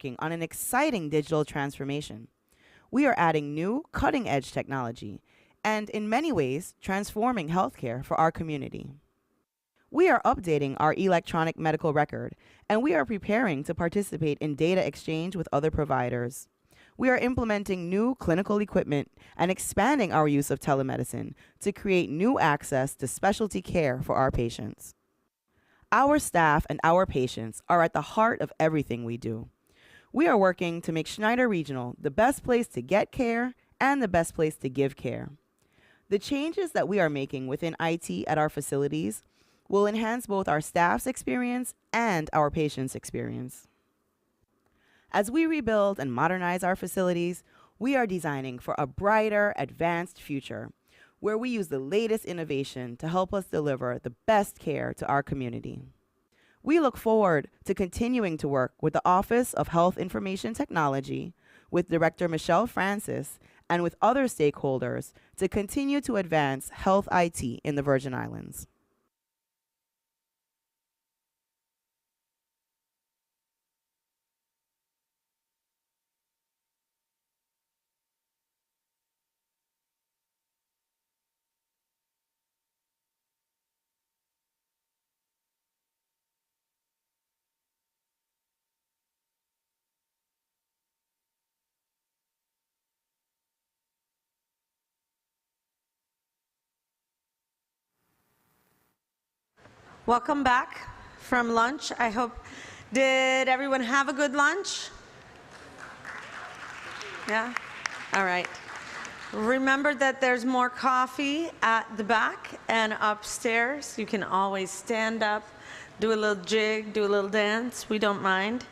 working on an exciting digital transformation. We are adding new, cutting edge technology and, in many ways, transforming healthcare for our community. We are updating our electronic medical record, and we are preparing to participate in data exchange with other providers. We are implementing new clinical equipment and expanding our use of telemedicine to create new access to specialty care for our patients. Our staff and our patients are at the heart of everything we do. We are working to make Schneider Regional the best place to get care and the best place to give care. The changes that we are making within IT at our facilities will enhance both our staff's experience and our patients' experience. As we rebuild and modernize our facilities, we are designing for a brighter, advanced future where we use the latest innovation to help us deliver the best care to our community. We look forward to continuing to work with the Office of Health Information Technology, with Director Michelle Francis, and with other stakeholders to continue to advance health IT in the Virgin Islands. Welcome back from lunch. Did everyone have a good lunch? Yeah? All right. Remember that there's more coffee at the back and upstairs. You can always stand up, do a little jig, do a little dance. We don't mind.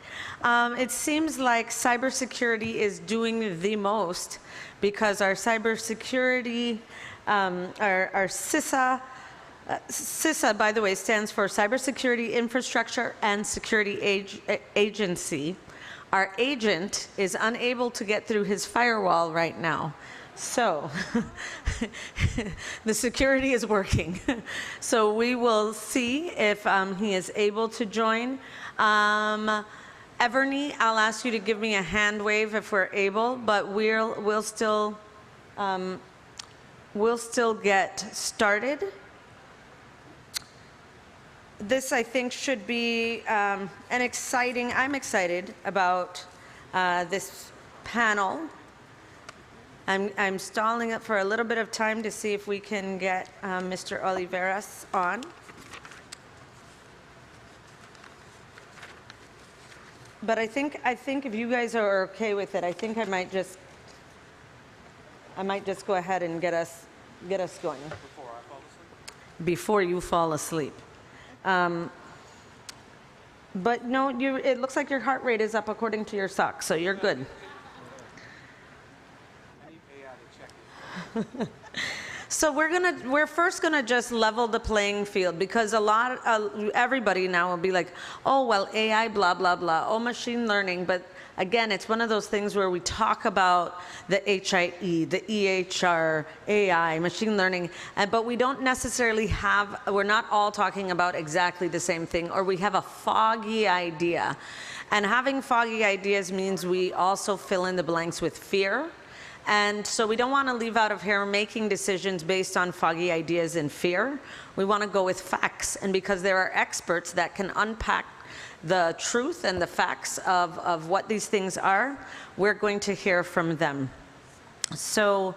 It seems like cybersecurity is doing the most because our cybersecurity, our CISA, CISA, by the way, stands for Cybersecurity Infrastructure and Security Agency. Our agent is unable to get through his firewall right now. So the security is working. So we will see if he is able to join. Everny, I'll ask you to give me a hand wave if we're able, but we'll still get started. This, I think, should be I'm excited about this panel. I'm stalling it for a little bit of time to see if we can get Mr. Oliveras on. But I think if you guys are okay with it, I think I might just go ahead and get us going. Before I fall asleep? Before you fall asleep. But no, it looks like your heart rate is up according to your socks, so you're good. So we're first gonna just level the playing field, because everybody now will be like, oh well, AI, blah blah blah, oh machine learning, but again, it's one of those things where we talk about the HIE, the EHR, AI, machine learning, but we don't necessarily we're not all talking about exactly the same thing, or we have a foggy idea. And having foggy ideas means we also fill in the blanks with fear. And so we don't want to leave out of here making decisions based on foggy ideas and fear. We want to go with facts. And because there are experts that can unpack the truth and the facts of what these things are, we're going to hear from them. So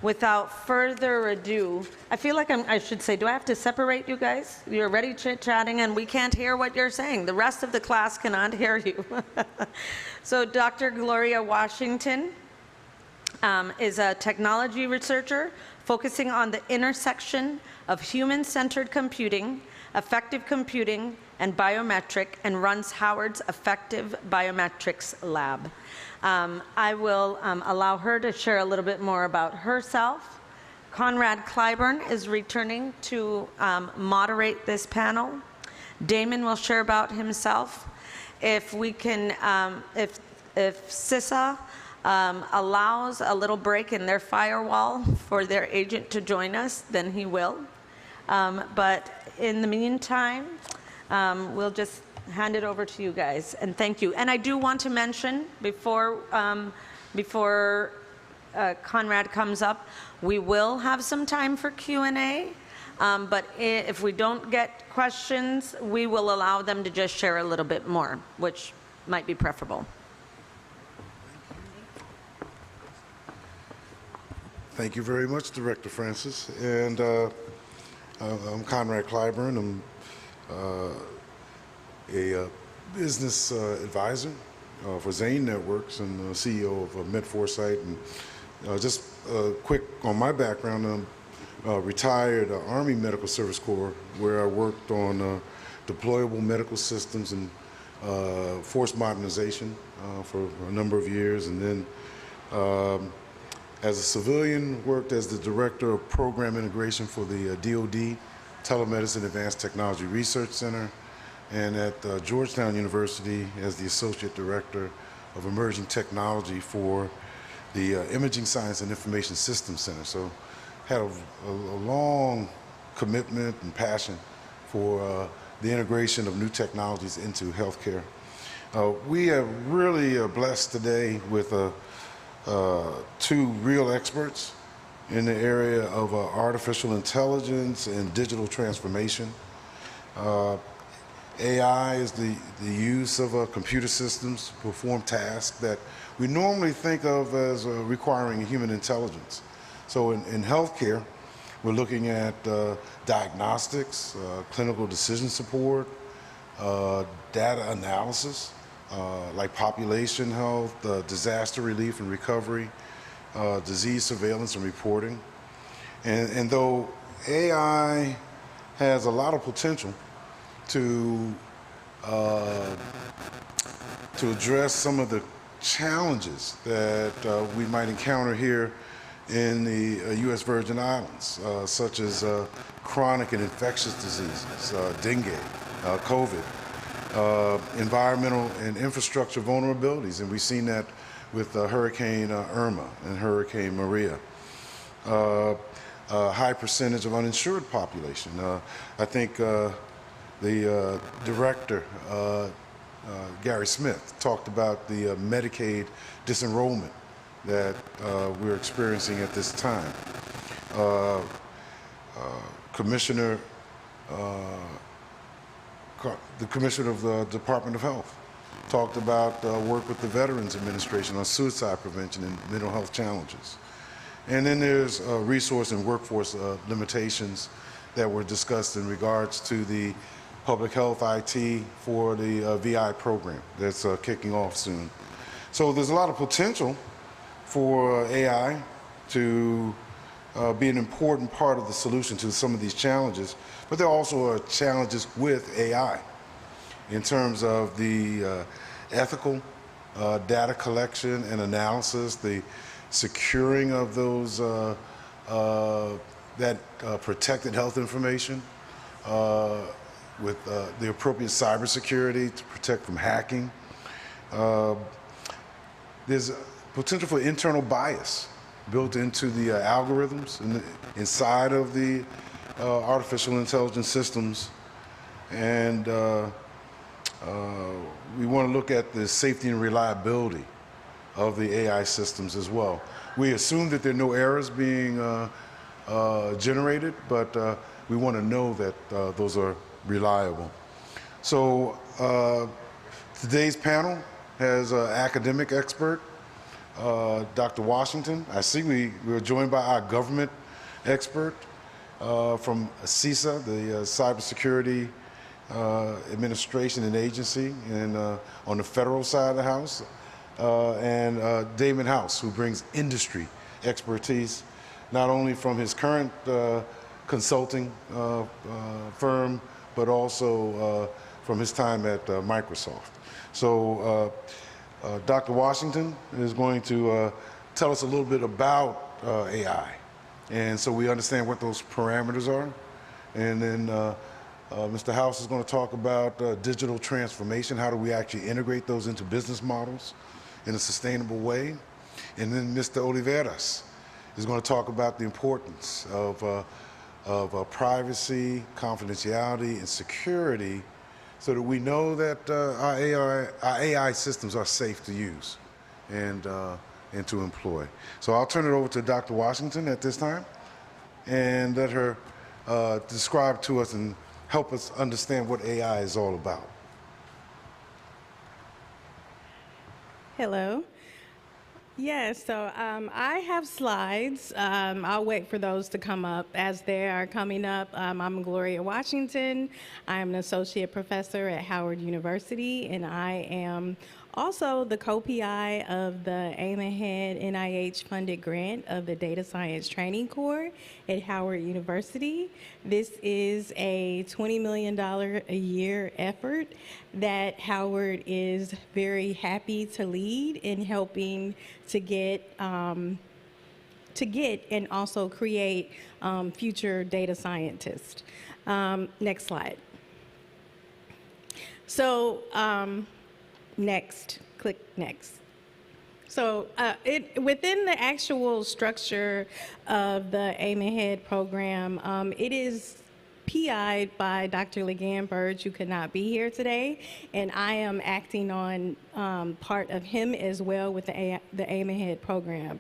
without further ado, I feel like I should say, do I have to separate you guys? You're already chit-chatting and we can't hear what you're saying. The rest of the class cannot hear you. So Dr. Gloria Washington is a technology researcher focusing on the intersection of human-centered computing, effective computing, and biometric, and runs Howard's Effective Biometrics Lab. I will allow her to share a little bit more about herself. Conrad Clyburn is returning to moderate this panel. Damon will share about himself. If we can, if CISA allows a little break in their firewall for their agent to join us, then he will. But in the meantime, we'll just hand it over to you guys, and thank you. And I do want to mention before Conrad comes up, we will have some time for Q&A, but if we don't get questions, we will allow them to just share a little bit more, which might be preferable. Thank you very much, Director Francis. And I'm Conrad Clyburn. I'm a business advisor for Zane Networks and CEO of MedForesight. And just quick on my background, I'm retired Army Medical Service Corps, where I worked on deployable medical systems and force modernization for a number of years. And then as a civilian, worked as the Director of Program Integration for the DoD Telemedicine Advanced Technology Research Center, and at Georgetown University as the Associate Director of Emerging Technology for the Imaging Science and Information Systems Center. So had a long commitment and passion for the integration of new technologies into healthcare. We are really blessed today with two real experts in the area of artificial intelligence and digital transformation. AI is the use of computer systems to perform tasks that we normally think of as requiring human intelligence. So in healthcare, we're looking at diagnostics, clinical decision support, data analysis, like population health, disaster relief and recovery, disease surveillance and reporting. And though AI has a lot of potential to address some of the challenges that we might encounter here in the U.S. Virgin Islands, such as chronic and infectious diseases, dengue, COVID, environmental and infrastructure vulnerabilities, and we've seen that with Hurricane Irma and Hurricane Maria. A high percentage of uninsured population. I think the director, Gary Smith, talked about the Medicaid disenrollment that we're experiencing at this time. The Commissioner of the Department of Health talked about work with the Veterans Administration on suicide prevention and mental health challenges. And then there's resource and workforce limitations that were discussed in regards to the public health IT for the VI program that's kicking off soon. So there's a lot of potential for AI to be an important part of the solution to some of these challenges, but there also are challenges with AI in terms of the ethical data collection and analysis, the securing of those protected health information with the appropriate cybersecurity to protect from hacking. There's potential for internal bias built into the algorithms inside of the artificial intelligence systems. And we want to look at the safety and reliability of the AI systems as well. We assume that there are no errors being generated, but we want to know that those are reliable. So today's panel has an academic expert, Dr. Washington. I see we were joined by our government expert from CISA, the Cybersecurity Administration and Agency, and on the federal side of the house, and Damon House, who brings industry expertise, not only from his current consulting firm, but also from his time at Microsoft. So Dr. Washington is going to tell us a little bit about AI, and so we understand what those parameters are. And then Mr. House is going to talk about digital transformation. How do we actually integrate those into business models in a sustainable way? And then Mr. Oliveras is going to talk about the importance of privacy, confidentiality, and security, so that we know that our AI systems are safe to use and to employ. So I'll turn it over to Dr. Washington at this time and let her describe to us and help us understand what AI is all about. Hello. Yes, so I have slides. I'll wait for those to come up. As they are coming up, I'm Gloria Washington. I'm an associate professor at Howard University, and I am also the co-PI of the Aim Ahead NIH-funded grant of the Data Science Training Corps at Howard University. This is a $20 million a year effort that Howard is very happy to lead in helping to get and also create future data scientists. Next slide. So, next, click next. So within the actual structure of the Aim Ahead program, it is PI'd by Dr. LeGan Burge, who could not be here today, and I am acting on part of him as well with the Aim Ahead program.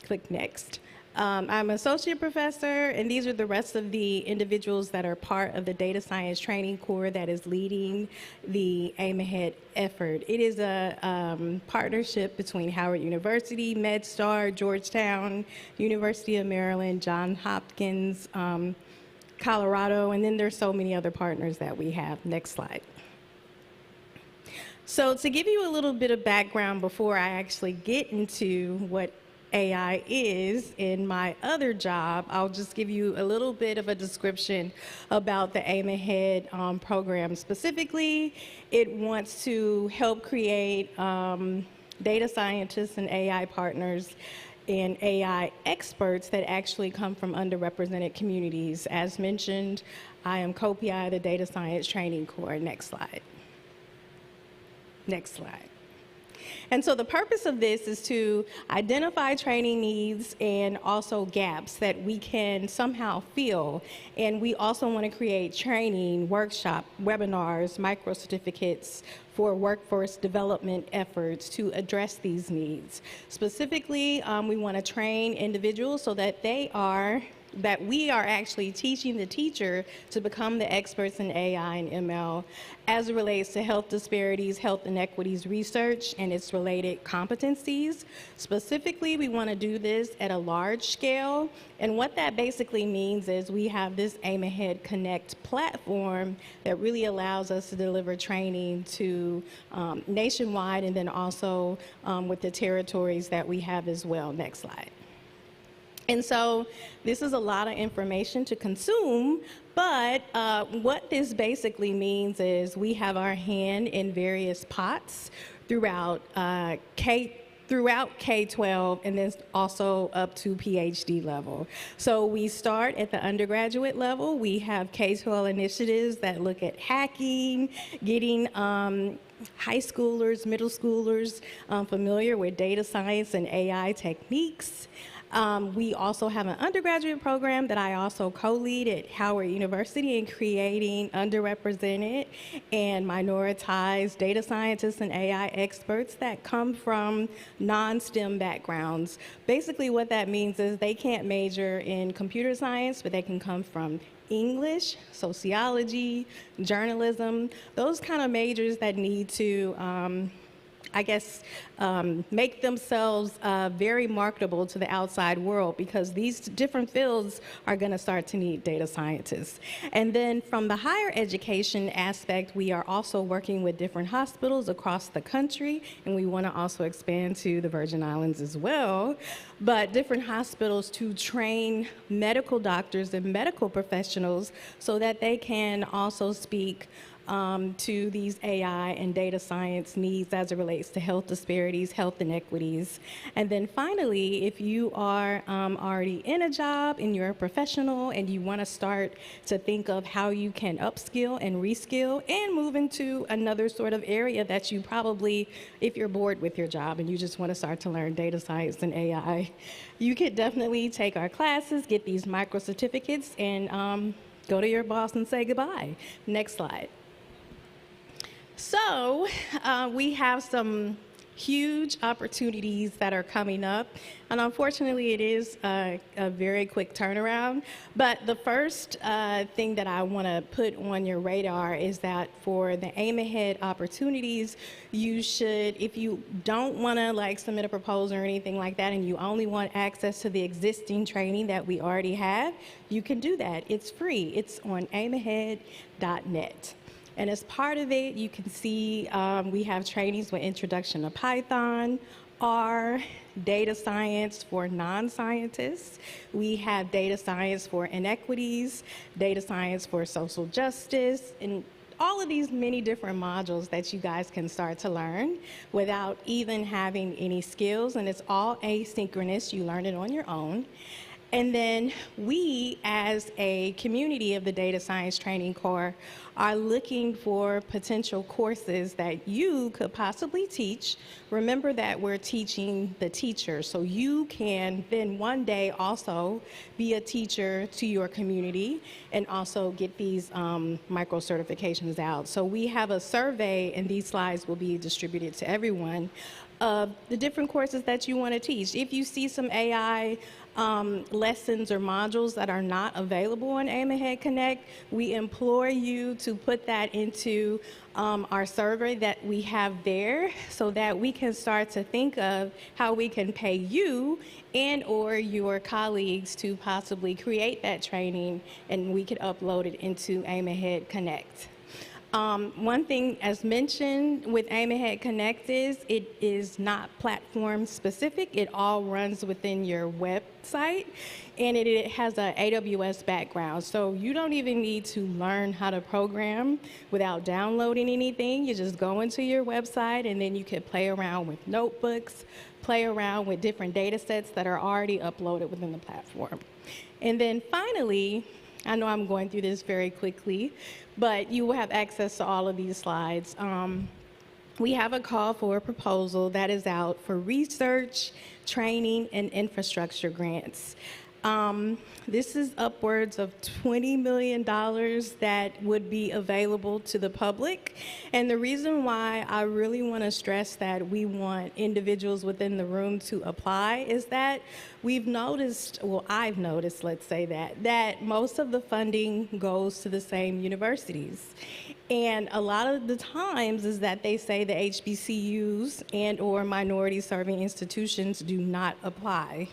Click next. I'm an associate professor, and these are the rest of the individuals that are part of the Data Science Training Corps that is leading the Aim Ahead effort. It is a partnership between Howard University, MedStar, Georgetown, University of Maryland, Johns Hopkins, Colorado, and then there's so many other partners that we have. Next slide. So to give you a little bit of background before I actually get into what AI is in my other job, I'll just give you a little bit of a description about the Aim Ahead program. Specifically, it wants to help create data scientists and AI partners and AI experts that actually come from underrepresented communities. As mentioned, I am co-PI of the Data Science Training Corps. Next slide. Next slide. And so the purpose of this is to identify training needs and also gaps that we can somehow fill. And we also want to create training, workshop, webinars, micro-certificates for workforce development efforts to address these needs. Specifically, we want to train individuals so that we are actually teaching the teacher to become the experts in AI and ML as it relates to health disparities, health inequities research, and its related competencies. Specifically, we want to do this at a large scale, and what that basically means is we have this Aim Ahead Connect platform that really allows us to deliver training to nationwide, and then also with the territories that we have as well. Next slide. And so this is a lot of information to consume, but what this basically means is we have our hand in various pots throughout K-12 and then also up to PhD level. So we start at the undergraduate level. We have K-12 initiatives that look at hacking, getting high schoolers, middle schoolers familiar with data science and AI techniques. We also have an undergraduate program that I also co-lead at Howard University in creating underrepresented and minoritized data scientists and AI experts that come from non-STEM backgrounds. Basically what that means is they can't major in computer science, but they can come from English, sociology, journalism, those kind of majors that need to make themselves very marketable to the outside world, because these different fields are going to start to need data scientists. And then from the higher education aspect, we are also working with different hospitals across the country, and we want to also expand to the Virgin Islands as well. But different hospitals to train medical doctors and medical professionals so that they can also speak to these AI and data science needs as it relates to health disparities, health inequities. And then finally, if you are already in a job and you're a professional and you want to start to think of how you can upskill and reskill and move into another sort of area that you probably, if you're bored with your job and you just want to start to learn data science and AI, you could definitely take our classes, get these micro certificates, and go to your boss and say goodbye. Next slide. So we have some huge opportunities that are coming up, and unfortunately it is a very quick turnaround. But the first thing that I want to put on your radar is that for the Aim Ahead opportunities, you should, if you don't want to like submit a proposal or anything like that, and you only want access to the existing training that we already have, you can do that. It's free. It's on aimahead.net. And as part of it, you can see we have trainings with Introduction to Python, R, data science for non-scientists. We have data science for inequities, data science for social justice, and all of these many different modules that you guys can start to learn without even having any skills. And it's all asynchronous. You learn it on your own. And then we, as a community of the Data Science Training Corps, are looking for potential courses that you could possibly teach. Remember that we're teaching the teacher, so you can then one day also be a teacher to your community and also get these micro certifications out. So we have a survey, and these slides will be distributed to everyone, of the different courses that you want to teach. If you see some AI lessons or modules that are not available on Aim Ahead Connect, we implore you to put that into our survey that we have there so that we can start to think of how we can pay you and or your colleagues to possibly create that training, and we could upload it into Aim Ahead Connect. One thing, as mentioned, with Aim Ahead Connect is it is not platform specific. It all runs within your website, and it has an AWS background. So you don't even need to learn how to program without downloading anything. You just go into your website, and then you can play around with notebooks, play around with different data sets that are already uploaded within the platform. And then finally, I know I'm going through this very quickly, but you will have access to all of these slides. We have a call for a proposal that is out for research, training, and infrastructure grants. This is upwards of $20 million that would be available to the public. And the reason why I really want to stress that we want individuals within the room to apply is that we've noticed, well, I've noticed, let's say that most of the funding goes to the same universities. And a lot of the times is that they say the HBCUs and or minority serving institutions do not apply.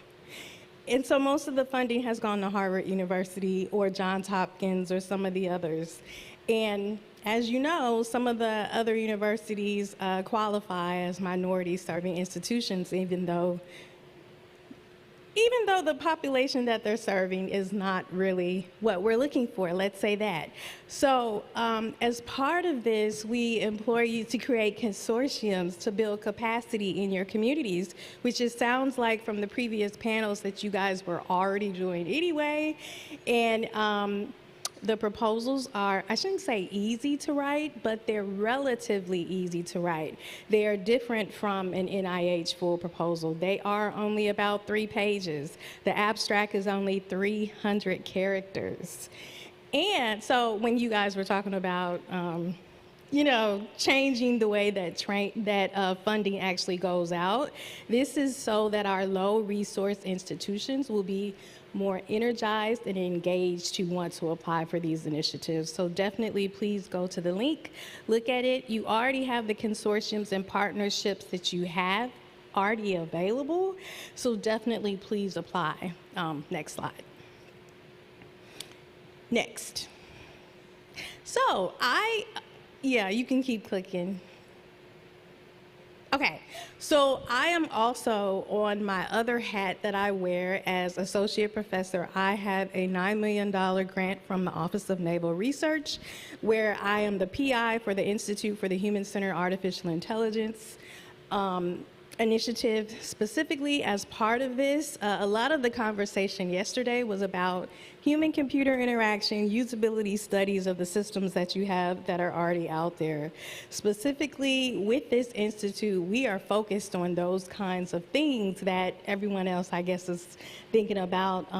And so most of the funding has gone to Harvard University or Johns Hopkins or some of the others. And as you know, some of the other universities qualify as minority serving institutions, even though the population that they're serving is not really what we're looking for, let's say that. So as part of this, we implore you to create consortiums to build capacity in your communities, which it sounds like from the previous panels that you guys were already doing anyway. And the proposals are, I shouldn't say easy to write, but they're relatively easy to write. They are different from an NIH full proposal. They are only about 3 pages. The abstract is only 300 characters. And so when you guys were talking about, changing the way that funding actually goes out, this is so that our low resource institutions will be more energized and engaged to want to apply for these initiatives. So definitely please go to the link, look at it. You already have the consortiums and partnerships that you have already available, so definitely please apply. Next slide. Next. So you can keep clicking. Okay, so I am also, on my other hat that I wear as associate professor, I have a $9 million grant from the Office of Naval Research, where I am the PI for the Institute for the Human-Centered Artificial Intelligence. initiative specifically as part of this, a lot of the conversation yesterday was about human-computer interaction, usability studies of the systems that you have that are already out there. Specifically with this institute, we are focused on those kinds of things that everyone else, I guess, is thinking about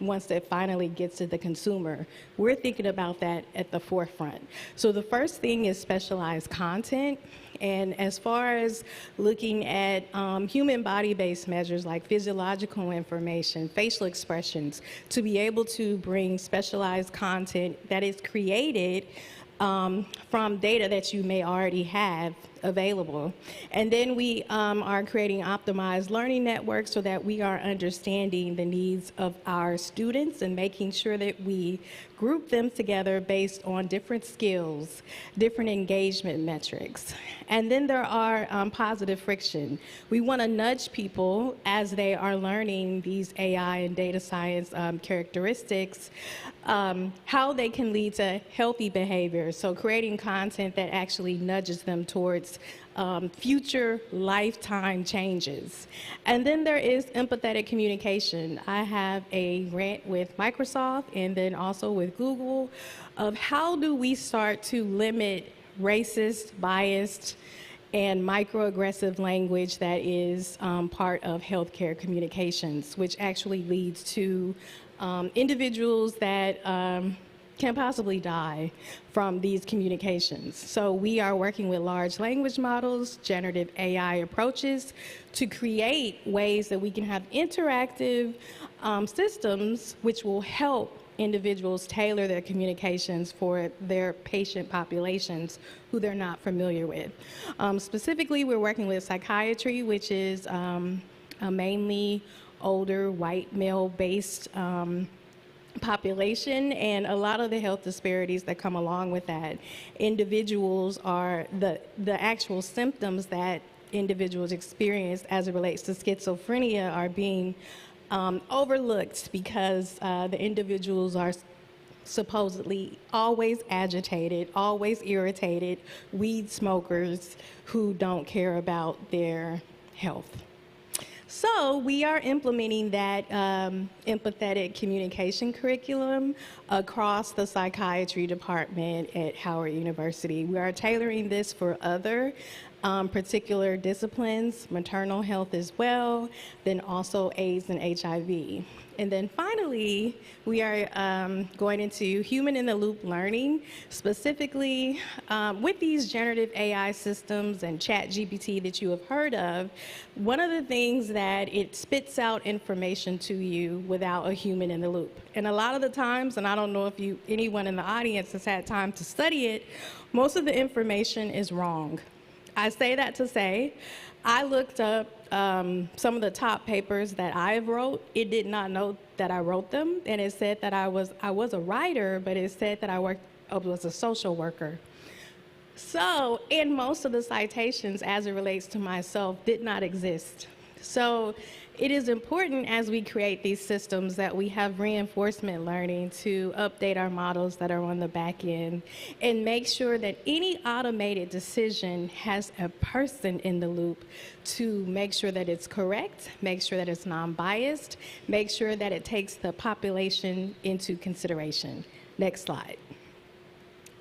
once it finally gets to the consumer. We're thinking about that at the forefront. So the first thing is specialized content. And as far as looking at human body-based measures like physiological information, facial expressions, to be able to bring specialized content that is created from data that you may already have available. And then we are creating optimized learning networks so that we are understanding the needs of our students and making sure that we group them together based on different skills, different engagement metrics. And then there are positive friction. We want to nudge people as they are learning these AI and data science characteristics, how they can lead to healthy behavior. So creating content that actually nudges them towards future lifetime changes. And then there is empathetic communication. I have a grant with Microsoft and then also with Google of how do we start to limit racist, biased, and microaggressive language that is part of healthcare communications, which actually leads to individuals that can possibly die from these communications. So we are working with large language models, generative AI approaches to create ways that we can have interactive systems which will help individuals tailor their communications for their patient populations who they're not familiar with. Specifically, we're working with psychiatry, which is a mainly older white male-based population, and a lot of the health disparities that come along with that. Individuals are the actual symptoms that individuals experience as it relates to schizophrenia are being overlooked because the individuals are supposedly always agitated, always irritated, weed smokers who don't care about their health. So we are implementing that empathetic communication curriculum across the psychiatry department at Howard University. We are tailoring this for other particular disciplines, maternal health as well, then also AIDS and HIV. And then finally, we are going into human-in-the-loop learning, specifically with these generative AI systems and ChatGPT that you have heard of. One of the things that it spits out information to you without a human in the loop. And a lot of the times, and I don't know if anyone in the audience has had time to study it, most of the information is wrong. I say that to say, I looked up some of the top papers that I wrote. It did not know that I wrote them, and it said that I was a writer, but it said that I was a social worker. So, in most of the citations, as it relates to myself, did not exist. So, it is important as we create these systems that we have reinforcement learning to update our models that are on the back end and make sure that any automated decision has a person in the loop to make sure that it's correct, make sure that it's non-biased, make sure that it takes the population into consideration. Next slide.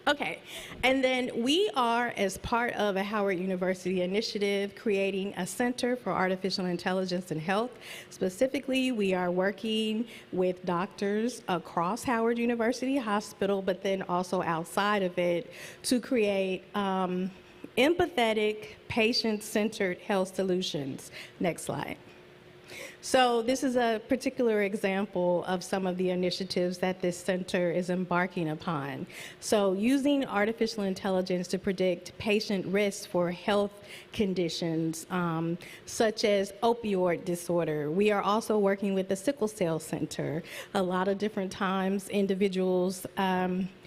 Okay, and then we are, as part of a Howard University initiative, creating a Center for Artificial Intelligence and Health. Specifically, we are working with doctors across Howard University Hospital, but then also outside of it, to create empathetic, patient-centered health solutions. Next slide. So this is a particular example of some of the initiatives that this center is embarking upon. So using artificial intelligence to predict patient risks for health conditions such as opioid disorder. We are also working with the Sickle Cell Center. A lot of different times individuals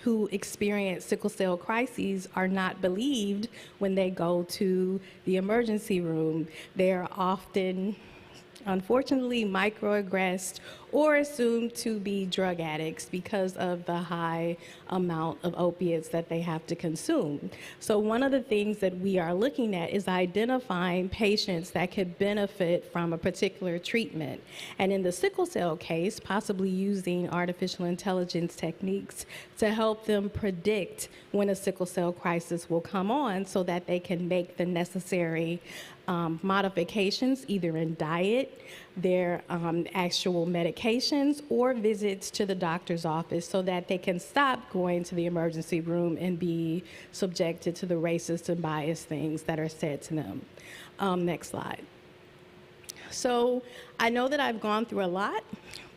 who experience sickle cell crises are not believed when they go to the emergency room. They are often unfortunately microaggressed or assumed to be drug addicts because of the high amount of opiates that they have to consume. So one of the things that we are looking at is identifying patients that could benefit from a particular treatment. And in the sickle cell case, possibly using artificial intelligence techniques to help them predict when a sickle cell crisis will come on so that they can make the necessary modifications, either in diet, their actual medications, or visits to the doctor's office so that they can stop going to the emergency room and be subjected to the racist and biased things that are said to them. Next slide. So I know that I've gone through a lot,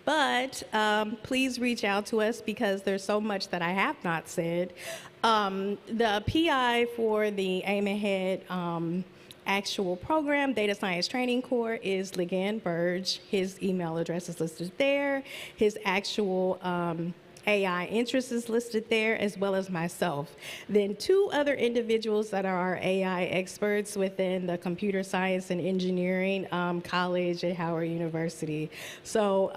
but please reach out to us because there's so much that I have not said. The PI for the AIM Ahead actual program, Data Science Training Corps, is Ligan Burge. His email address is listed there. His actual AI interest is listed there, as well as myself. Then 2 other individuals that are our AI experts within the computer science and engineering college at Howard University. So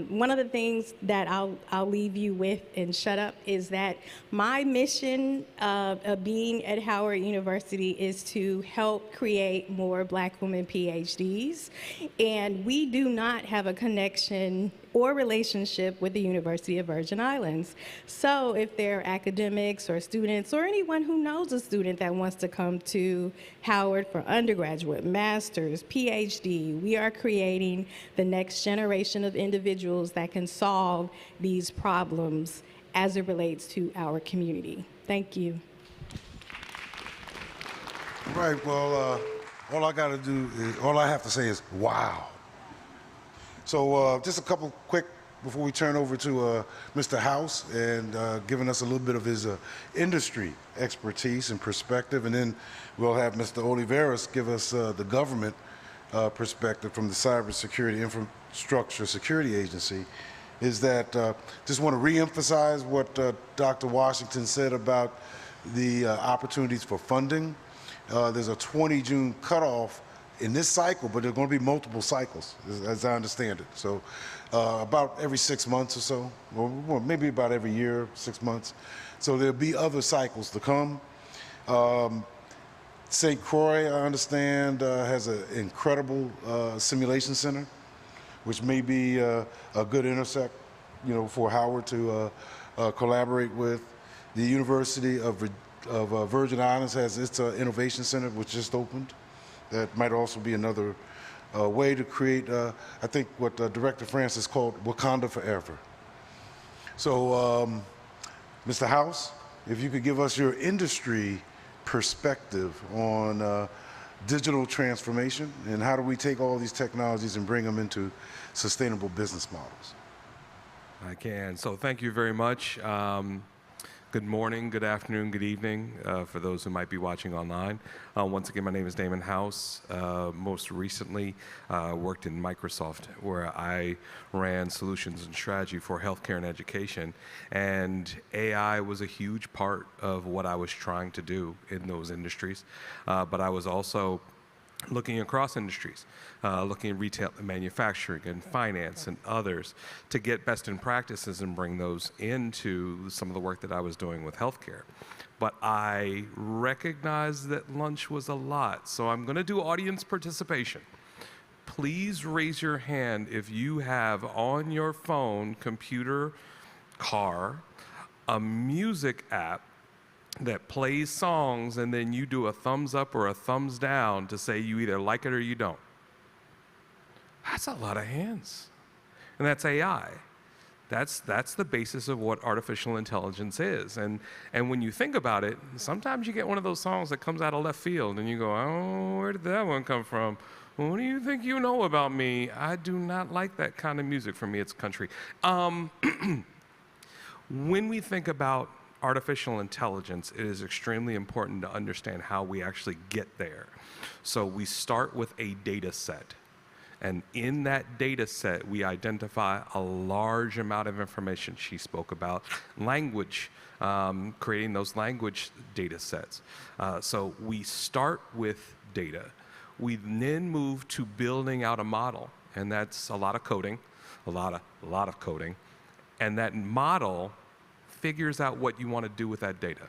one of the things that I'll leave you with and shut up is that my mission of being at Howard University is to help create more Black women PhDs. And we do not have a connection or relationship with the University of Virgin Islands. So if there are academics or students or anyone who knows a student that wants to come to Howard for undergraduate, master's, PhD, we are creating the next generation of individuals that can solve these problems as it relates to our community. Thank you. Right, well, all I have to say is, wow. So just a couple quick, before we turn over to Mr. House and giving us a little bit of his industry expertise and perspective, and then we'll have Mr. Oliveras give us the government perspective from the Cybersecurity Infrastructure Security Agency, is that just want to reemphasize what Dr. Washington said about the opportunities for funding. There's a 20 June cutoff in this cycle, but there are going to be multiple cycles, as I understand it. So about every 6 months or so, or maybe about every year, 6 months. So there'll be other cycles to come. St. Croix, I understand, has an incredible simulation center, which may be a good intersect, for Howard to collaborate with. The University of Virgin Islands has its innovation center, which just opened. That might also be another way to create, I think, what Director Francis called Wakanda Forever. So, Mr. House, if you could give us your industry perspective on digital transformation and how do we take all these technologies and bring them into sustainable business models. I can. So thank you very much. Good morning, good afternoon, good evening for those who might be watching online. Once again, my name is Damon House. Most recently worked in Microsoft, where I ran solutions and strategy for healthcare and education. And AI was a huge part of what I was trying to do in those industries. But I was also looking across industries, looking at retail and manufacturing and finance and others to get best in practices and bring those into some of the work that I was doing with healthcare. But I recognized that lunch was a lot, so I'm going to do audience participation. Please raise your hand if you have on your phone, computer, car, a music app that plays songs, and then you do a thumbs up or a thumbs down to say you either like it or you don't. That's a lot of hands. And that's AI. That's the basis of what artificial intelligence is. And when you think about it, sometimes you get one of those songs that comes out of left field and you go, oh, where did that one come from? What do you think you know about me? I do not like that kind of music. For me, it's country. When we think about artificial intelligence, it is extremely important to understand how we actually get there. So we start with a data set. And in that data set, we identify a large amount of information. She spoke about language, creating those language data sets. So we start with data. We then move to building out a model. and that's a lot of coding, a lot of coding, and that model figures out what you want to do with that data.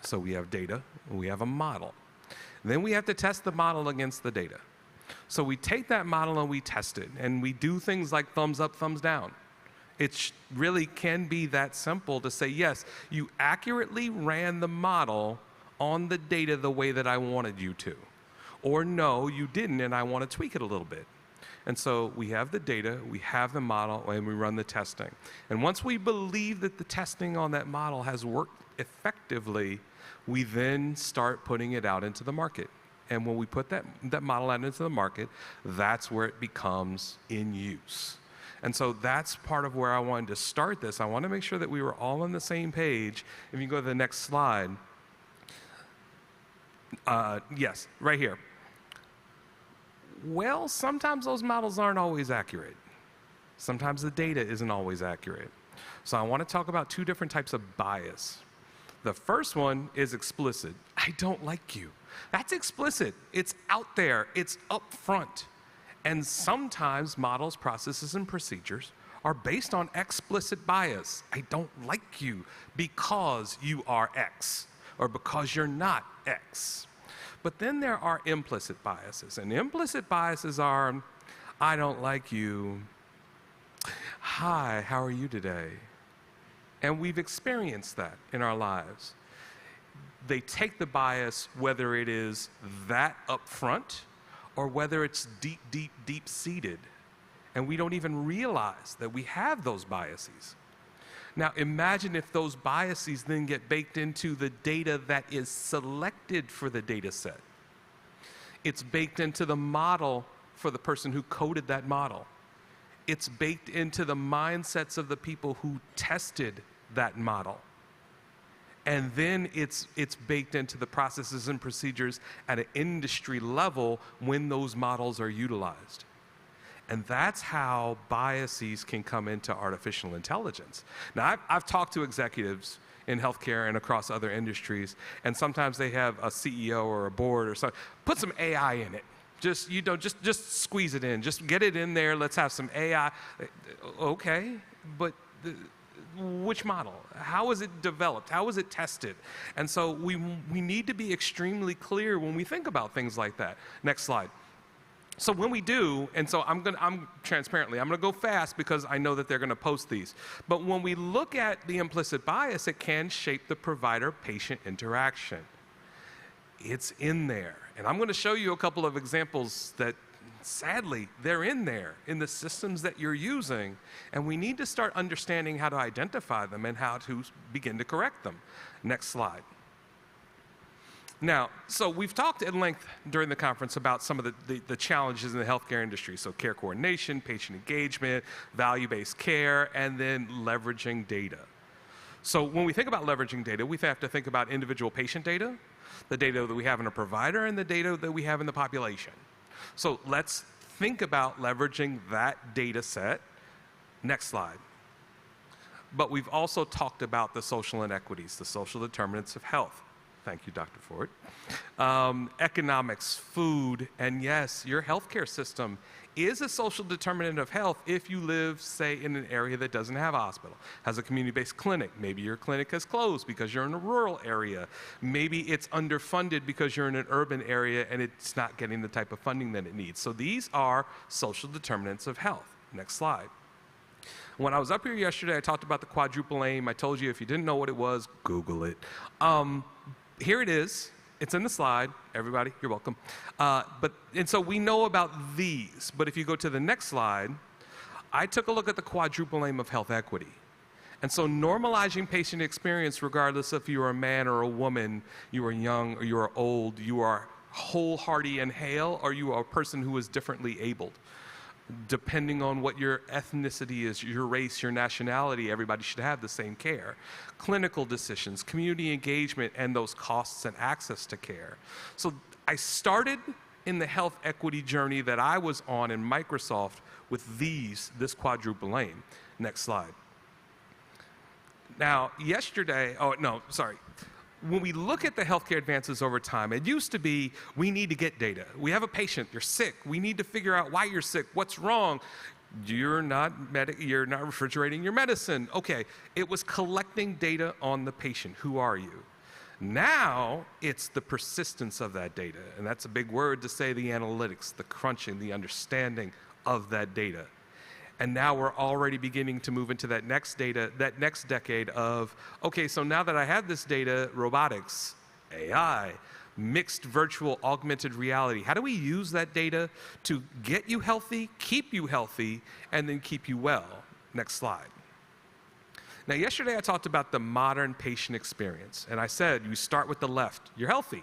So we have data, and we have a model. Then we have to test the model against the data. So we take that model and we test it, and we do things like thumbs up, thumbs down. It really can be that simple to say, yes, you accurately ran the model on the data the way that I wanted you to. Or no, you didn't, and I want to tweak it a little bit. And so we have the data, we have the model, and we run the testing. And once we believe that the testing on that model has worked effectively, we then start putting it out into the market. And when we put that model out into the market, that's where it becomes in use. And so that's part of where I wanted to start this. I want to make sure that we were all on the same page. If you go to the next slide. Yes, right here. Well, sometimes those models aren't always accurate. Sometimes the data isn't always accurate. So I want to talk about two different types of bias. The first one is explicit. I don't like you. That's explicit. It's out there. It's up front. And sometimes models, processes, and procedures are based on explicit bias. I don't like you because you are X, or because you're not X. But then there are implicit biases. And implicit biases are, I don't like you. Hi, how are you today? And we've experienced that in our lives. They take the bias, whether it is that up front or whether it's deep, deep, deep-seated. And we don't even realize that we have those biases. Now, imagine if those biases then get baked into the data that is selected for the data set. It's baked into the model for the person who coded that model. It's baked into the mindsets of the people who tested that model. And then it's baked into the processes and procedures at an industry level when those models are utilized. And that's how biases can come into artificial intelligence. Now, I've talked to executives in healthcare and across other industries, and sometimes they have a CEO or a board or something. Put some AI in it. Just squeeze it in. Just get it in there. Let's have some AI. Okay, but which model? How is it developed? How is it tested? And so we need to be extremely clear when we think about things like that. Next slide. So when we do, and so I'm transparently, I'm gonna go fast because I know that they're gonna post these. But when we look at the implicit bias, it can shape the provider-patient interaction. It's in there. And I'm gonna show you a couple of examples that, sadly, they're in there, in the systems that you're using. And we need to start understanding how to identify them and how to begin to correct them. Next slide. Now, so we've talked at length during the conference about some of the challenges in the healthcare industry. So care coordination, patient engagement, value-based care, and then leveraging data. So when we think about leveraging data, we have to think about individual patient data, the data that we have in a provider, and the data that we have in the population. So let's think about leveraging that data set. Next slide. But we've also talked about the social inequities, the social determinants of health. Thank you, Dr. Ford. Economics, food, and yes, your healthcare system is a social determinant of health if you live, say, in an area that doesn't have a hospital, has a community-based clinic. Maybe your clinic has closed because you're in a rural area. Maybe it's underfunded because you're in an urban area and it's not getting the type of funding that it needs. So these are social determinants of health. Next slide. When I was up here yesterday, I talked about the quadruple aim. I told you if you didn't know what it was, Google it. Here it is. It's in the slide. Everybody, you're welcome. And so we know about these. But if you go to the next slide, I took a look at the quadruple aim of health equity. And so normalizing patient experience, regardless if you are a man or a woman, you are young or you are old, you are whole, hearty, and hale, or you are a person who is differently abled. Depending on what your ethnicity is, your race, your nationality, everybody should have the same care. Clinical decisions, community engagement, and those costs and access to care. So I started in the health equity journey that I was on in Microsoft with this quadruple aim. Next slide. Now, yesterday, when we look at the healthcare advances over time, it used to be, we need to get data. We have a patient, you're sick. We need to figure out why you're sick, what's wrong. You're not refrigerating your medicine. Okay, it was collecting data on the patient. Who are you? Now, it's the persistence of that data. And that's a big word to say, the analytics, the crunching, the understanding of that data. And now we're already beginning to move into that next decade of, okay, so now that I have this data, robotics, AI, mixed virtual augmented reality, how do we use that data to get you healthy, keep you healthy, and then keep you well? Next slide. Now, yesterday I talked about the modern patient experience, and I said you start with the left, you're healthy,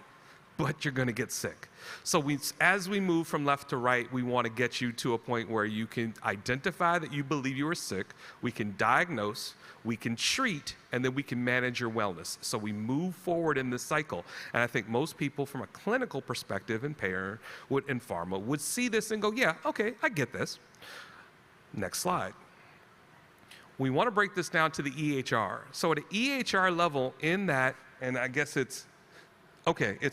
but you're going to get sick. So as we move from left to right, we want to get you to a point where you can identify that you believe you are sick, we can diagnose, we can treat, and then we can manage your wellness. So we move forward in this cycle. And I think most people from a clinical perspective and payer and pharma would see this and go, yeah, okay, I get this. Next slide. We want to break this down to the EHR. So at an EHR level in that, and I guess it's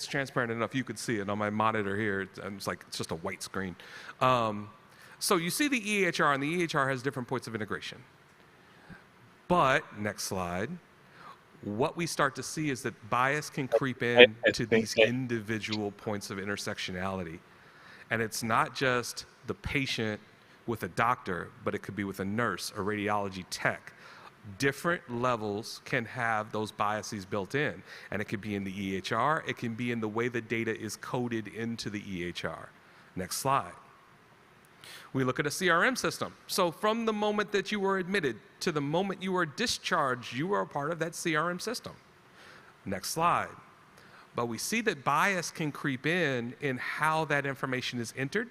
transparent enough. You could see it on my monitor here. It's just a white screen. So you see the EHR, and the EHR has different points of integration. But, next slide, what we start to see is that bias can creep in to these individual points of intersectionality. And it's not just the patient with a doctor, but it could be with a nurse, a radiology tech. Different levels can have those biases built in, and it could be in the EHR, it can be in the way the data is coded into the EHR. Next slide. We look at a CRM system. So from the moment that you were admitted to the moment you were discharged, you were a part of that CRM system. Next slide. But we see that bias can creep in how that information is entered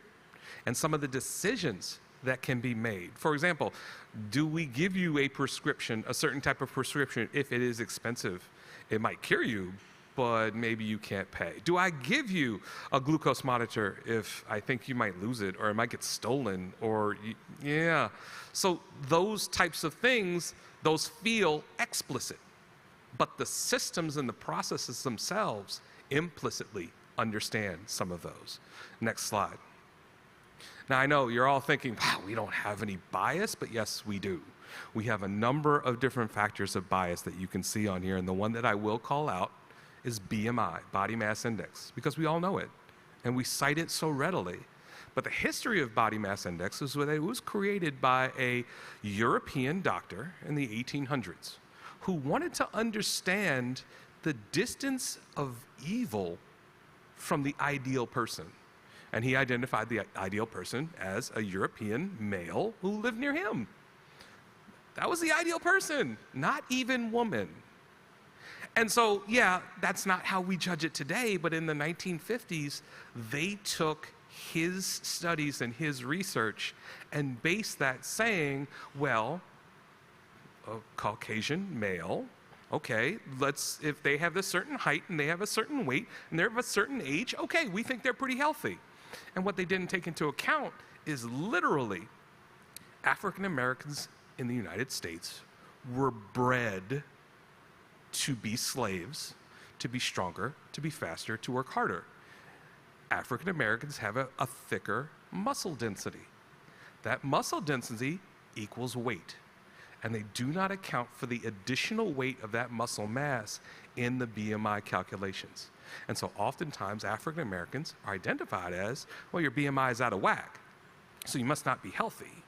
and some of the decisions that can be made. For example, do we give you a prescription, a certain type of prescription, if it is expensive? It might cure you, but maybe you can't pay. Do I give you a glucose monitor if I think you might lose it, or it might get stolen, or yeah. So those types of things, those feel explicit, but the systems and the processes themselves implicitly understand some of those. Next slide. Now, I know you're all thinking, wow, we don't have any bias, but yes, we do. We have a number of different factors of bias that you can see on here, and the one that I will call out is BMI, body mass index, because we all know it, and we cite it so readily. But the history of body mass index is that it was created by a European doctor in the 1800s who wanted to understand the distance of evil from the ideal person. And he identified the ideal person as a European male who lived near him. That was the ideal person, not even woman. And so, yeah, that's not how we judge it today, but in the 1950s, they took his studies and his research and based that saying, well, a Caucasian male, okay, if they have a certain height and they have a certain weight and they're of a certain age, okay, we think they're pretty healthy. And what they didn't take into account is literally African Americans in the United States were bred to be slaves, to be stronger, to be faster, to work harder. African Americans have a thicker muscle density. That muscle density equals weight. And they do not account for the additional weight of that muscle mass in the BMI calculations. And so oftentimes African Americans are identified as, well, your BMI is out of whack, so you must not be healthy.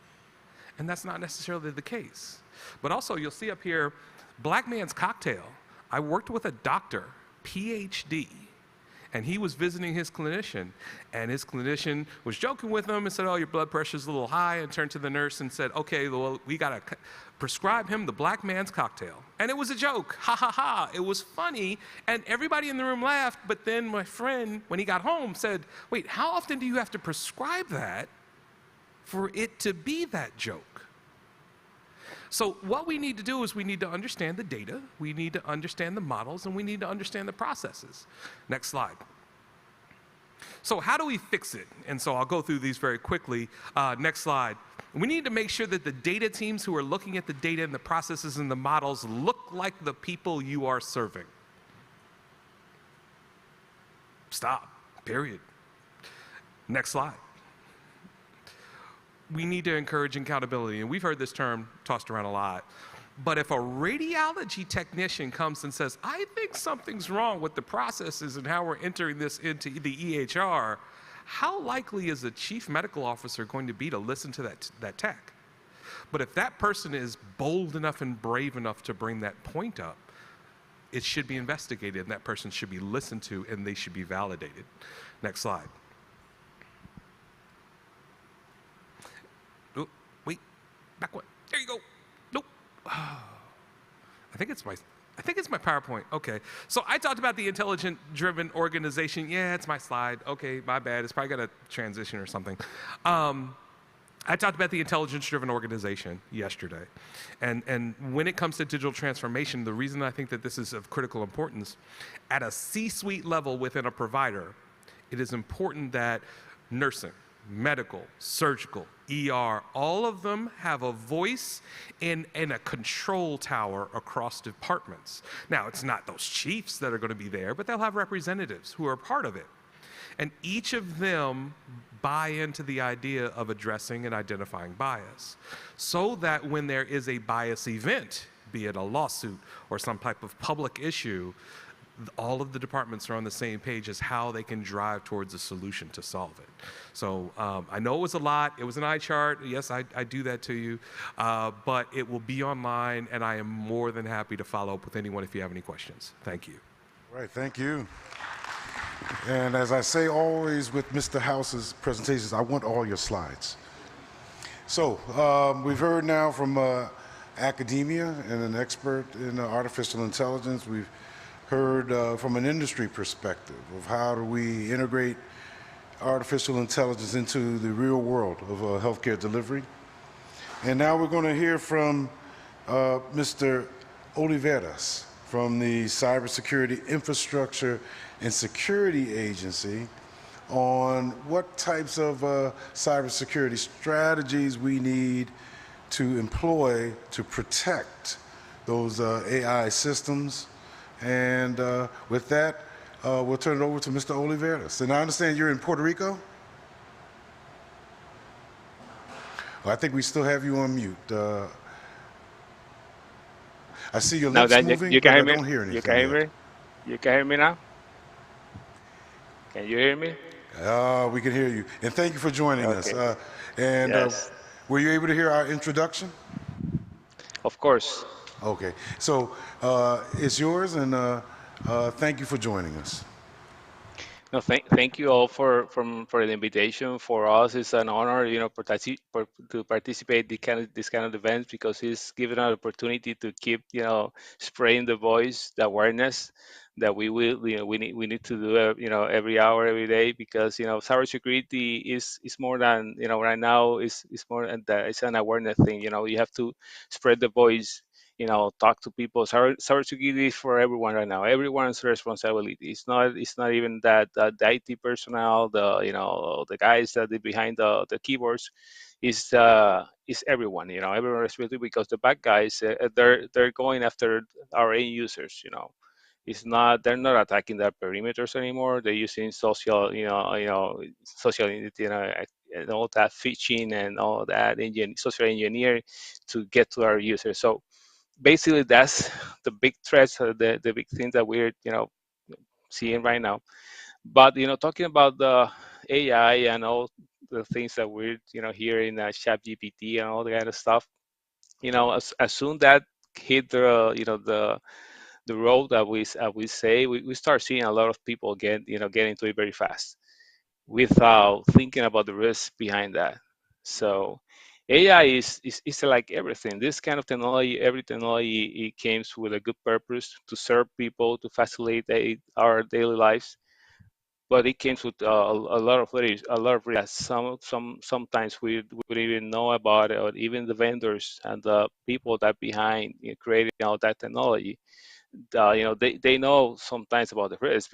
And that's not necessarily the case. But also you'll see up here, Black Man's Cocktail. I worked with a doctor, PhD, and he was visiting his clinician, and his clinician was joking with him and said, oh, your blood pressure's a little high, and turned to the nurse and said, okay, well, we gotta prescribe him the Black Man's Cocktail. And it was a joke, ha ha ha, it was funny, and everybody in the room laughed, but then my friend, when he got home, said, wait, how often do you have to prescribe that for it to be that joke? So what we need to do is we need to understand the data, we need to understand the models, and we need to understand the processes. Next slide. So how do we fix it? And so I'll go through these very quickly. Next slide. We need to make sure that the data teams who are looking at the data and the processes and the models look like the people you are serving. Stop. Period. Next slide. We need to encourage accountability, and we've heard this term tossed around a lot. But if a radiology technician comes and says, I think something's wrong with the processes and how we're entering this into the EHR, how likely is the chief medical officer going to be to listen to that tech? But if that person is bold enough and brave enough to bring that point up, it should be investigated, and that person should be listened to, and they should be validated. Next slide. Oh, wait, back one. There you go. Nope. I think it's my PowerPoint. Okay. So I talked about the intelligent-driven organization. Yeah, it's my slide. Okay, my bad. It's probably got a transition or something. I talked about the intelligence-driven organization yesterday. And when it comes to digital transformation, the reason I think that this is of critical importance, at a C-suite level within a provider, it is important that nursing, medical, surgical, ER, all of them have a voice and a control tower across departments. Now, it's not those chiefs that are going to be there, but they'll have representatives who are part of it. And each of them buy into the idea of addressing and identifying bias, so that when there is a bias event, be it a lawsuit or some type of public issue, all of the departments are on the same page as how they can drive towards a solution to solve it. So I know it was a lot. It was an eye chart. Yes, I do that to you. But it will be online, and I am more than happy to follow up with anyone if you have any questions. Thank you. All right, thank you. And as I say always with Mr. House's presentations, I want all your slides. So we've heard now from academia and an expert in artificial intelligence. We've heard from an industry perspective of how do we integrate artificial intelligence into the real world of healthcare delivery. And now we're going to hear from Mr. Oliveras from the Cybersecurity Infrastructure and Security Agency on what types of cybersecurity strategies we need to employ to protect those AI systems. And with that, we'll turn it over to Mr. Oliveras. And I understand you're in Puerto Rico? Well, I think we still have you on mute. I see your lips moving, you but can I hear me? don't hear anything You can hear yet. me? You can hear me now? Can you hear me? We can hear you. And thank you for joining us. Okay. And Yes, were you able to hear our introduction? of course. Okay. So it's yours, and thank you for joining us. No, thank you all for the invitation. For us, it's an honor, to participate this kind of events, because it's given an opportunity to keep, spreading the voice, the awareness that we need to do, every hour, every day, because cybersecurity is more than, right now is more than that. It's an awareness thing. You have to spread the voice, talk to people. Cybersecurity is for everyone right now. Everyone's responsibility. It's not even that the IT personnel, the guys that are behind the keyboards. Is everyone. Everyone responsibility, because the bad guys, they're going after our end users. They're not attacking their perimeters anymore. They're using social, and all that phishing and all that social engineering to get to our users. So basically that's the big threats, the big thing that we're seeing right now. But talking about the AI and all the things that we're hearing, chat GPT and all that kind of stuff, as soon that hit the road that we say, we start seeing a lot of people get into it very fast without thinking about the risks behind that. So AI is like everything. This kind of technology, every technology, it comes with a good purpose to serve people, to facilitate our daily lives. But it comes with a lot of risks, that sometimes we wouldn't even know about it, or even the vendors and the people that behind creating all that technology. They know sometimes about the risk,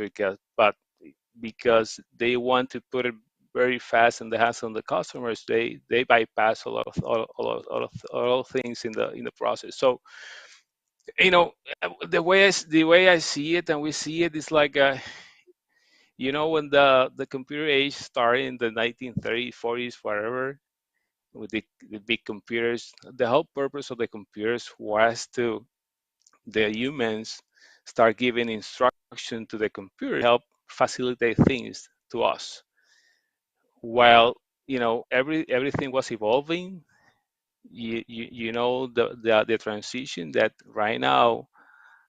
because they want to put it very fast in the hands of the customers. They bypass a lot of all of things in the process. So the way I see it, and we see it, is like You know, when the computer age started in the 1930s, 40s, whatever, with the big computers, the whole purpose of the computers was to the humans start giving instruction to the computer to help facilitate things to us. While everything was evolving, you know the transition that right now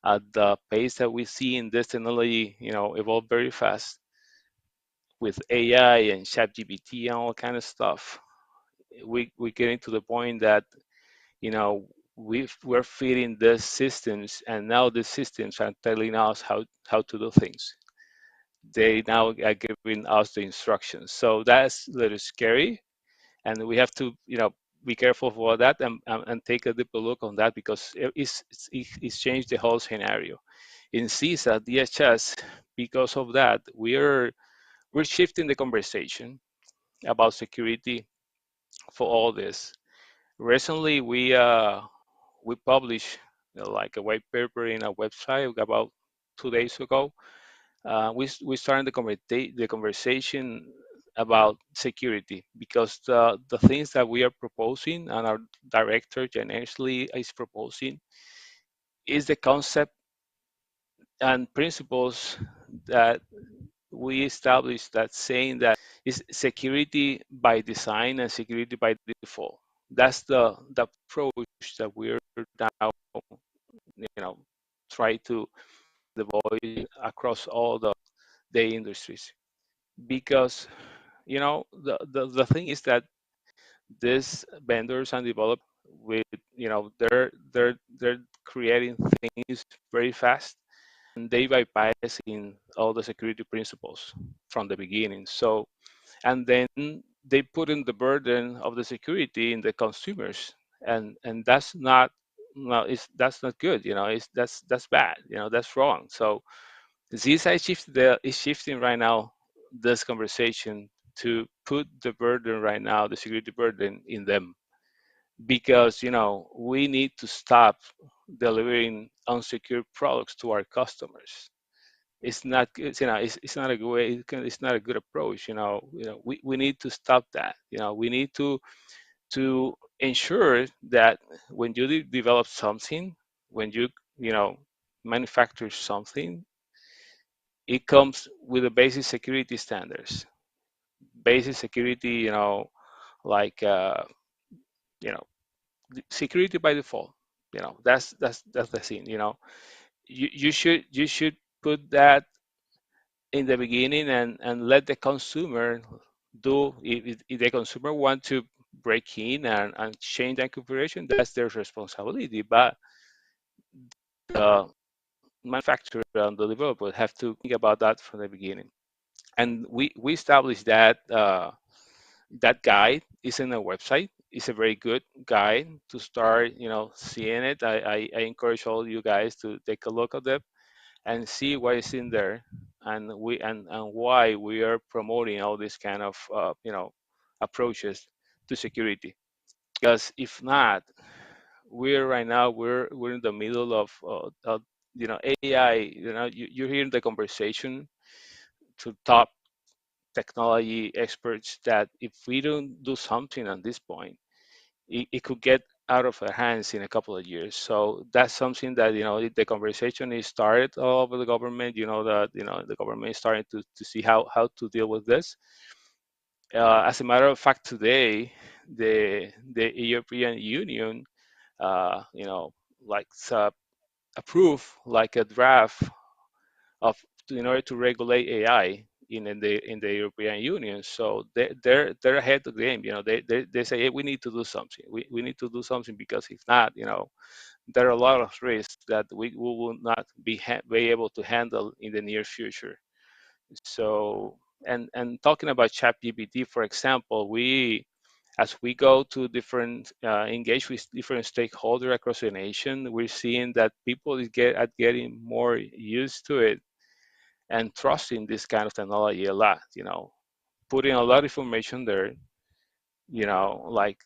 at the pace that we see in this technology, evolve very fast with AI and ChatGPT and all kind of stuff. We getting to the point that you know we're feeding these systems, and now the systems are telling us how to do things. They now are giving us the instructions, so that's a little scary, and we have to be careful for that, and take a deeper look on that, because it's changed the whole scenario in CISA DHS. Because of that, we're shifting the conversation about security for all this. Recently, we published like a white paper in a website about 2 days ago. We started the conversation about security, because the things that we are proposing and our director Jen Ashley is proposing is the concept and principles that we established, that saying that is security by design and security by default. That's the approach that we're now try to deploy across all the industries, because the thing is that these vendors and developers, with they're creating things very fast, and they bypassing all the security principles from the beginning. So, and then they put in the burden of the security in the consumers, and that's not, no, that's not good. That's bad. That's wrong. So is shifting right now this conversation to put the burden right now, the security burden, in them, because we need to stop delivering unsecure products to our customers. It's not good. It's not a good way. It's not a good approach. We need to stop that. We need to ensure that when you develop something, when you know manufacture something, it comes with the basic security standards, basic security, like you know security by default. That's the thing. You should put that in the beginning, and let the consumer do. If the consumer want to break in and change that configuration, that's their responsibility. But the manufacturer and the developer have to think about that from the beginning. And we established that that guide is in our website. It's a very good guide to start, seeing it. I encourage all you guys to take a look at it and see what is in there, and why we are promoting all these kind of approaches to security. Because if not, we're right now we're in the middle of AI. You're hearing the conversation to top technology experts that if we don't do something at this point, it could get out of our hands in a couple of years. So that's something that the conversation is started all over the government. That the government is starting to see how to deal with this. As a matter of fact, today the European Union, like approve like a draft of in order to regulate AI in the European Union. So they're ahead of the game. They say, hey, we need to do something. We need to do something, because if not, there are a lot of risks that we will not be able to handle in the near future. So, and talking about ChatGPT, for example, as we go to different engage with different stakeholders across the nation, we're seeing that people are getting more used to it and trusting this kind of technology a lot. Putting a lot of information there. Like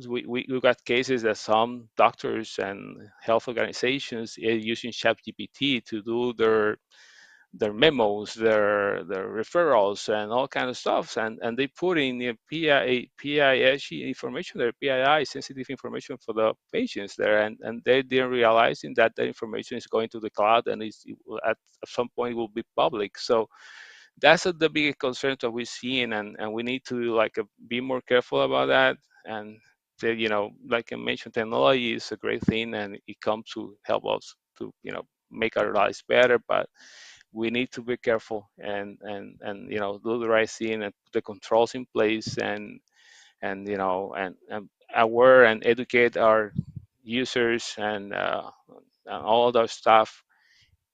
we got cases that some doctors and health organizations are using ChatGPT to do their memos, their referrals, and all kind of stuff, and they put in the PII information, their PII sensitive information for the patients there, and they didn't realize that that information is going to the cloud, and at some point will be public. So that's the biggest concern that we're seeing, and we need to be more careful about that. And like I mentioned, technology is a great thing, and it comes to help us to make our lives better, but we need to be careful and do the right thing and put the controls in place, and aware and educate our users and all those stuff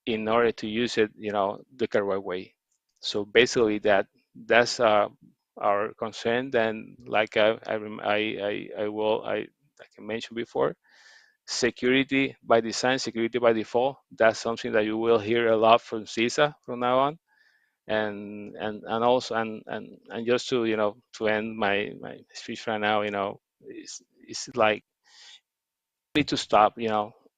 in order to use it the correct way. So basically that's our concern. And like like I mentioned before, security by design, security by default, that's something that you will hear a lot from CISA from now on. And also and just to to end my speech right now, it's like we need to stop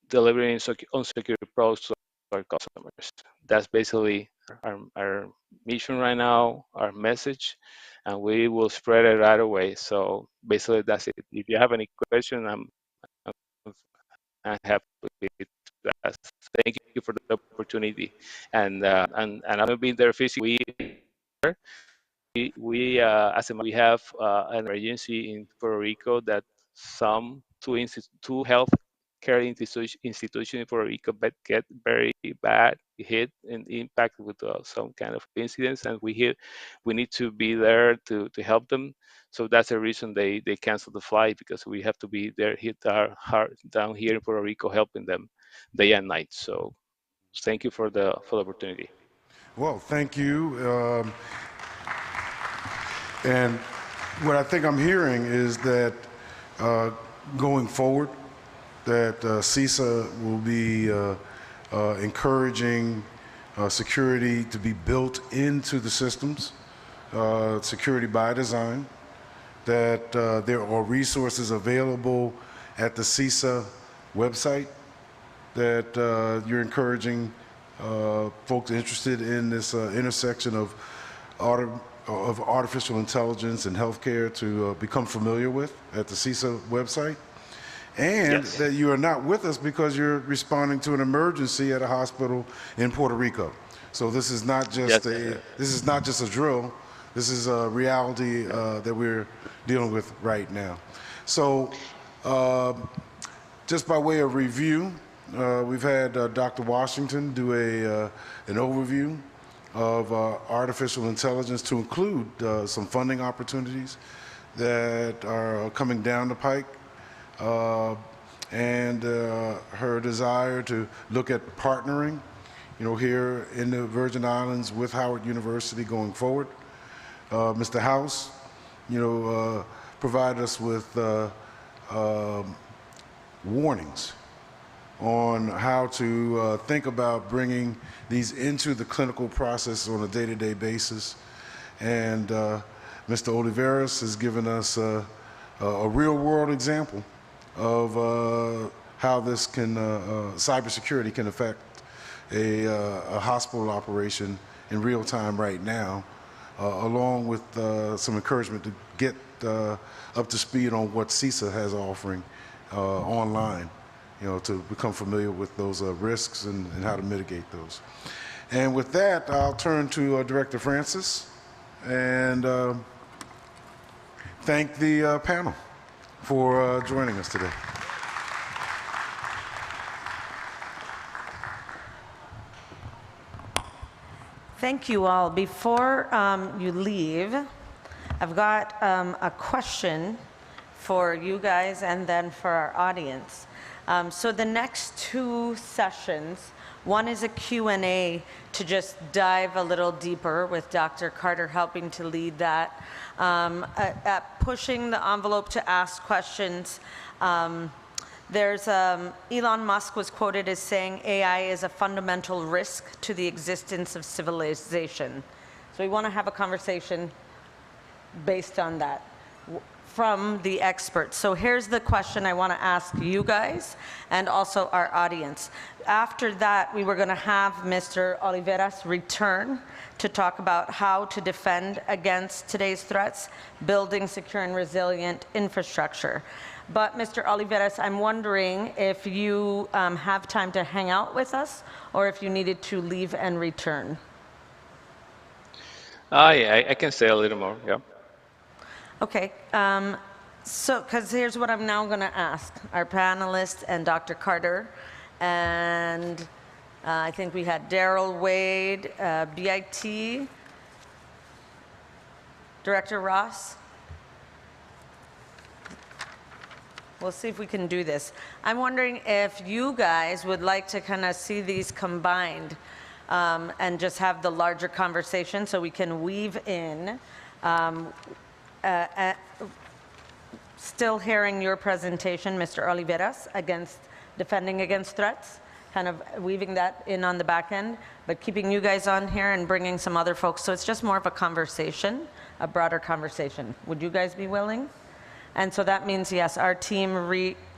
delivering unsecure products to our customers. That's basically our mission right now, our message, and we will spread it right away. So basically that's it. If you have any question, I'm happy to ask. Thank you for the opportunity, and I'm gonna be there physically. We as a we have an emergency in Puerto Rico that two health care institution in Puerto Rico but get very bad hit and impact with some kind of incidents, and we need to be there to help them. So that's the reason they canceled the flight, because we have to be there, hit our heart down here in Puerto Rico, helping them day and night. So thank you for the opportunity. Well, thank you. And what I think I'm hearing is that going forward, that CISA will be encouraging security to be built into the systems, security by design, that there are resources available at the CISA website, that you're encouraging folks interested in this intersection of artificial intelligence and healthcare to become familiar with at the CISA website, and Yes. that you are not with us because you're responding to an emergency at a hospital in Puerto Rico. So this is not just Yes. a drill. This is a reality that we're dealing with right now. So just by way of review, we've had Dr. Washington do an overview of artificial intelligence to include some funding opportunities that are coming down the pike, and her desire to look at partnering, here in the Virgin Islands with Howard University going forward. Mr. House, provided us with warnings on how to think about bringing these into the clinical process on a day-to-day basis. And Mr. Oliveros has given us a real-world example of how this can, cybersecurity can affect a hospital operation in real time right now, along with some encouragement to get up to speed on what CISA has offering online, to become familiar with those risks and how to mitigate those. And with that, I'll turn to Director Francis and thank the panel for joining us today. Thank you all. Before you leave, I've got a question for you guys and then for our audience. So the next two sessions, one is a Q&A to just dive a little deeper with Dr. Carter helping to lead that, at pushing the envelope to ask questions. Elon Musk was quoted as saying AI is a fundamental risk to the existence of civilization. So we want to have a conversation based on that. from the experts. So here's the question I want to ask you guys and also our audience. After that, we were going to have Mr. Oliveras return to talk about how to defend against today's threats, building secure and resilient infrastructure. But Mr. Oliveras, I'm wondering if you have time to hang out with us or if you needed to leave and return. Yeah, I can say a little more, yeah. Okay, so, because here's what I'm now going to ask our panelists and Dr. Carter, and I think we had Daryl Wade, BIT, Director Ross. We'll see if we can do this. I'm wondering if you guys would like to kind of see these combined and just have the larger conversation so we can weave in still hearing your presentation, Mr. Oliveras, against defending against threats, kind of weaving that in on the back end, but keeping you guys on here and bringing some other folks. So it's just more of a conversation, a broader conversation. Would you guys be willing? And so that means, yes, our team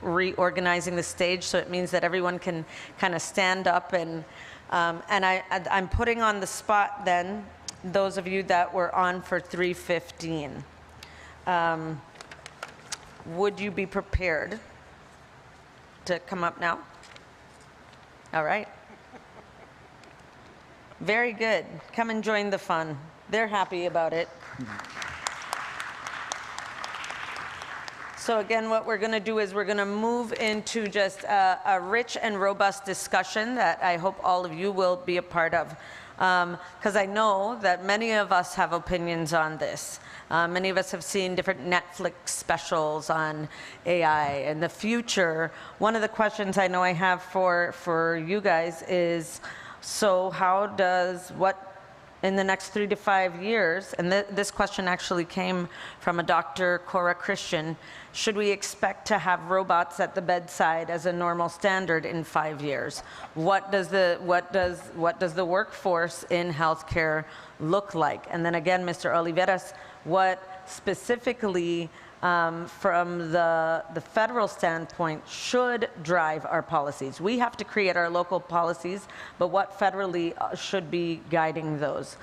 reorganizing the stage, so it means that everyone can kind of stand up and I'm putting on the spot then those of you that were on for 3:15. Would you be prepared to come up now? All right. Very good. Come and join the fun. They're happy about it. So again, what we're going to do is we're going to move into just a rich and robust discussion that I hope all of you will be a part of. Because I know that many of us have opinions on this. Many of us have seen different Netflix specials on AI and the future. One of the questions I know I have for you guys is, so how does in the next 3 to 5 years, and this question actually came from a Dr. Cora Christian, should we expect to have robots at the bedside as a normal standard in 5 years? What does the workforce in healthcare look like? And then again, Mr. Oliveras, what specifically from the federal standpoint should drive our policies? We have to create our local policies, but what federally should be guiding those?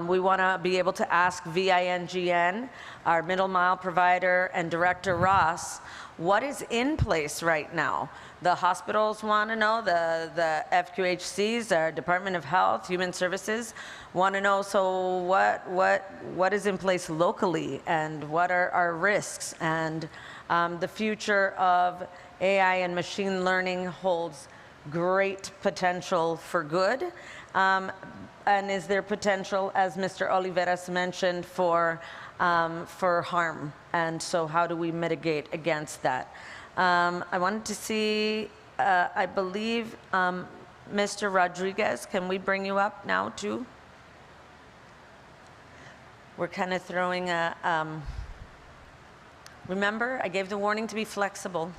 We want to be able to ask VINGN, our middle mile provider, and Director Ross, what is in place right now? The hospitals want to know, the FQHCs, our Department of Health, Human Services, want to know, so what is in place locally and what are our risks? And the future of AI and machine learning holds great potential for good. And is there potential, as Mr. Oliveras mentioned, for harm? And so how do we mitigate against that? I wanted to see, I believe, Mr. Rodriguez, can we bring you up now too? We're kind of throwing a, remember, I gave the warning to be flexible.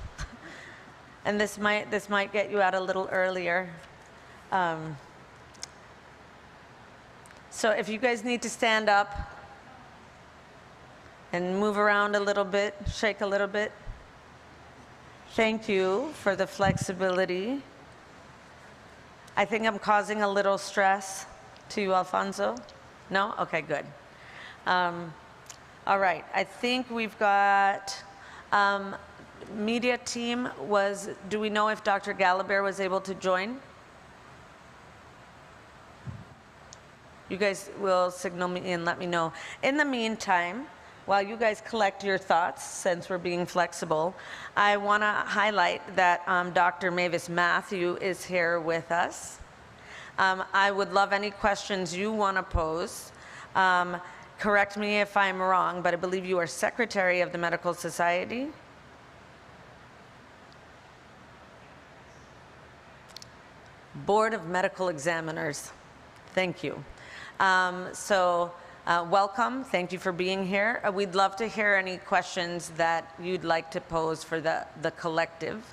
And this might get you out a little earlier. So if you guys need to stand up and move around a little bit, shake a little bit. Thank you for the flexibility. I think I'm causing a little stress to you, Alfonso. No? Okay, good. All right, I think we've got media team do we know if Dr. Gallagher was able to join? You guys will signal me and let me know. In the meantime, while you guys collect your thoughts, since we're being flexible, I want to highlight that Dr. Mavis Matthew is here with us. I would love any questions you want to pose. Correct me if I'm wrong, but I believe you are Secretary of the Medical Society. Board of Medical Examiners. Thank you. Welcome. Thank you for being here. We'd love to hear any questions that you'd like to pose for the collective.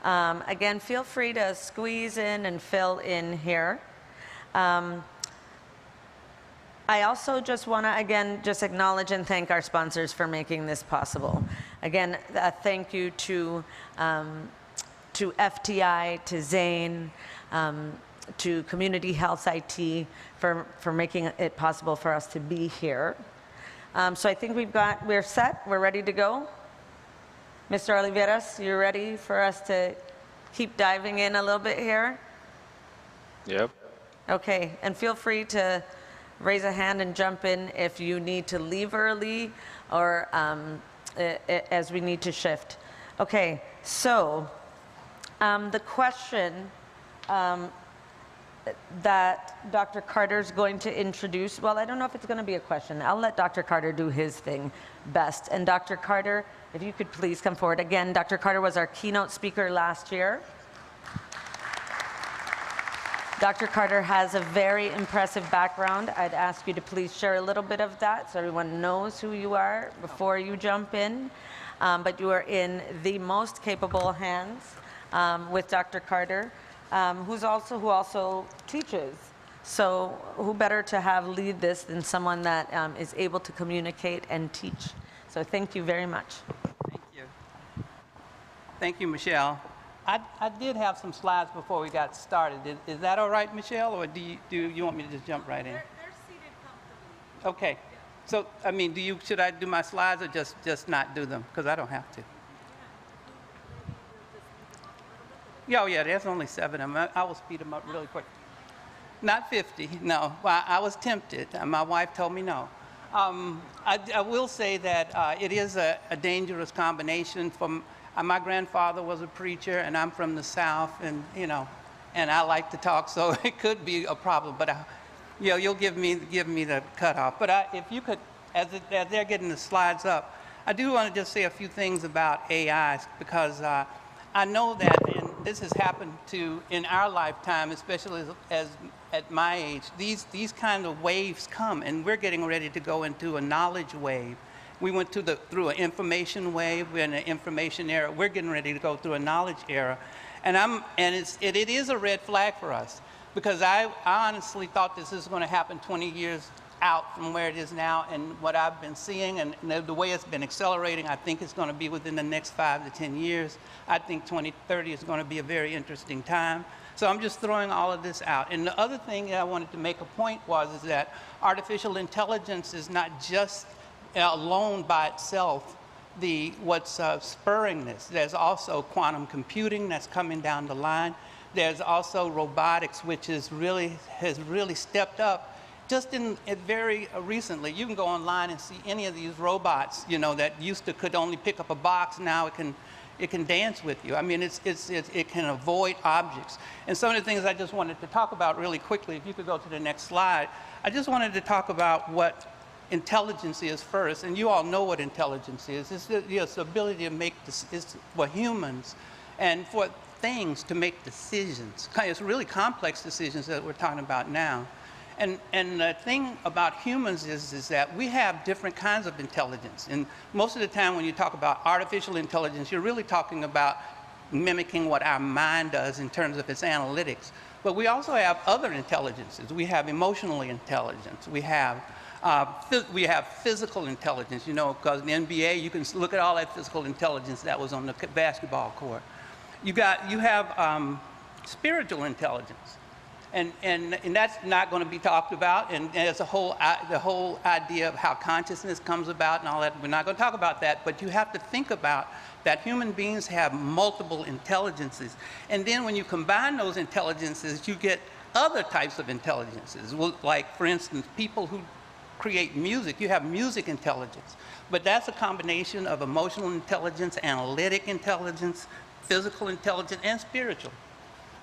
Again, feel free to squeeze in and fill in here. I also just want to, again, just acknowledge and thank our sponsors for making this possible. Again, thank you to FTI, to Zane, to Community Health IT for making it possible for us to be here. So I think we're set, we're ready to go. Mr. Oliveras, you ready for us to keep diving in a little bit here? Yep. Okay, and feel free to raise a hand and jump in if you need to leave early or as we need to shift. Okay, so the question that Dr. Carter's going to introduce, well, I don't know if it's going to be a question. I'll let Dr. Carter do his thing best. And Dr. Carter, if you could please come forward. Again, Dr. Carter was our keynote speaker last year. Dr. Carter has a very impressive background. I'd ask you to please share a little bit of that so everyone knows who you are before you jump in. But you are in the most capable hands with Dr. Carter, who also teaches. So who better to have lead this than someone that is able to communicate and teach. So thank you very much. Thank you. Thank you, Michelle. I did have some slides before we got started. Is that all right, Michelle, or do you want me to just jump right in? They're seated comfortably. Okay. So, I mean, should I do my slides or just not do them? Because I don't have to. Yeah, oh yeah, there's only 7 of them. I will speed them up really quick. Not 50, no. Well, I was tempted. My wife told me no. I will say that it is a dangerous combination. My grandfather was a preacher, and I'm from the South, and and I like to talk, so it could be a problem. But you'll give me the cutoff. But if you could, as they're getting the slides up, I do want to just say a few things about AI, because I know that, and this has happened in our lifetime, especially as at my age, these kind of waves come, and we're getting ready to go into a knowledge wave. We went through an information wave. We're in an information era. We're getting ready to go through a knowledge era, and it is a red flag for us, because I honestly thought this is going to happen 20 years out from where it is now, and what I've been seeing and the way it's been accelerating, I think it's going to be within the next 5 to 10 years. I think 2030 is going to be a very interesting time. So I'm just throwing all of this out. And the other thing that I wanted to make a point is that artificial intelligence is not just alone by itself what's spurring this. There's also quantum computing that's coming down the line. There's also robotics, which has really stepped up. Just very recently, you can go online and see any of these robots, that could only pick up a box. Now it can dance with you. I mean, it can avoid objects. And some of the things I just wanted to talk about really quickly, if you could go to the next slide, I just wanted to talk about what intelligence is first. And you all know what intelligence is. It's the ability to make it's for humans and for things to make decisions. It's really complex decisions that we're talking about now. And the thing about humans is that we have different kinds of intelligence. And most of the time when you talk about artificial intelligence, you're really talking about mimicking what our mind does in terms of its analytics. But we also have other intelligences. We have emotional intelligence. We have physical intelligence, because in the NBA, you can look at all that physical intelligence that was on the basketball court. You have spiritual intelligence. And that's not going to be talked about, and there's the whole idea of how consciousness comes about and all that. We're not going to talk about that, but you have to think about that human beings have multiple intelligences. And then when you combine those intelligences, you get other types of intelligences. Like, for instance, people who create music, you have music intelligence. But that's a combination of emotional intelligence, analytic intelligence, physical intelligence, and spiritual.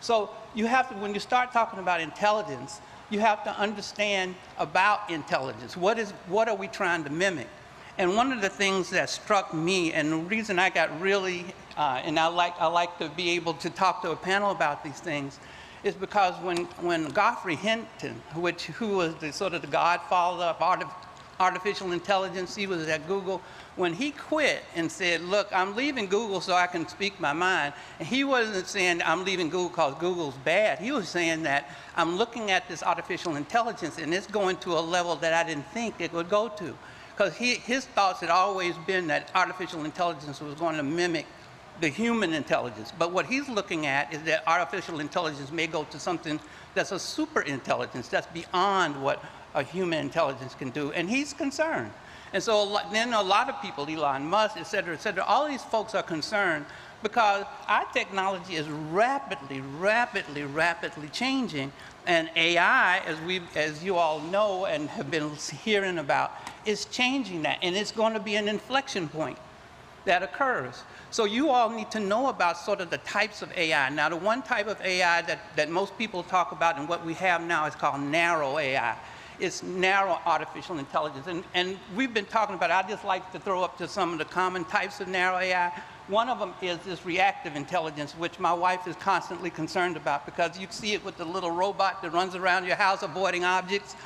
So you have to, when you start talking about intelligence, you have to understand about intelligence. What are we trying to mimic? And one of the things that struck me, and the reason I got really, and I like to be able to talk to a panel about these things, is because when Geoffrey Hinton, who was the godfather of artificial intelligence. He was at Google. When he quit and said, look, I'm leaving Google so I can speak my mind, and he wasn't saying I'm leaving Google because Google's bad. He was saying that I'm looking at this artificial intelligence and it's going to a level that I didn't think it would go to. Because his thoughts had always been that artificial intelligence was going to mimic the human intelligence. But what he's looking at is that artificial intelligence may go to something that's a super intelligence, that's beyond what a human intelligence can do. And he's concerned. And so then a lot of people, Elon Musk, et cetera, all these folks are concerned because our technology is rapidly changing. And AI, as you all know and have been hearing about, is changing that. And it's going to be an inflection point that occurs. So you all need to know about sort of the types of AI. Now, the one type of AI that most people talk about and what we have now is called narrow AI. It's narrow artificial intelligence. And we've been talking about it. I just like to throw up to some of the common types of narrow AI. One of them is this reactive intelligence, which my wife is constantly concerned about because you see it with the little robot that runs around your house avoiding objects,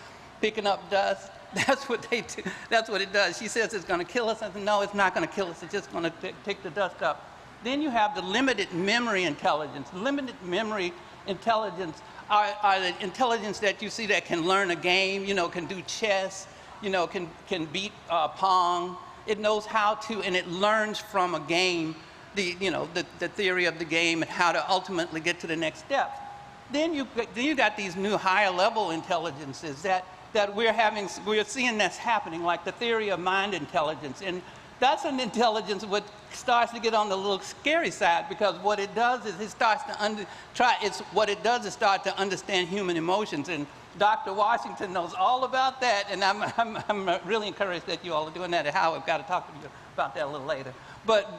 picking up dust. That's what they do. That's what it does. She says it's going to kill us. I said, no, it's not going to kill us. It's just going to take the dust up. Then you have the limited memory intelligence. Limited memory intelligence are the intelligence that you see that can learn a game, can do chess, can beat Pong. It knows how to, and it learns from a game, the theory of the game and how to ultimately get to the next step. Then you got these new higher level intelligences that we're seeing that's happening, like the theory of mind intelligence. And that's an intelligence which starts to get on the little scary side because what it does is it starts to start to understand human emotions. And Dr. Washington knows all about that, and I'm really encouraged that you all are doing that at Howard. I've got to talk to you about that a little later. But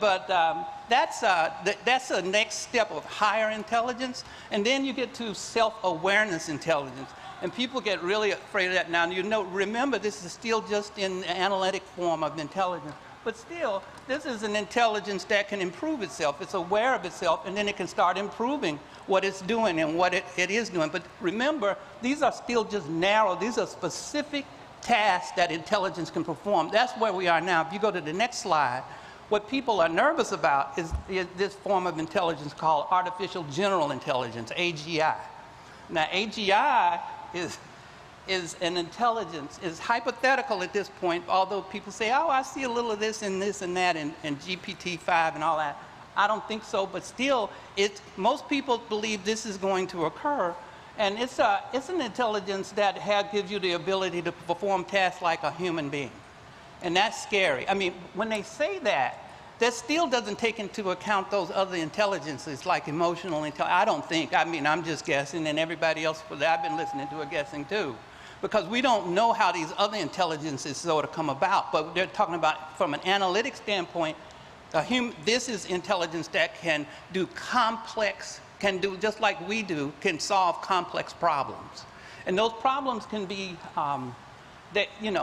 that's the next step of higher intelligence. And then you get to self-awareness intelligence. And people get really afraid of that now. Remember, this is still just in the analytic form of intelligence. But still, this is an intelligence that can improve itself. It's aware of itself, and then it can start improving what it's doing and what it is doing. But remember, these are still just narrow. These are specific tasks that intelligence can perform. That's where we are now. If you go to the next slide, what people are nervous about is this form of intelligence called artificial general intelligence, AGI. Now, AGI is an intelligence, is hypothetical at this point, although people say, oh, I see a little of this and that and GPT-5 and all that. I don't think so, but still, most people believe this is going to occur, and it's an intelligence that gives you the ability to perform tasks like a human being, and that's scary. I mean, when they say that still doesn't take into account those other intelligences like emotional intelligence. I don't think. I mean, I'm just guessing, and everybody else that I've been listening to are guessing too, because we don't know how these other intelligences sort of come about. But they're talking about from an analytic standpoint. This is intelligence that can do just like we do, can solve complex problems. And those problems can be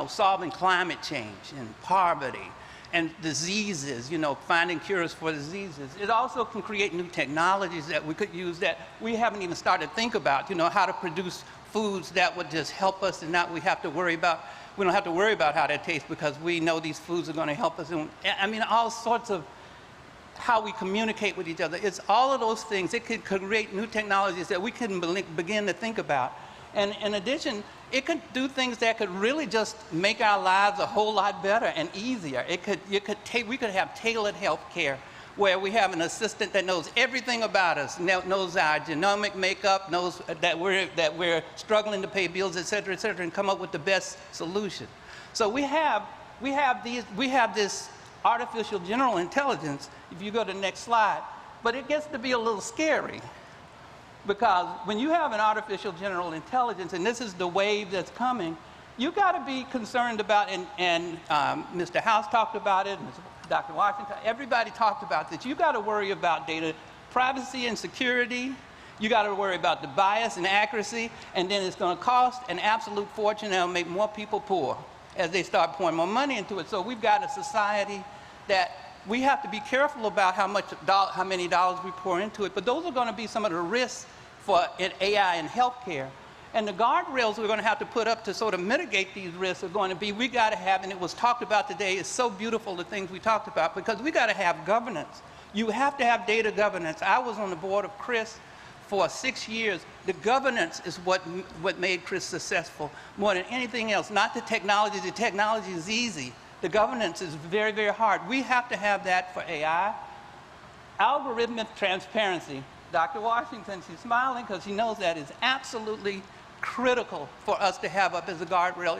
solving climate change and poverty and diseases, finding cures for diseases. It also can create new technologies that we could use that we haven't even started to think about, how to produce foods that would just help us and we don't have to worry about how they taste because we know these foods are going to help us. And, I mean, all sorts of how we communicate with each other. It's all of those things. It could create new technologies that we can begin to think about. And in addition, it could do things that could really just make our lives a whole lot better and easier. We could have tailored health care where we have an assistant that knows everything about us, knows our genomic makeup, knows that we're struggling to pay bills, et cetera, and come up with the best solution. So we have this artificial general intelligence, if you go to the next slide, but it gets to be a little scary. Because when you have an artificial general intelligence, and this is the wave that's coming, you got to be concerned about, and Mr. House talked about it, Dr. Washington, everybody talked about this. You got to worry about data privacy and security. You got to worry about the bias and accuracy, and then it's going to cost an absolute fortune, and it'll make more people poor as they start pouring more money into it. So we've got a society that we have to be careful about how many dollars we pour into it, but those are going to be some of the risks for AI in healthcare. And the guardrails we're going to have to put up to sort of mitigate these risks are going to be, we got to have, and it was talked about today, it's so beautiful the things we talked about, because we got to have governance. You have to have data governance. I was on the board of CRIS for 6 years. The governance is what made CRIS successful more than anything else. Not the technology. The technology is easy. The governance is very, very hard. We have to have that for AI. Algorithmic transparency. Dr. Washington, she's smiling because she knows that is absolutely critical for us to have up as a guardrail.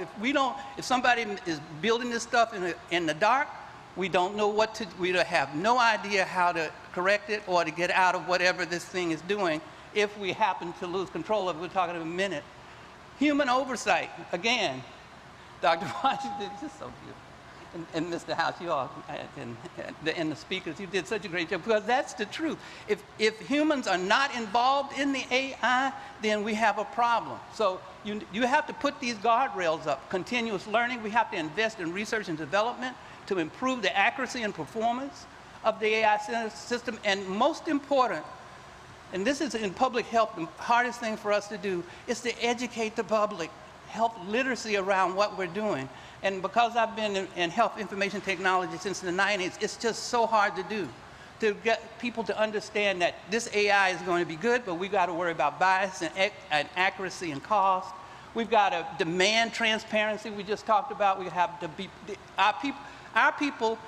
If somebody is building this stuff in the dark, we don't know what to, we have no idea how to correct it or to get out of whatever this thing is doing if we happen to lose control of it. We'll talk in a minute. Human oversight, again, Dr. Washington, it's just so beautiful. And Mr. House, you all, and the speakers, you did such a great job, because that's the truth. If humans are not involved in the AI, then we have a problem. So you have to put these guardrails up. Continuous learning, we have to invest in research and development to improve the accuracy and performance of the AI system. And most important, and this is in public health, the hardest thing for us to do, is to educate the public, health literacy around what we're doing. And because I've been in health information technology since the 90s, it's just so hard to do, to get people to understand that this AI is going to be good, but we've got to worry about bias and accuracy and cost. We've got to demand transparency. We just talked about, we have to be, our people,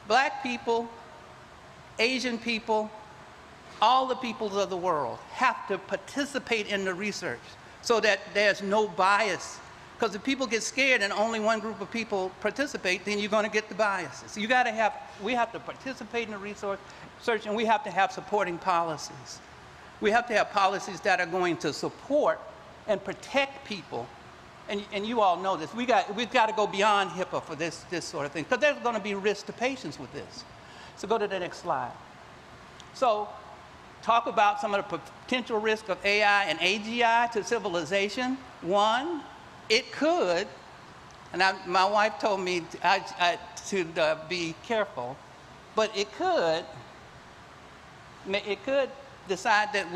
black people, Asian people, all the peoples of the world have to participate in the research so that there's no bias. Because if people get scared and only one group of people participate, then you're going to get the biases. We have to participate in the research, and we have to have supporting policies. We have to have policies that are going to support and protect people. And you all know this. We've got to go beyond HIPAA for this sort of thing, because there's going to be risk to patients with this. So go to the next slide. So talk about some of the potential risk of AI and AGI to civilization. One, it could, and my wife told me to be careful, but it could decide that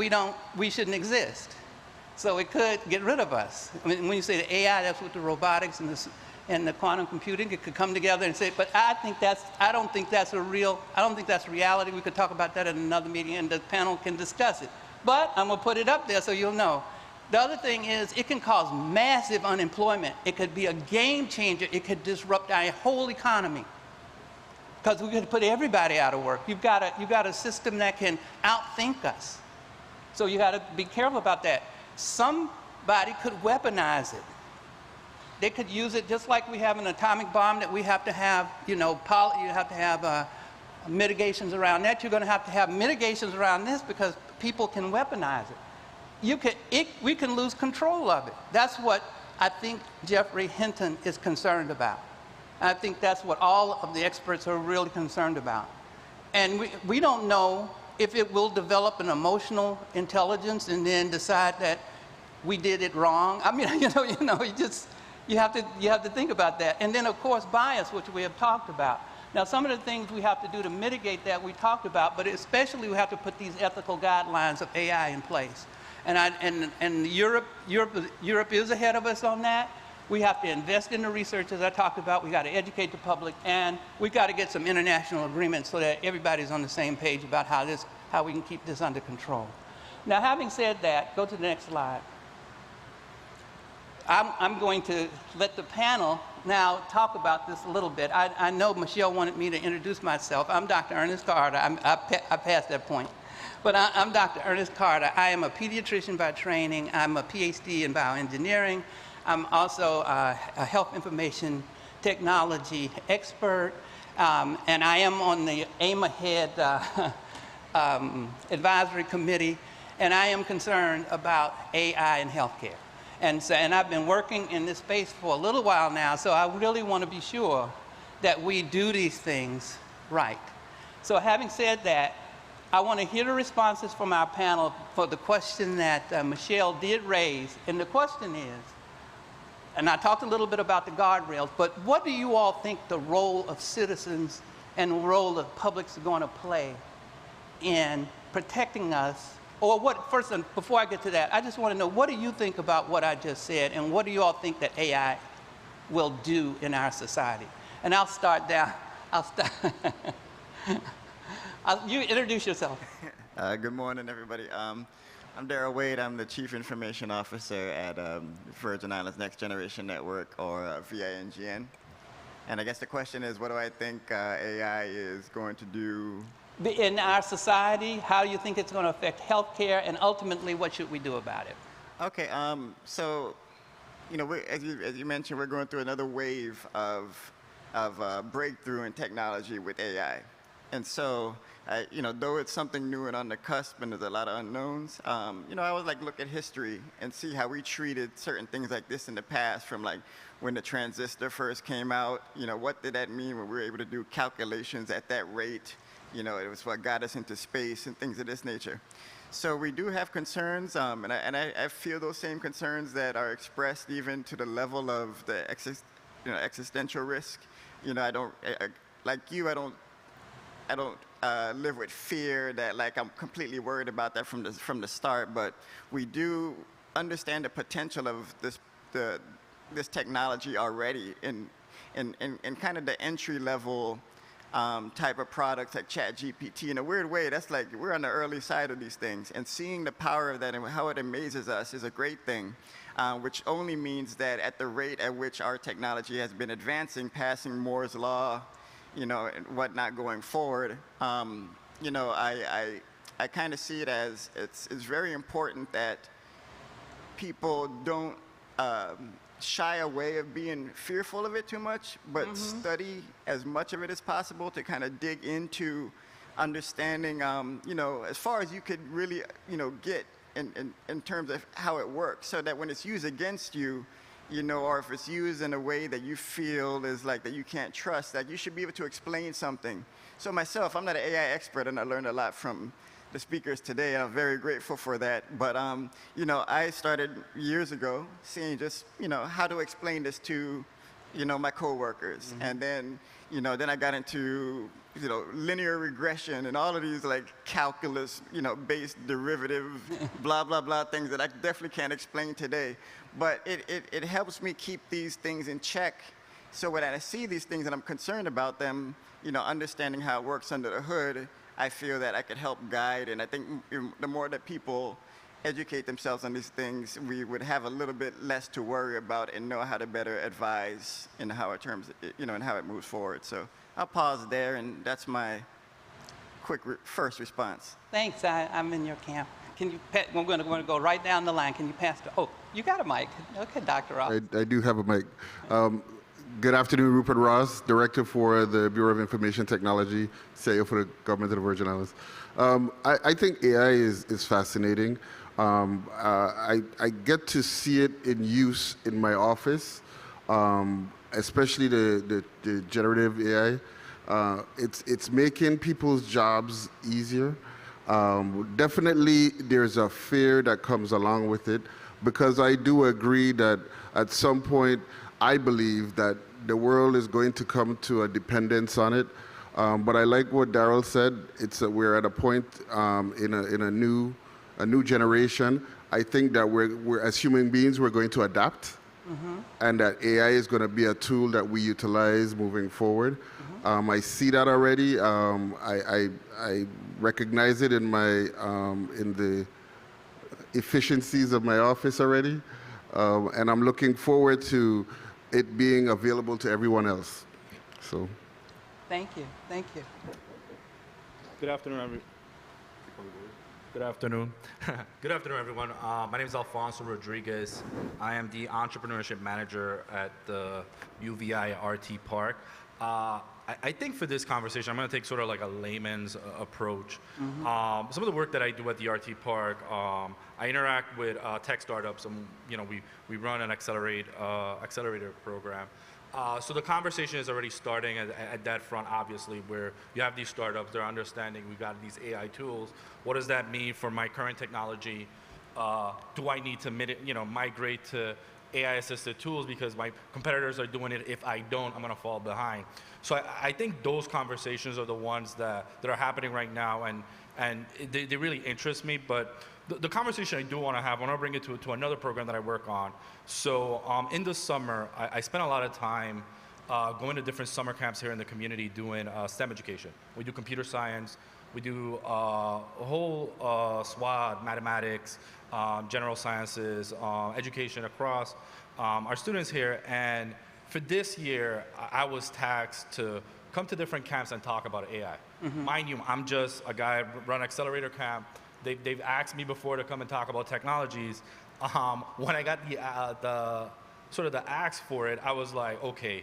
we shouldn't exist. So it could get rid of us. I mean, when you say the AI, that's with the robotics and the quantum computing, it could come together and say, but I don't think that's reality. We could talk about that in another meeting, and the panel can discuss it. But I'm gonna put it up there so you'll know. The other thing is, it can cause massive unemployment. It could be a game changer. It could disrupt our whole economy, because we could put everybody out of work. You've got a system that can outthink us. So you got to be careful about that. Somebody could weaponize it. They could use it just like we have an atomic bomb that we have to have, you have to have mitigations around that. You're going to have mitigations around this, because people can weaponize it. We can lose control of it. That's what I think Geoffrey Hinton is concerned about. I think that's what all of the experts are really concerned about. And we don't know if it will develop an emotional intelligence and then decide that we did it wrong. I mean, you have to think about that. And then, of course, bias, which we have talked about. Now, some of the things we have to do to mitigate that we talked about, but especially we have to put these ethical guidelines of AI in place. And Europe is ahead of us on that. We have to invest in the research, as I talked about. We got to educate the public, and we got to get some international agreements so that everybody's on the same page about how we can keep this under control. Now, having said that, go to the next slide. I'm going to let the panel now talk about this a little bit. I know Michelle wanted me to introduce myself. I'm Dr. Ernest Carter. I passed that point. But I'm Dr. Ernest Carter. I am a pediatrician by training. I'm a PhD in bioengineering. I'm also a health information technology expert. And I am on the AIM Ahead advisory committee. And I am concerned about AI in healthcare. And I've been working in this space for a little while now, so I really want to be sure that we do these things right. So having said that, I want to hear the responses from our panel for the question that Michelle did raise. And the question is, and I talked a little bit about the guardrails, but what do you all think the role of citizens and the role of publics are going to play in protecting us Or what, first, before I get to that, I just want to know, what do you think about what I just said, and what do you all think that AI will do in our society? And I'll start down. You introduce yourself. Good morning, everybody. I'm Daryl Wade. I'm the Chief Information Officer at Virgin Islands Next Generation Network, or VINGN. And I guess the question is, what do I think AI is going to do? In our society, how do you think it's going to affect healthcare, and ultimately, what should we do about it? Okay, so, you know, as you mentioned, we're going through another wave of breakthrough in technology with AI. And so, you know, though it's something new and on the cusp and there's a lot of unknowns, you know, I always like look at history and see how we treated certain things like this in the past, from like when the transistor first came out. You know, what did that mean when we were able to do calculations at that rate? You know, it was what got us into space and things of this nature. So we do have concerns, and I feel those same concerns that are expressed even to the level of the existential risk. You know, I don't live with fear that like I'm completely worried about that from the start. But we do understand the potential of this technology already in kind of the entry level type of products like ChatGPT. In a weird way, that's like we're on the early side of these things, and seeing the power of that and how it amazes us is a great thing, which only means that at the rate at which our technology has been advancing, passing Moore's law, you know, and whatnot going forward, you know, I kind of see it as it's very important that people don't shy away of being fearful of it too much, but study as much of it as possible to kind of dig into understanding, you know, as far as you could really, you know, get in terms of how it works, so that when it's used against you, you know, or if it's used in a way that you feel is like that you can't trust, that you should be able to explain something. So myself, I'm not an AI expert, and I learned a lot from the speakers today, and I'm very grateful for that. But, you know, I started years ago seeing just, you know, how to explain this to, you know, my coworkers. And then, you know, then I got into, you know, linear regression and all of these like calculus, you know, based derivative, blah, blah, blah things that I definitely can't explain today. But it helps me keep these things in check. So when I see these things and I'm concerned about them, you know, understanding how it works under the hood, I feel that I could help guide. And I think the more that people educate themselves on these things, we would have a little bit less to worry about and know how to better advise in how it how it moves forward. So I'll pause there, and that's my quick first response. Thanks. I'm in your camp. Can you? We're going to go right down the line. Can you pass the? Oh, you got a mic. Okay, Dr. Ross. I do have a mic. Good afternoon, Rupert Ross, Director for the Bureau of Information Technology, CIO for the Government of the Virgin Islands. I think AI is fascinating. I get to see it in use in my office, especially the generative AI. It's making people's jobs easier. Definitely, there's a fear that comes along with it, because I do agree that at some point, I believe that the world is going to come to a dependence on it. But I like what Daryl said. We're at a point in a new generation. I think that we're as human beings, we're going to adapt, and that AI is going to be a tool that we utilize moving forward. I see that already. I recognize it in the efficiencies of my office already, and I'm looking forward to it being available to everyone else. So. Thank you. Thank you. Good afternoon, Good afternoon. Good afternoon, everyone. My name is Alfonso Rodriguez. I am the Entrepreneurship Manager at the UVI RT Park. I think for this conversation, I'm going to take sort of like a layman's approach. Some of the work that I do at the RT Park, I interact with tech startups, and we run an accelerator program. So the conversation is already starting at that front, obviously, where you have these startups, they're understanding we've got these AI tools. What does that mean for my current technology? Do I need to migrate to AI-assisted tools because my competitors are doing it. If I don't, I'm going to fall behind. So I think those conversations are the ones that are happening right now, and they really interest me. But the conversation I do want to have, I want to bring it to another program that I work on. So in the summer, I spent a lot of time going to different summer camps here in the community doing STEM education. We do computer science, we do a whole swath, mathematics, general sciences, education across our students here. And for this year, I was tasked to come to different camps and talk about AI. Mind you, I'm just a guy run accelerator camp. They've asked me before to come and talk about technologies. When I got the sort of the ask for it, I was like, okay,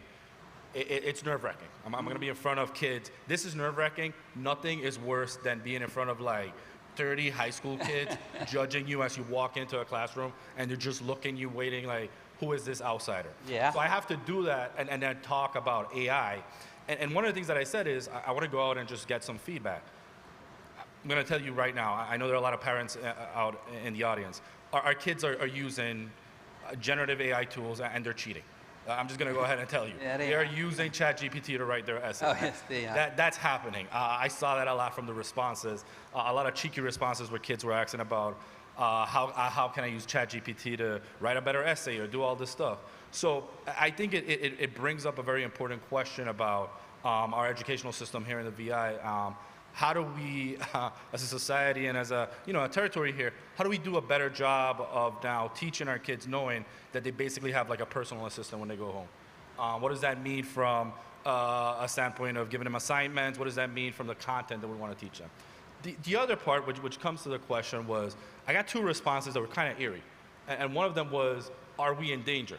it's nerve-wracking. I'm going to be in front of kids. This is nerve-wracking. Nothing is worse than being in front of like 30 high school kids judging you as you walk into a classroom, and they're just looking you, waiting like, who is this outsider? Yeah. So I have to do that and then talk about AI. And one of the things that I said is I want to go out and just get some feedback. I'm going to tell you right now, I know there are a lot of parents out in the audience. Our kids are using generative AI tools and they're cheating. I'm just going to go ahead and tell you. Yeah, they are using ChatGPT to write their essay. Oh, yes, they are. That's happening. I saw that a lot from the responses. A lot of cheeky responses where kids were asking about how can I use ChatGPT to write a better essay or do all this stuff. So I think it brings up a very important question about our educational system here in the VI. How do we, as a society and as a territory here, how do we do a better job of now teaching our kids knowing that they basically have like a personal assistant when they go home? What does that mean from a standpoint of giving them assignments? What does that mean from the content that we want to teach them? The other part, which comes to the question, was I got two responses that were kind of eerie. And one of them was, are we in danger?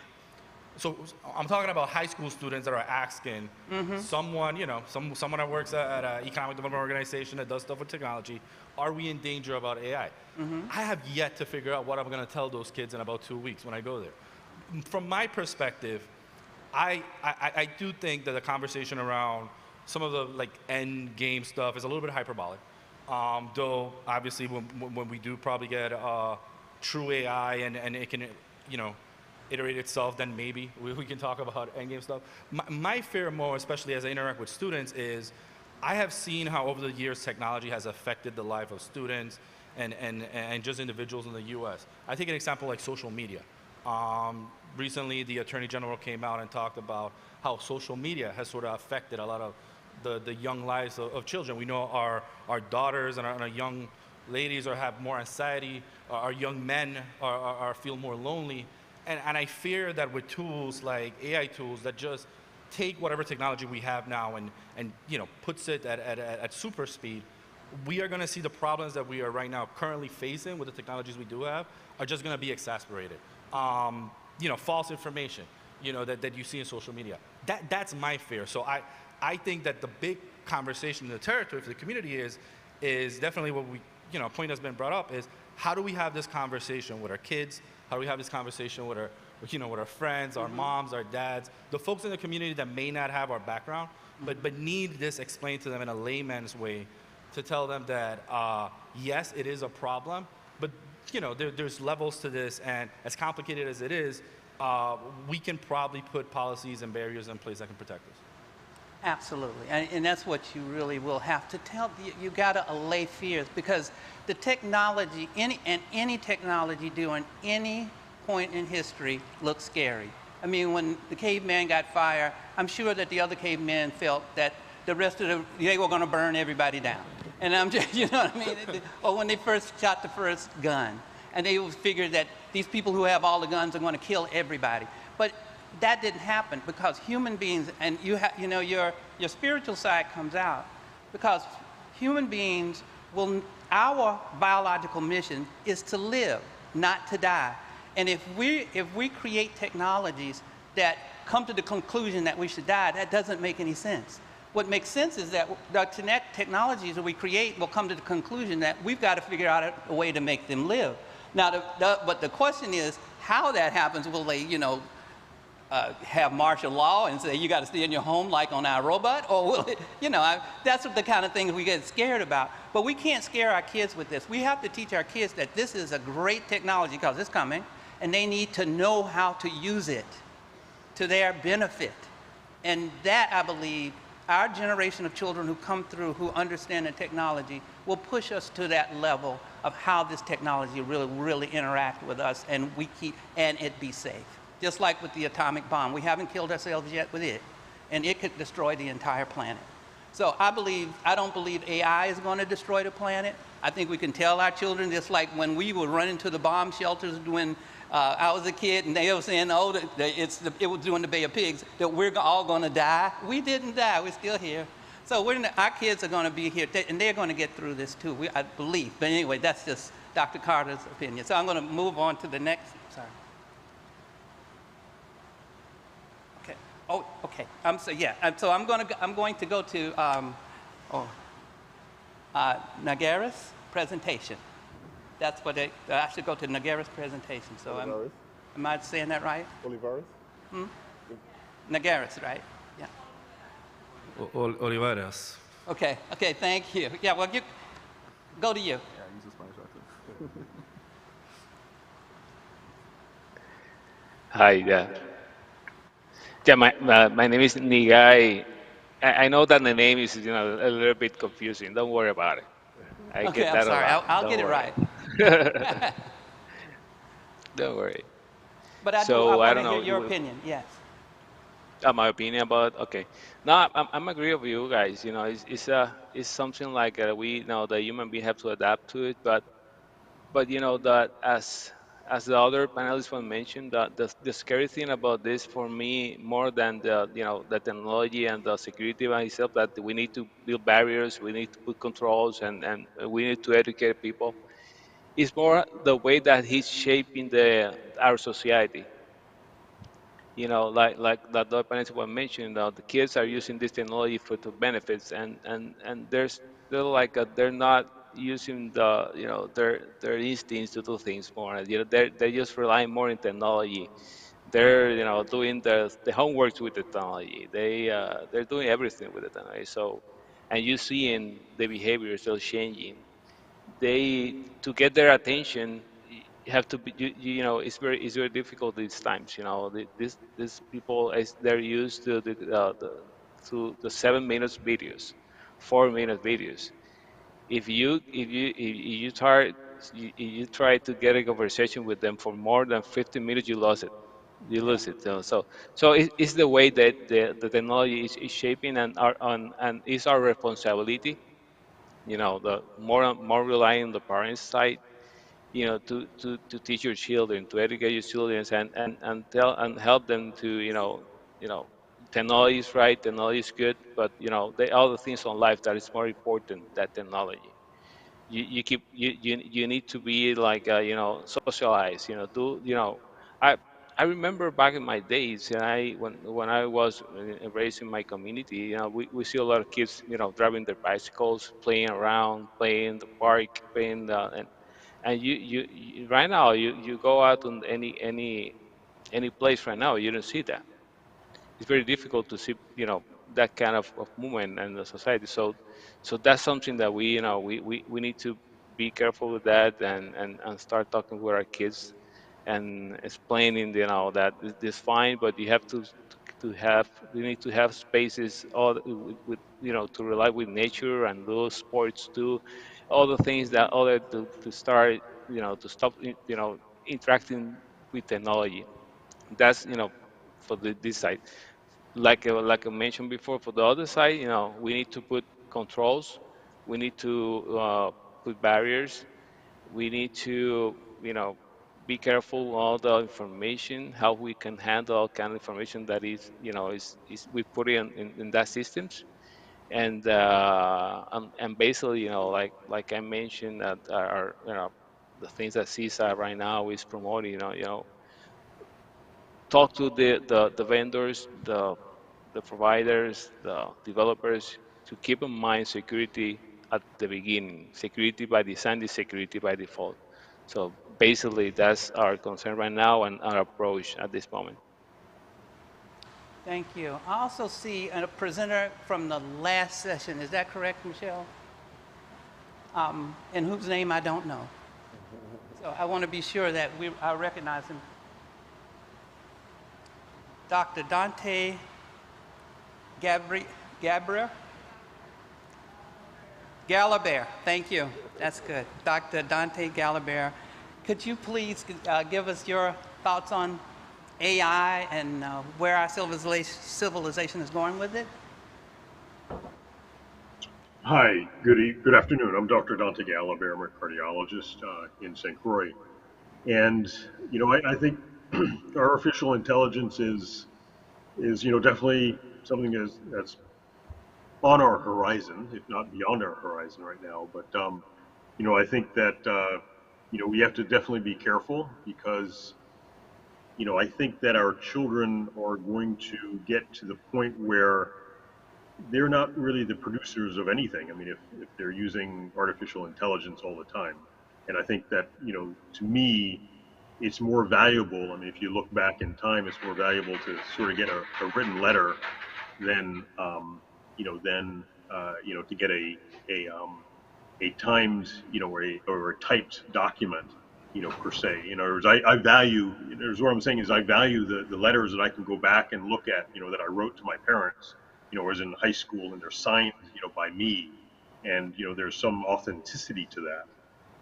So I'm talking about high school students that are asking someone, someone that works at an economic development organization that does stuff with technology, are we in danger about AI? I have yet to figure out what I'm going to tell those kids in about 2 weeks when I go there. From my perspective, I do think that the conversation around some of the like end game stuff is a little bit hyperbolic. Though obviously when we do probably get true AI and it can, iterate itself, then maybe we can talk about endgame stuff. My fear more, especially as I interact with students, is I have seen how over the years technology has affected the life of students and just individuals in the US. I take an example like social media. Recently, the Attorney General came out and talked about how social media has sort of affected a lot of the young lives of children. We know our daughters and our young ladies have more anxiety, our young men feel more lonely. And I fear that with tools like AI tools that just take whatever technology we have now and puts it at super speed, we are going to see the problems that we are right now currently facing with the technologies we do have are just going to be exacerbated. False information, that you see in social media. That's my fear. So I think that the big conversation in the territory for the community is definitely what we, a point that's been brought up is how do we have this conversation with our kids? How do we have this conversation with our friends, our moms, our dads, the folks in the community that may not have our background, but need this explained to them in a layman's way to tell them that, yes, it is a problem, but there's levels to this, and as complicated as it is, we can probably put policies and barriers in place that can protect us. Absolutely, and that's what you really will have to tell. You got to allay fears, because the technology, any technology during any point in history looks scary. I mean, when the caveman got fire, I'm sure that the other cavemen felt that the rest of they were going to burn everybody down. And I'm just, what I mean? Or when they first shot the first gun, and they figured that these people who have all the guns are going to kill everybody. But that didn't happen, because human beings, and your spiritual side comes out, because human beings our biological mission is to live, not to die. And if we create technologies that come to the conclusion that we should die, that doesn't make any sense. What makes sense is that the technologies that we create will come to the conclusion that we've got to figure out a way to make them live. Now, but the question is how that happens. Will they, have martial law and say you got to stay in your home like on iRobot, or will it, that's the kind of things we get scared about. But we can't scare our kids with this. We have to teach our kids that this is a great technology because it's coming, and they need to know how to use it to their benefit. And that, I believe, our generation of children who come through, who understand the technology, will push us to that level of how this technology really interact with us, and it be safe. Just like with the atomic bomb, we haven't killed ourselves yet with it, and it could destroy the entire planet. So I don't believe AI is going to destroy the planet. I think we can tell our children, just like when we were running to the bomb shelters when I was a kid, and they were saying, oh, it was doing the Bay of Pigs, that we're all going to die. We didn't die. We're still here. So our kids are going to be here, and they're going to get through this too, I believe. But anyway, that's just Dr. Carter's opinion. So I'm going to move on to the next. Sorry. Okay. Oh, okay. So I'm going to go to Nagaris presentation. That's what I should go to Nagaris presentation. So am I saying that right? Olivares? Nagaris, right? Yeah. Olivares. Okay, thank you. Yeah, well, go to you. Yeah, use the Spanish accent. Hi, yeah. My name is Nigai. I know that the name is a little bit confusing. Don't worry about it. I Okay, get I'm that sorry. a lot. I'll Don't get it worry. right. Don't worry. But I So want I to don't hear know. your opinion. Yes. My opinion about okay. No, I'm agree with you guys. It's something like we the human being have to adapt to it, but that as the other panelists were mentioned, that the scary thing about this for me more than the technology and the security by itself, that we need to build barriers, we need to put controls, and we need to educate people. It's more the way that he's shaping our society. Like that the panelists were mentioning, the kids are using this technology for to benefits, and they're like they're not using their instincts to do things more. They're just relying more on technology. They're doing the homework with the technology. They're doing everything with the technology. So, and you see in the behavior still changing. To get their attention, you have to be it's very difficult these times. These people, they're used to the 7 minutes videos, 4 minute videos. If you try to get a conversation with them for more than 15 minutes, you lose it. You Yeah. lose it. So it's the way that the technology is shaping, and it's our responsibility, the more relying on the parents side, to teach your children, to educate your children, and tell and help them to, technology is right, technology is good, but they other things on life that is more important than technology. You need to be like socialized, do I remember back in my days, and when I was raised in my community, we see a lot of kids, driving their bicycles, playing around, playing in the park, playing and right now, you go out on any place right now, you don't see that. It's very difficult to see, that kind of movement in the society. So that's something that we need to be careful with that, and start talking with our kids and explaining, that this fine, but you need to have spaces all with to rely with nature and those sports too, all the things that other to start, to stop, interacting with technology. That's, for this side. Like I mentioned before, for the other side, we need to put controls, we need to put barriers, we need to, be careful all the information, how we can handle all kind of information that is we put in that systems. And basically, like I mentioned, that are, the things that CISA right now is promoting, talk to the vendors, the providers, the developers, to keep in mind security at the beginning. Security by design is security by default. So basically, that's our concern right now and our approach at this moment. Thank you. I also see a presenter from the last session. Is that correct, Michelle? And whose name I don't know. So I want to be sure that I recognize him. Dr. Dante Galabert. Thank you. That's good. Dr. Dante Galabert. Could you please give us your thoughts on AI and where our civilization is going with it? Hi, good afternoon. I'm Dr. Dante Galabert. I'm a cardiologist in St. Croix. And, you know, I think artificial intelligence is definitely something that's on our horizon, if not beyond our horizon right now. But, I think that, we have to definitely be careful because, I think that our children are going to get to the point where they're not really the producers of anything. I mean, if they're using artificial intelligence all the time. And I think that, to me, it's more valuable. I mean, if you look back in time, it's more valuable to sort of get a written letter than, to get a timed, or a typed document, per se. In other words, I value, what I'm saying is I value the letters that I can go back and look at, that I wrote to my parents, was in high school, and they're signed, by me, and there's some authenticity to that.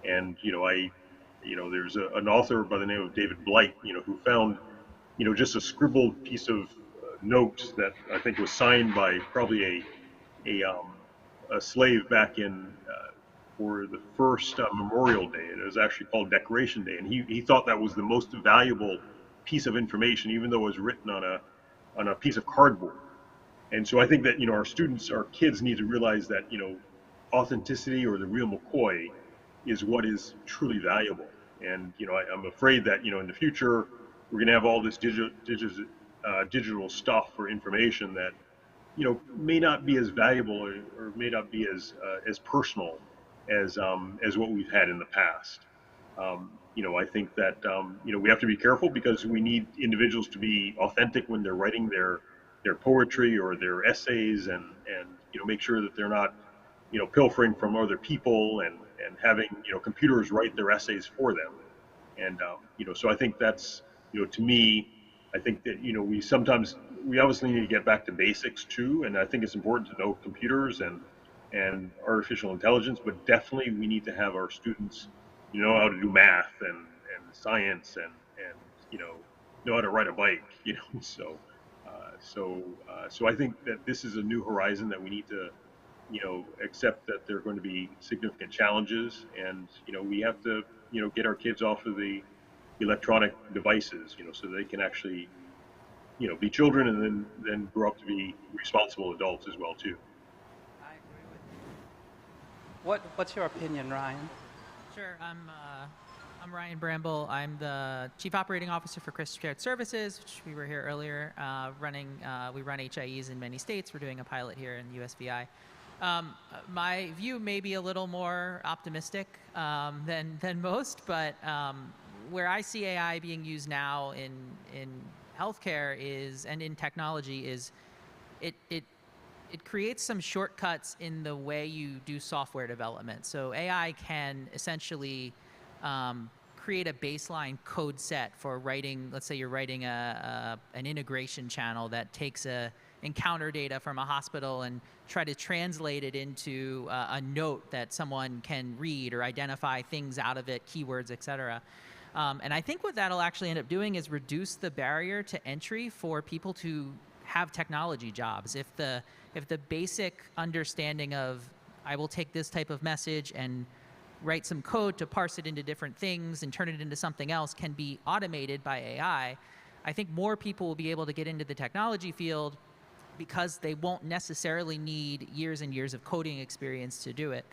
And there's an author by the name of David Blight, who found, just a scribbled piece of note that I think was signed by probably a slave back in for the first Memorial Day. It was actually called Decoration Day, and he thought that was the most valuable piece of information, even though it was written on a piece of cardboard. And so I think that, our kids need to realize that, authenticity, or the real McCoy, is what is truly valuable. And, I'm afraid that, in the future, we're going to have all this digital stuff or information that, may not be as valuable or may not be as personal as what we've had in the past. I think that, we have to be careful because we need individuals to be authentic when they're writing their poetry or their essays, and make sure that they're not pilfering from other people and having computers write their essays for them. And so I think that's, to me, I think that we obviously need to get back to basics too, and I think it's important to know computers and artificial intelligence, but definitely we need to have our students know how to do math and science and know how to ride a bike. So I think that this is a new horizon that we need to, accept that there are going to be significant challenges, and, we have to, get our kids off of the electronic devices, so they can actually, be children and then grow up to be responsible adults as well, too. I agree with you. What's your opinion, Ryan? Sure. I'm Ryan Bramble. I'm the Chief Operating Officer for CRISP Shared Services, which we were here earlier we run HIEs in many states. We're doing a pilot here in USVI. My view may be a little more optimistic than most, but where I see AI being used now in healthcare and in technology is it creates some shortcuts in the way you do software development. So AI can essentially create a baseline code set for writing. Let's say you're writing an integration channel that takes encounter data from a hospital and try to translate it into a note that someone can read or identify things out of it, keywords, et cetera. And I think what that'll actually end up doing is reduce the barrier to entry for people to have technology jobs. If the basic understanding of, I will take this type of message and write some code to parse it into different things and turn it into something else, can be automated by AI, I think more people will be able to get into the technology field because they won't necessarily need years and years of coding experience to do it.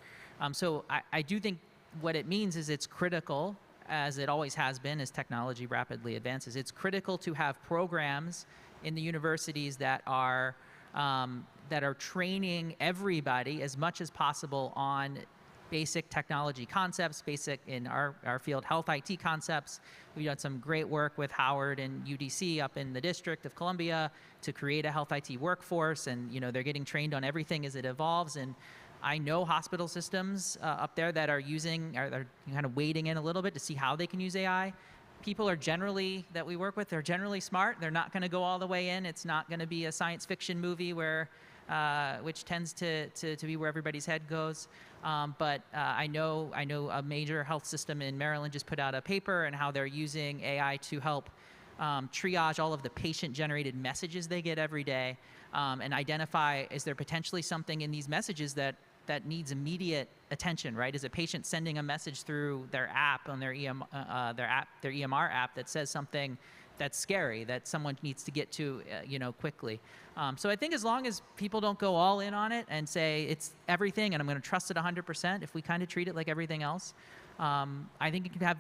So I do think what it means is it's critical, as it always has been as technology rapidly advances, it's critical to have programs in the universities that are training everybody as much as possible on basic technology concepts, basic, in our field, health IT concepts. We've done some great work with Howard and UDC up in the District of Columbia to create a health IT workforce, and they're getting trained on everything as it evolves. And I know hospital systems up there that are kind of wading in a little bit to see how they can use AI. People are generally, that we work with, they're generally smart. They're not going to go all the way in. It's not going to be a science fiction movie which tends to be where everybody's head goes. But I know a major health system in Maryland just put out a paper on how they're using AI to help triage all of the patient-generated messages they get every day, and identify, is there potentially something in these messages that needs immediate attention, right? Is a patient sending a message through their app on their EMR app that says something that's scary, that someone needs to get to, quickly. So I think as long as people don't go all in on it and say it's everything and I'm going to trust it 100%, if we kind of treat it like everything else, I think it can have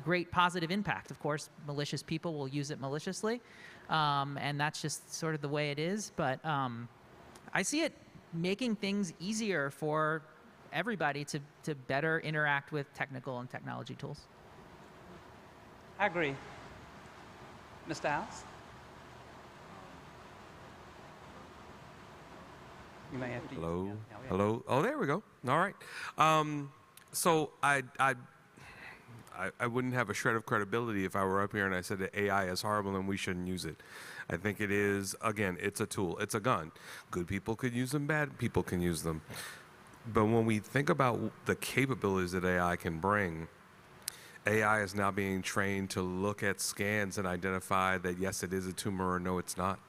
great positive impact. Of course, malicious people will use it maliciously, and that's just sort of the way it is. But I see it making things easier for everybody to better interact with technical and technology tools. I agree. Mr. House? You may have to. Hello? Hello? Oh, there we go. All right. So I wouldn't have a shred of credibility if I were up here and I said that AI is horrible and we shouldn't use it. I think it is, again, it's a tool. It's a gun. Good people could use them, bad people can use them. But when we think about the capabilities that AI can bring, AI is now being trained to look at scans and identify that, yes, it is a tumor, or no, it's not.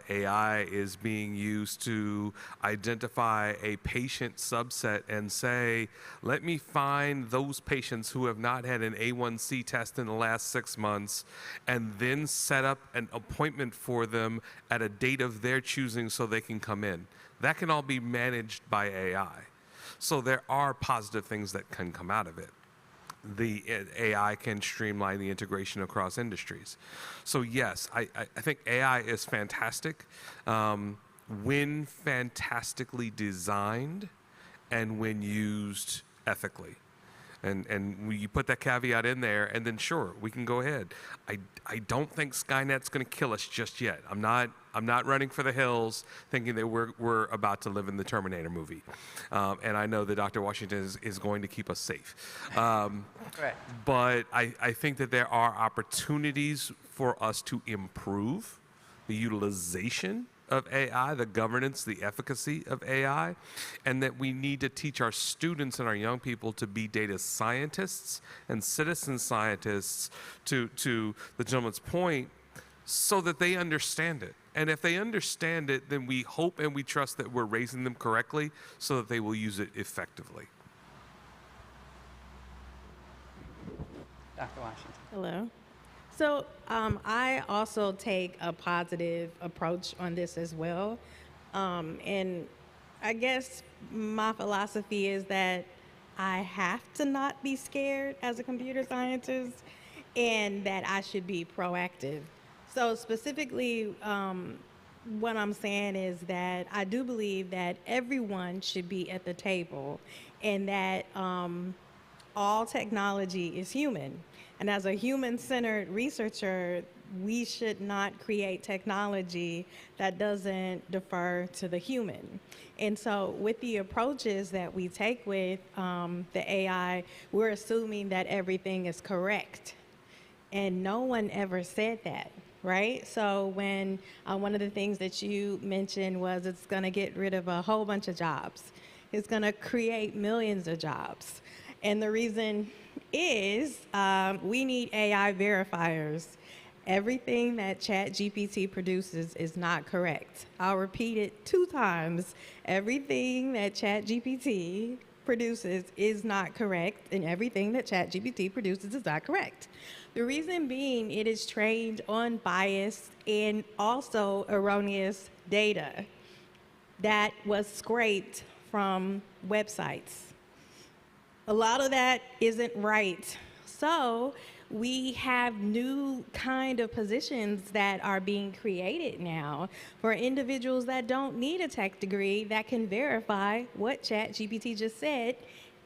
AI is being used to identify a patient subset and say, let me find those patients who have not had an A1C test in the last 6 months, and then set up an appointment for them at a date of their choosing so they can come in. That can all be managed by AI. So there are positive things that can come out of it. The AI can streamline the integration across industries. So yes, I think AI is fantastic when fantastically designed and when used ethically. And you put that caveat in there, and then sure, we can go ahead. I don't think Skynet's going to kill us just yet. I'm not running for the hills thinking that we're about to live in the Terminator movie. And I know that Dr. Washington is going to keep us safe. Correct. But I think that there are opportunities for us to improve the utilization of AI, the governance, the efficacy of AI, and that we need to teach our students and our young people to be data scientists and citizen scientists, to the gentleman's point, so that they understand it. And if they understand it, then we hope and we trust that we're raising them correctly so that they will use it effectively. Dr. Washington. Hello. So I also take a positive approach on this as well. And I guess my philosophy is that I have to not be scared as a computer scientist, and that I should be proactive. So specifically, what I'm saying is that I do believe that everyone should be at the table, and that all technology is human. And as a human-centered researcher, we should not create technology that doesn't defer to the human. And so with the approaches that we take with the AI, we're assuming that everything is correct. And no one ever said that, right? So when one of the things that you mentioned was it's going to get rid of a whole bunch of jobs. It's going to create millions of jobs. And the reason is we need AI verifiers. Everything that ChatGPT produces is not correct. I'll repeat it 2 times. Everything that ChatGPT produces is not correct, and everything that ChatGPT produces is not correct. The reason being, it is trained on biased and also erroneous data that was scraped from websites. A lot of that isn't right. So we have new kind of positions that are being created now for individuals that don't need a tech degree that can verify what ChatGPT just said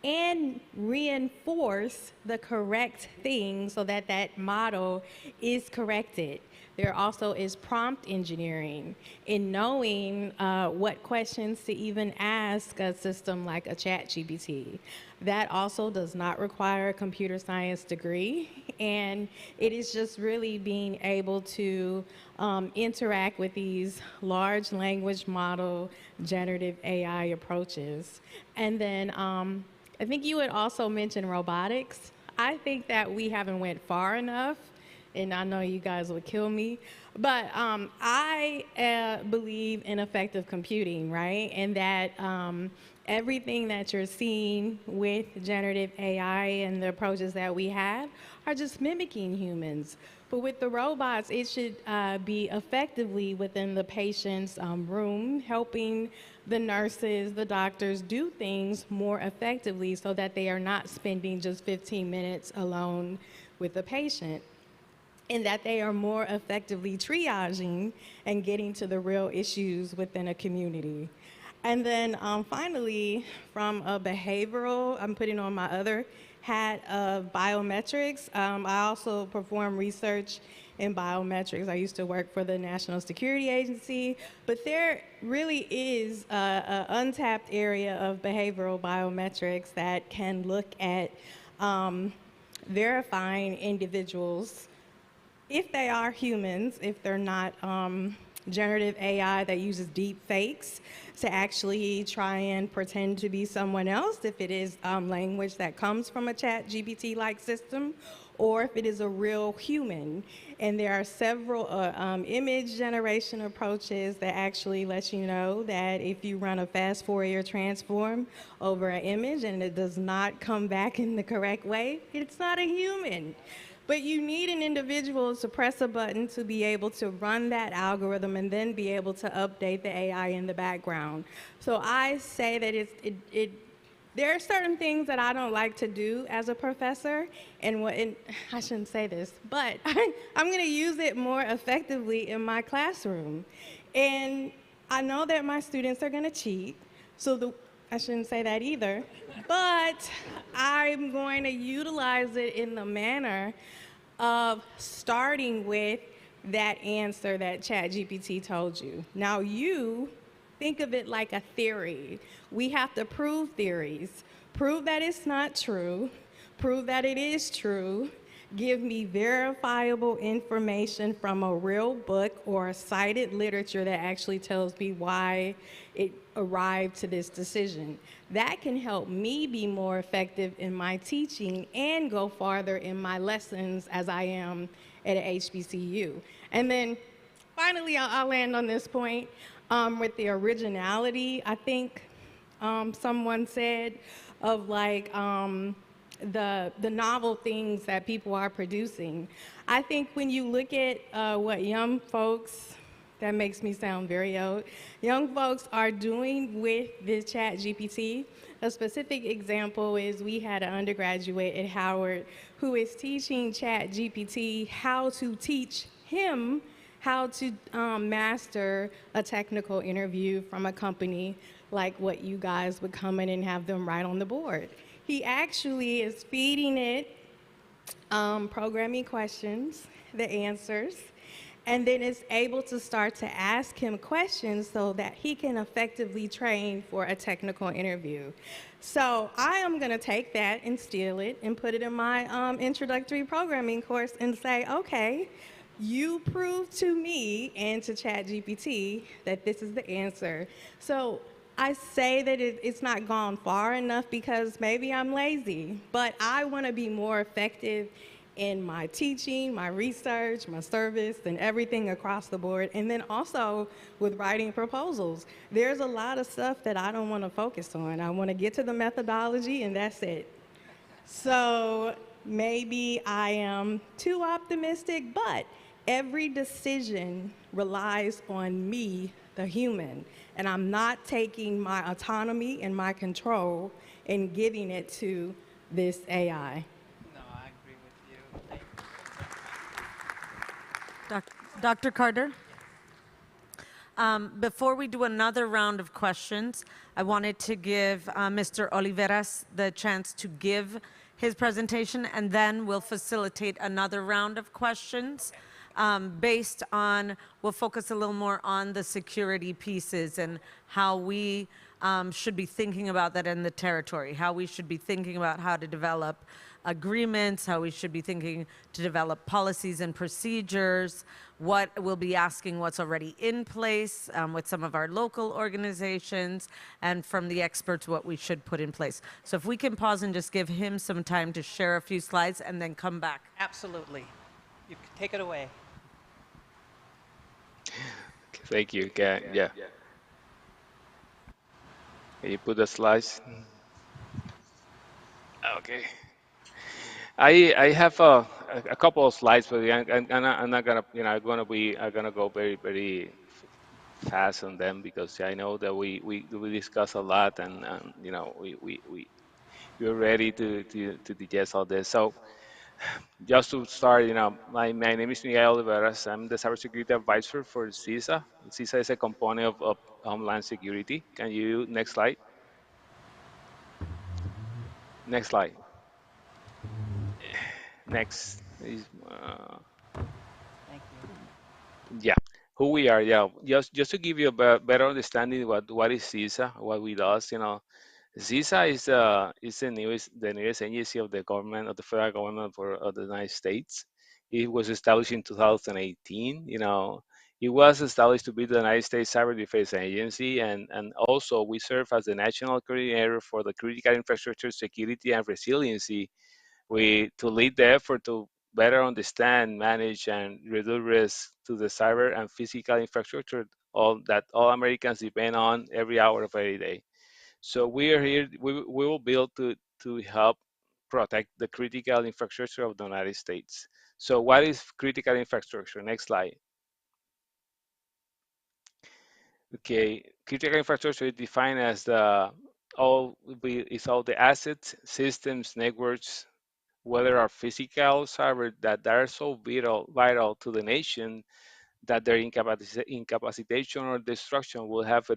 and reinforce the correct thing so that that model is corrected. There also is prompt engineering in knowing what questions to even ask a system like a ChatGPT. That also does not require a computer science degree, and it is just really being able to interact with these large language model generative AI approaches. And then I think you had also mentioned robotics. I think that we haven't went far enough, and I know you guys would kill me, but I believe in effective computing, right? And that everything that you're seeing with generative AI and the approaches that we have are just mimicking humans. But with the robots, it should be effectively within the patient's room, helping the nurses, the doctors do things more effectively so that they are not spending just 15 minutes alone with the patient, and that they are more effectively triaging and getting to the real issues within a community. And then finally, from a behavioral, I'm putting on my other hat of biometrics. I also perform research in biometrics. I used to work for the National Security Agency, but there really is an untapped area of behavioral biometrics that can look at verifying individuals if they are humans, if they're not generative AI that uses deep fakes to actually try and pretend to be someone else, if it is language that comes from a ChatGPT-like system, or if it is a real human. And there are several image generation approaches that actually let you know that if you run a fast Fourier transform over an image and it does not come back in the correct way, it's not a human. But you need an individual to press a button to be able to run that algorithm and then be able to update the AI in the background. So I say that there are certain things that I don't like to do as a professor, and I shouldn't say this, but I'm going to use it more effectively in my classroom. And I know that my students are going to cheat, so I shouldn't say that either, but I'm going to utilize it in the manner of starting with that answer that ChatGPT told you. Now you think of it like a theory. We have to prove theories. Prove that it's not true. Prove that it is true. Give me verifiable information from a real book or a cited literature that actually tells me why it arrived to this decision. That can help me be more effective in my teaching and go farther in my lessons as I am at a HBCU. And then finally, I'll land on this point with the originality. I think someone said of like, the novel things that people are producing. I think when you look at what young folks, that makes me sound very old, young folks are doing with this ChatGPT. A specific example is we had an undergraduate at Howard who is teaching ChatGPT how to teach him how to master a technical interview from a company like what you guys would come in and have them write on the board. He actually is feeding it programming questions, the answers, and then is able to start to ask him questions so that he can effectively train for a technical interview. So I am going to take that and steal it and put it in my introductory programming course and say, okay, you prove to me and to ChatGPT that this is the answer. So I say that it's not gone far enough because maybe I'm lazy, but I want to be more effective in my teaching, my research, my service, and everything across the board. And then also with writing proposals. There's a lot of stuff that I don't want to focus on. I want to get to the methodology and that's it. So maybe I am too optimistic, but every decision relies on me, the human, and I'm not taking my autonomy and my control and giving it to this AI. No, I agree with you. Dr. Carter? Before we do another round of questions, I wanted to give Mr. Oliveras the chance to give his presentation, and then we'll facilitate another round of questions based on, we'll focus a little more on the security pieces and how we should be thinking about that in the territory, how we should be thinking about how to develop agreements, how we should be thinking to develop policies and procedures, what we'll be asking what's already in place with some of our local organizations, and from the experts what we should put in place. So if we can pause and just give him some time to share a few slides and then come back. Absolutely. You can take it away. Thank you. Yeah. Can you put the slides? Okay. I have a couple of slides, but I'm not gonna, I'm gonna go very fast on them because I know that we discuss a lot, and we're ready to digest all this. So just to start, my name is Miguel Oliveras. I'm the cybersecurity advisor for CISA. CISA is a component of Homeland Security. Can you next slide? Next slide. Next is yeah, who we are. Yeah, just to give you a better understanding what is CISA, what we does. CISA is the newest agency of the government, of the federal government of the United States. It was established in 2018. It was established to be the United States Cyber Defense Agency, and also we serve as the national coordinator for the critical infrastructure security and resiliency. To lead the effort to better understand, manage, and reduce risk to the cyber and physical infrastructure all Americans depend on every hour of every day. So we are here. We will build to help protect the critical infrastructure of the United States. So what is critical infrastructure? Next slide. Okay, critical infrastructure is defined as all the assets, systems, networks, whether are physical, cyber, that are so vital to the nation that their incapacitation or destruction will have a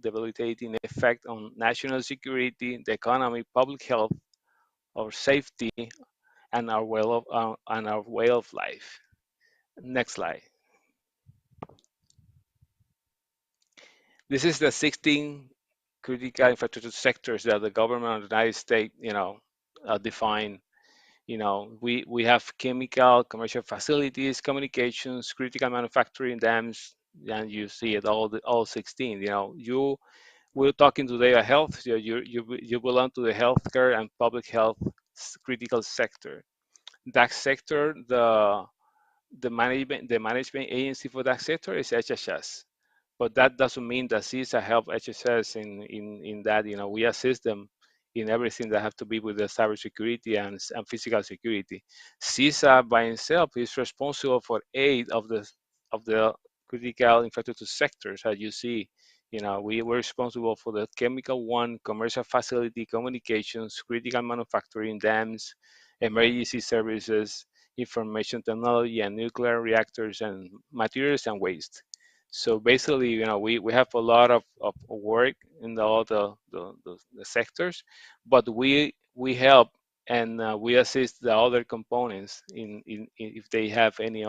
debilitating effect on national security, the economy, public health, or safety, and our way of life. Next slide. This is the 16 critical infrastructure sectors that the government of the United States, define. We have chemical, commercial facilities, communications, critical manufacturing, dams, and you see it all 16. We're talking today about health. So you belong to the healthcare and public health critical sector. That sector, the management agency for that sector is HHS, but that doesn't mean that CISA help HSS in that. We assist them in everything that have to be with the cybersecurity and physical security. CISA by itself is responsible for 8 of the critical infrastructure sectors. As you see, we were responsible for the chemical one, commercial facility, communications, critical manufacturing, dams, emergency services, information technology, and nuclear reactors, and materials and waste. So basically, we have a lot of work in all the sectors, but we help and we assist the other components in if they have any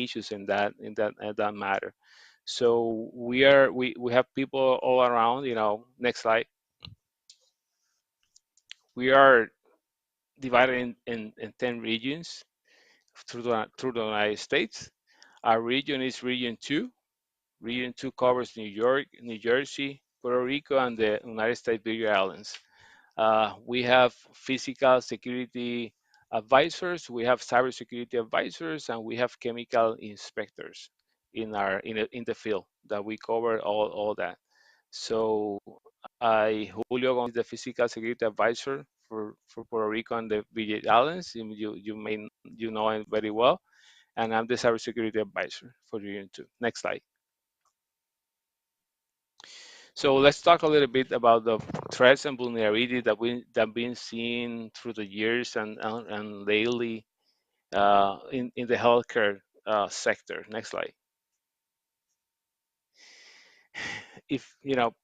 issues in that matter. So we have people all around. Next slide. We are divided in 10 regions through the United States. Our region is Region 2. Region 2 covers New York, New Jersey, Puerto Rico, and the United States Virgin Islands. We have physical security advisors, we have cybersecurity advisors, and we have chemical inspectors in the field that we cover all that. So Julio Gonzalez is the physical security advisor for Puerto Rico and the Virgin Islands. You know him very well, and I'm the cybersecurity advisor for Region 2. Next slide. So let's talk a little bit about the threats and vulnerability that been seen through the years and lately in the healthcare sector. Next slide. if you know,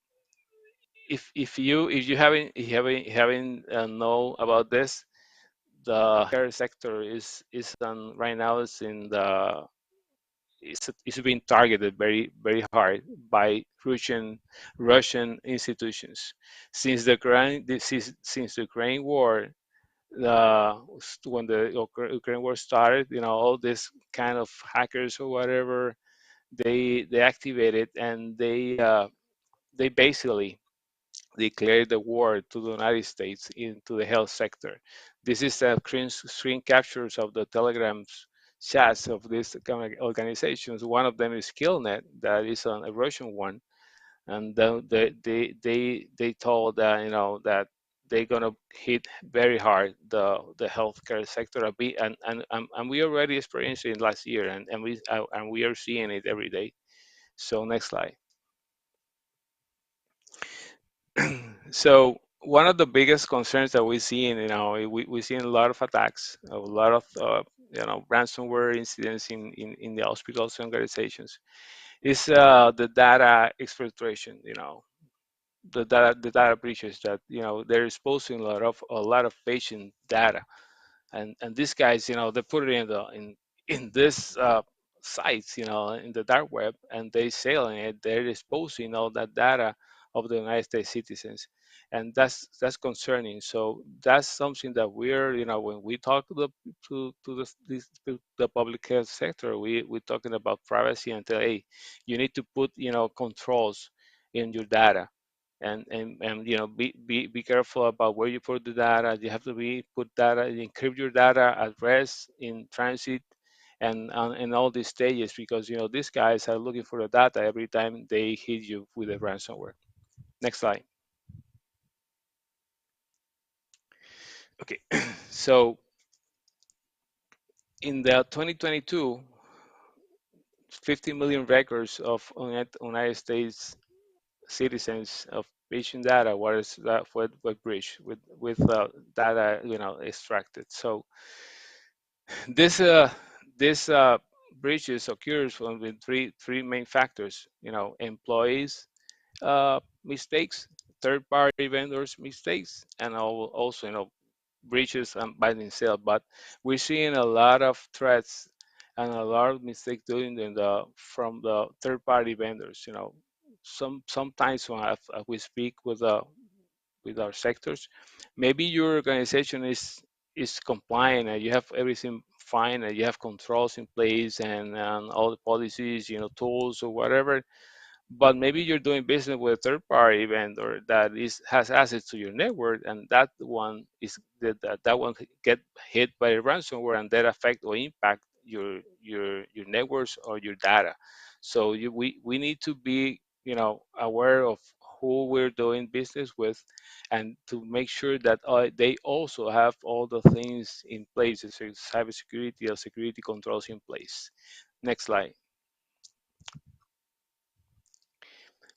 if you haven't know about this, the care sector is right now is in the is being targeted very hard by Russian institutions since the since the Ukraine war. When the Ukraine war started, all this kind of hackers or whatever, they activated, and they basically declared the war to the United States into the health sector. This is a screen captures of the Telegram's chats of these kind of organizations. One of them is Killnet, that is a Russian one, and then they told that they're gonna hit very hard the healthcare sector a bit, and we already experienced it last year, and we are seeing it every day. So next slide. So one of the biggest concerns that we see in, we see a lot of attacks, a lot of ransomware incidents in the hospitals and organizations, is the data exfiltration. The data breaches that they're exposing a lot of patient data, and these guys, they put it in this sites, in the dark web, and they selling it. They're exposing all that data of the United States citizens, and that's concerning. So that's something that we're, when we talk to the public health sector, we're talking about privacy and tell, hey, you need to put controls in your data, and be careful about where you put the data. You have to put data, encrypt your data at rest, in transit, and in all these stages, because these guys are looking for the data every time they hit you with a ransomware. Next slide. Okay, so in the 2022, 50 million records of United States citizens of patient data what breached with data extracted. So this breaches occurs from with three main factors. Employees mistakes, third party vendors mistakes, and also breaches by themselves. But we're seeing a lot of threats and a lot of mistakes doing from the third party vendors. Sometimes when we speak with our sectors, maybe your organization is compliant and you have everything fine and you have controls in place and all the policies, tools or whatever, but maybe you're doing business with a third party vendor that has access to your network, and that one get hit by a ransomware, and that affect or impact your networks or your data. So we need to be aware of who we're doing business with, and to make sure that they also have all the things in place, the cybersecurity or security controls in place. Next slide.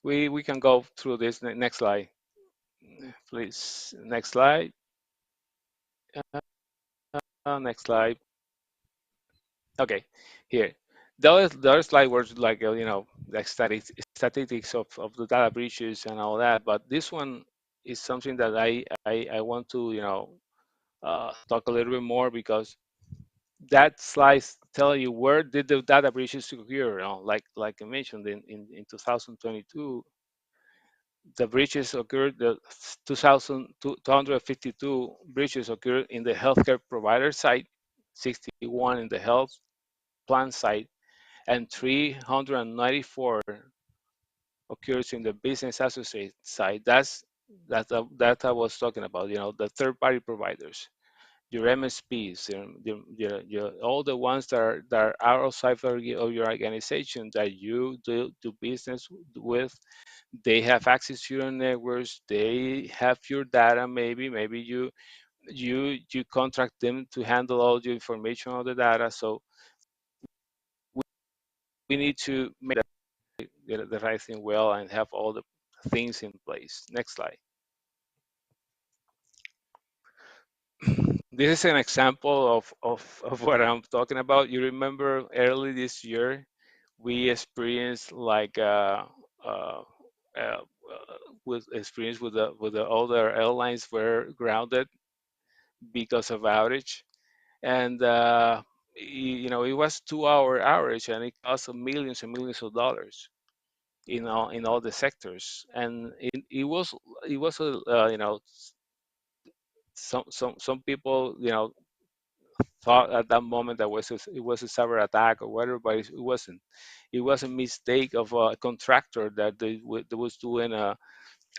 We can go through this. Next slide, please. Next slide. Next slide. Okay, here. The other slide was like like statistics of the data breaches and all that, but this one is something that I want to talk a little bit more, because that slides tell you where did the data breaches occur. Like I mentioned in 2022, the breaches occurred, the 2,252 breaches occurred in the healthcare provider side, 61 in the health plan side, and 394 occurs in the business associate side. That I was talking about, the third party providers, your MSPs, all the ones that are outside of your organization that you do business with. They have access to your networks. They have your data. Maybe you contract them to handle all your information on the data. So we need to make the right thing well and have all the things in place. Next slide. This is an example of what I'm talking about. You remember early this year, we experienced like uh, with experience with the other airlines were grounded because of outage, and it was 2 hour outage, and it cost millions and millions of dollars in all the sectors, and it was some people thought at that moment that it was a cyber attack or whatever, but it wasn't. It was a mistake of a contractor that was doing a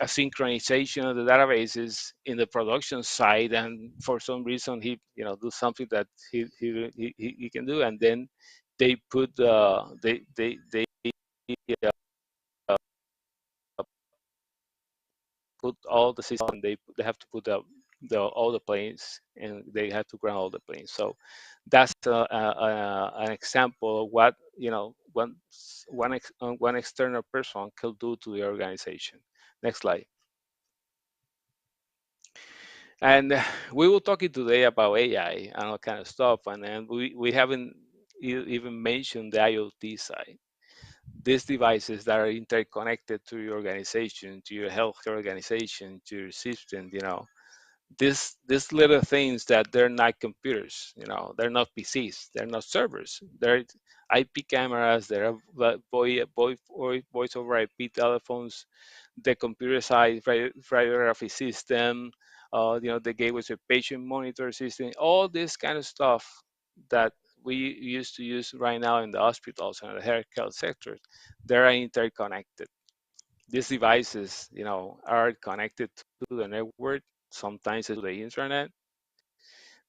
synchronization of the databases in the production side, and for some reason he do something that he can do, and then they put they uh, put all the system. They have to put all the planes, and they have to ground all the planes. So that's an example of what one external person can do to the organization. Next slide. And we will talking today about AI and all kind of stuff, and then we haven't even mentioned the IoT side. These devices that are interconnected to your organization, to your healthcare organization, to your system, these little things that they're not computers, they're not PCs, they're not servers, they're IP cameras, they're voice over IP telephones, the computer side radiography system, the gateway to patient monitor system, all this kind of stuff that we used to use right now in the hospitals and the healthcare sector, they're interconnected. These devices, are connected to the network, sometimes to the internet.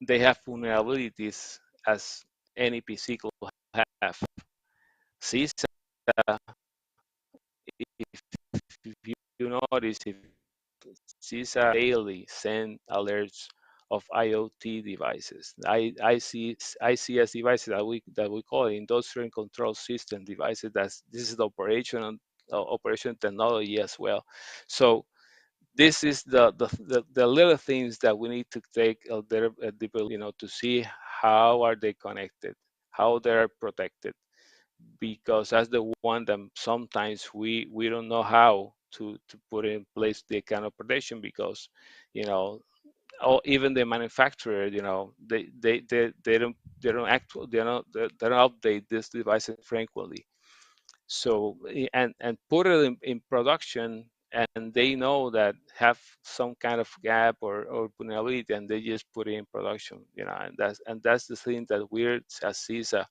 They have vulnerabilities as any PC could have. CISA, if you notice, if CISA daily send alerts of IoT devices, ICS devices that we call it, industrial control system devices. This is the operation technology as well. So this is the little things that we need to take a deeper, to see how are they connected, how they're protected, because that's the one that sometimes we don't know how to put in place the kind of protection, because you know or even the manufacturer, they don't update these devices frequently. So and put it in production, and they know that have some kind of gap or vulnerability, and they just put it in production, and that's the thing that we're as CISA,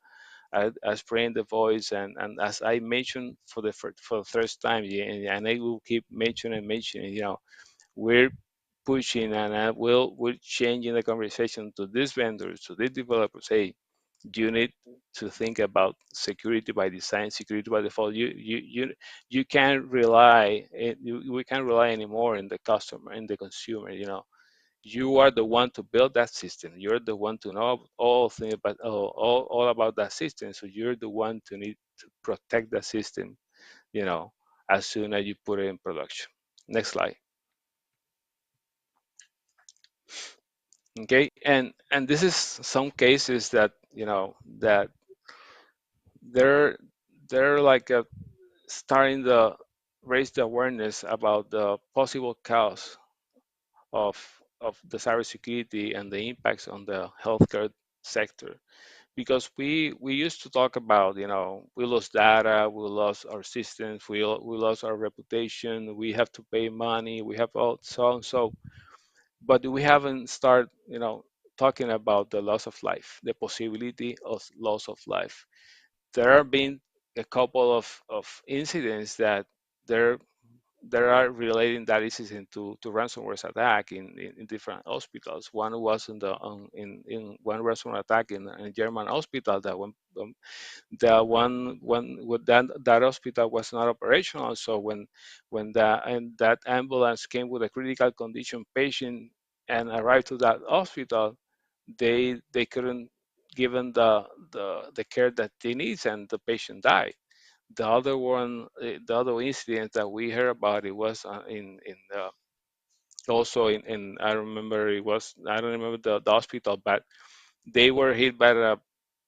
as praying the voice, and as I mentioned for the first time, yeah, and I will keep mentioning, we're pushing, and we're changing the conversation to these vendors, to these developers. Hey, you need to think about security by design, security by default. You can't rely. We can't rely anymore in the customer, in the consumer. You are the one to build that system. You're the one to know all things about all about that system. So you're the one to need to protect the system. As soon as you put it in production. Next slide. Okay, and this is some cases that that they're they're like starting to raise the awareness about the possible cause of the cybersecurity and the impacts on the healthcare sector. Because we used to talk about, we lost data, we lost our systems, we lost our reputation, we have to pay money, we have all so and so, but we haven't started, talking about the loss of life, the possibility of loss of life. There have been a couple of incidents that there there are relating that incident to ransomware attack in different hospitals. One was in one ransomware attack in a German hospital that that hospital was not operational. So when that ambulance came with a critical condition patient and arrived to that hospital, they couldn't give them the care that they need, and the patient died. The other incident that we heard about, it was in also in I remember it was, I don't remember the hospital, but they were hit by a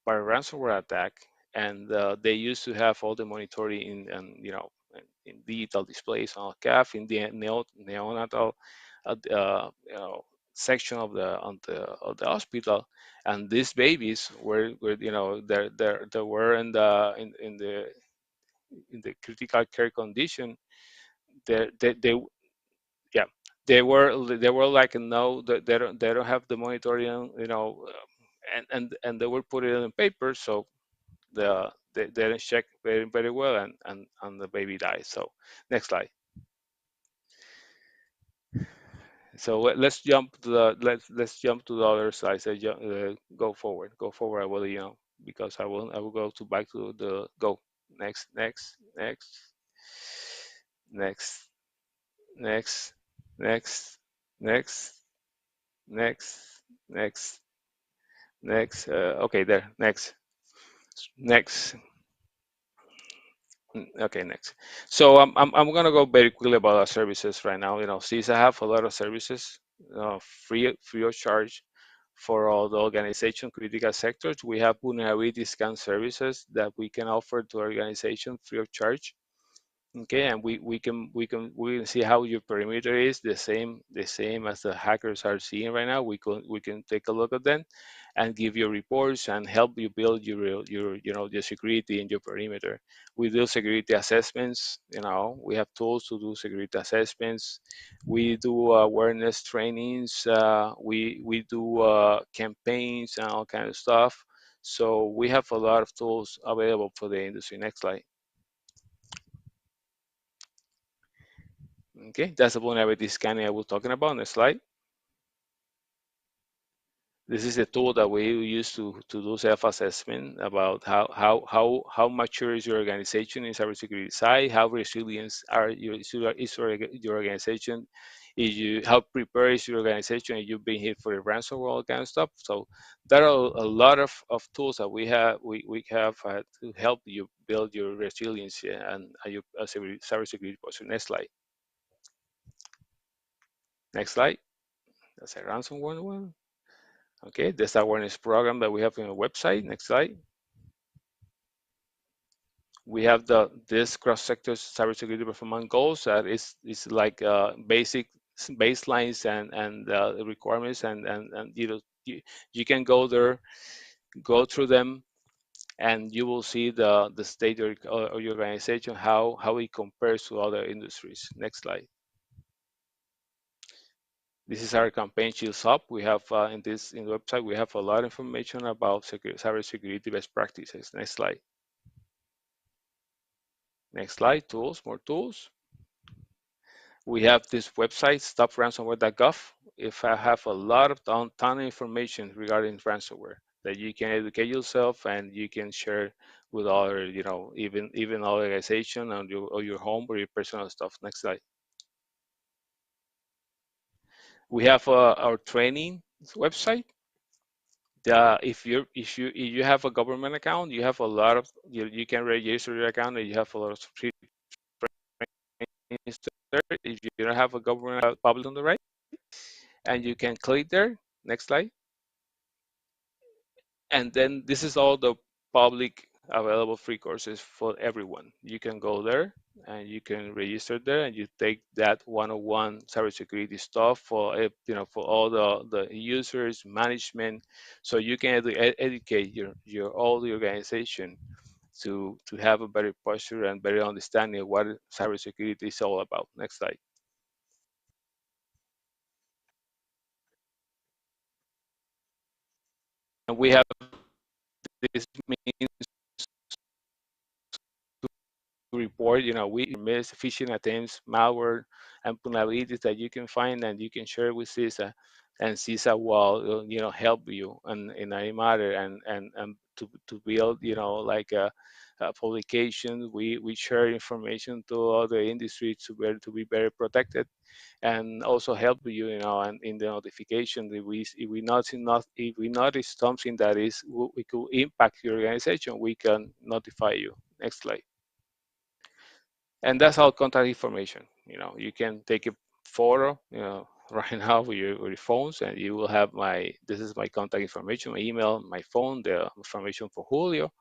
ransomware attack, and they used to have all the monitoring and in digital displays on CAF in the neonatal section of the hospital, and these babies were they were in the critical care condition. They yeah, they were like, no, they don't have the monitoring, and they were put it in paper, so they didn't check very well, and the baby died. So next slide. So let's jump to the other slide. So go forward. I will, because I will go to back to the go. Next, next, next, next, next, next, next, next, next, next. Okay, there. Next, next. Okay, next. So I'm gonna go very quickly about our services right now. CISA have a lot of services, free of charge for all the organization critical sectors. We have vulnerability scan services that we can offer to organization free of charge. Okay, and we can see how your perimeter is the same as the hackers are seeing right now. We can take a look at them and give you reports and help you build your security in your perimeter. We do security assessments. We have tools to do security assessments. We do awareness trainings. We do campaigns and all kind of stuff. So we have a lot of tools available for the industry. Next slide. Okay, that's the vulnerability scanning I was talking about. Next slide. This is a tool that we use to do self-assessment about how mature is your organization in cybersecurity side, how resilient is your organization, how prepared is your organization if you've been hit for a ransomware, all kind of stuff. So there are a lot of tools that we have to help you build your resiliency and your cybersecurity posture. Next slide. Next slide. That's a ransomware one. Okay, this awareness program that we have on the website. Next slide. We have this cross-sector cybersecurity performance goals that is like basic baselines and requirements, and you can go there, go through them, and you will see the state of your organization, how it compares to other industries. Next slide. This is our campaign Shields Up. We have in the website, we have a lot of information about cybersecurity best practices. Next slide. Next slide. Tools, more tools. We have this website, stopransomware.gov. If I have a lot of ton of information regarding ransomware that you can educate yourself and you can share with other, even organization or your home or your personal stuff. Next slide. We have our training website. If you have a government account, you have a lot of you can register your account and you have a lot of free trainings there. If you don't have a government public on the right, and you can click there. Next slide. And then this is all the public available free courses for everyone. You can go there and you can register there and you take that 101 cybersecurity stuff for for all the users, management, so you can educate your all the organization to have a better posture and better understanding of what cybersecurity is all about. Next slide. And we have this means to report, we miss phishing attempts, malware, and vulnerabilities that you can find and you can share with CISA, and CISA will, help you in any matter and to build, like a publication. We share information to other industries to be better protected, and also help you, and in the notification if we notice something that we could impact your organization, we can notify you. Next slide. And that's all contact information. You can take a photo, right now with your phones, and you will have this is my contact information, my email, my phone, the information for Julio,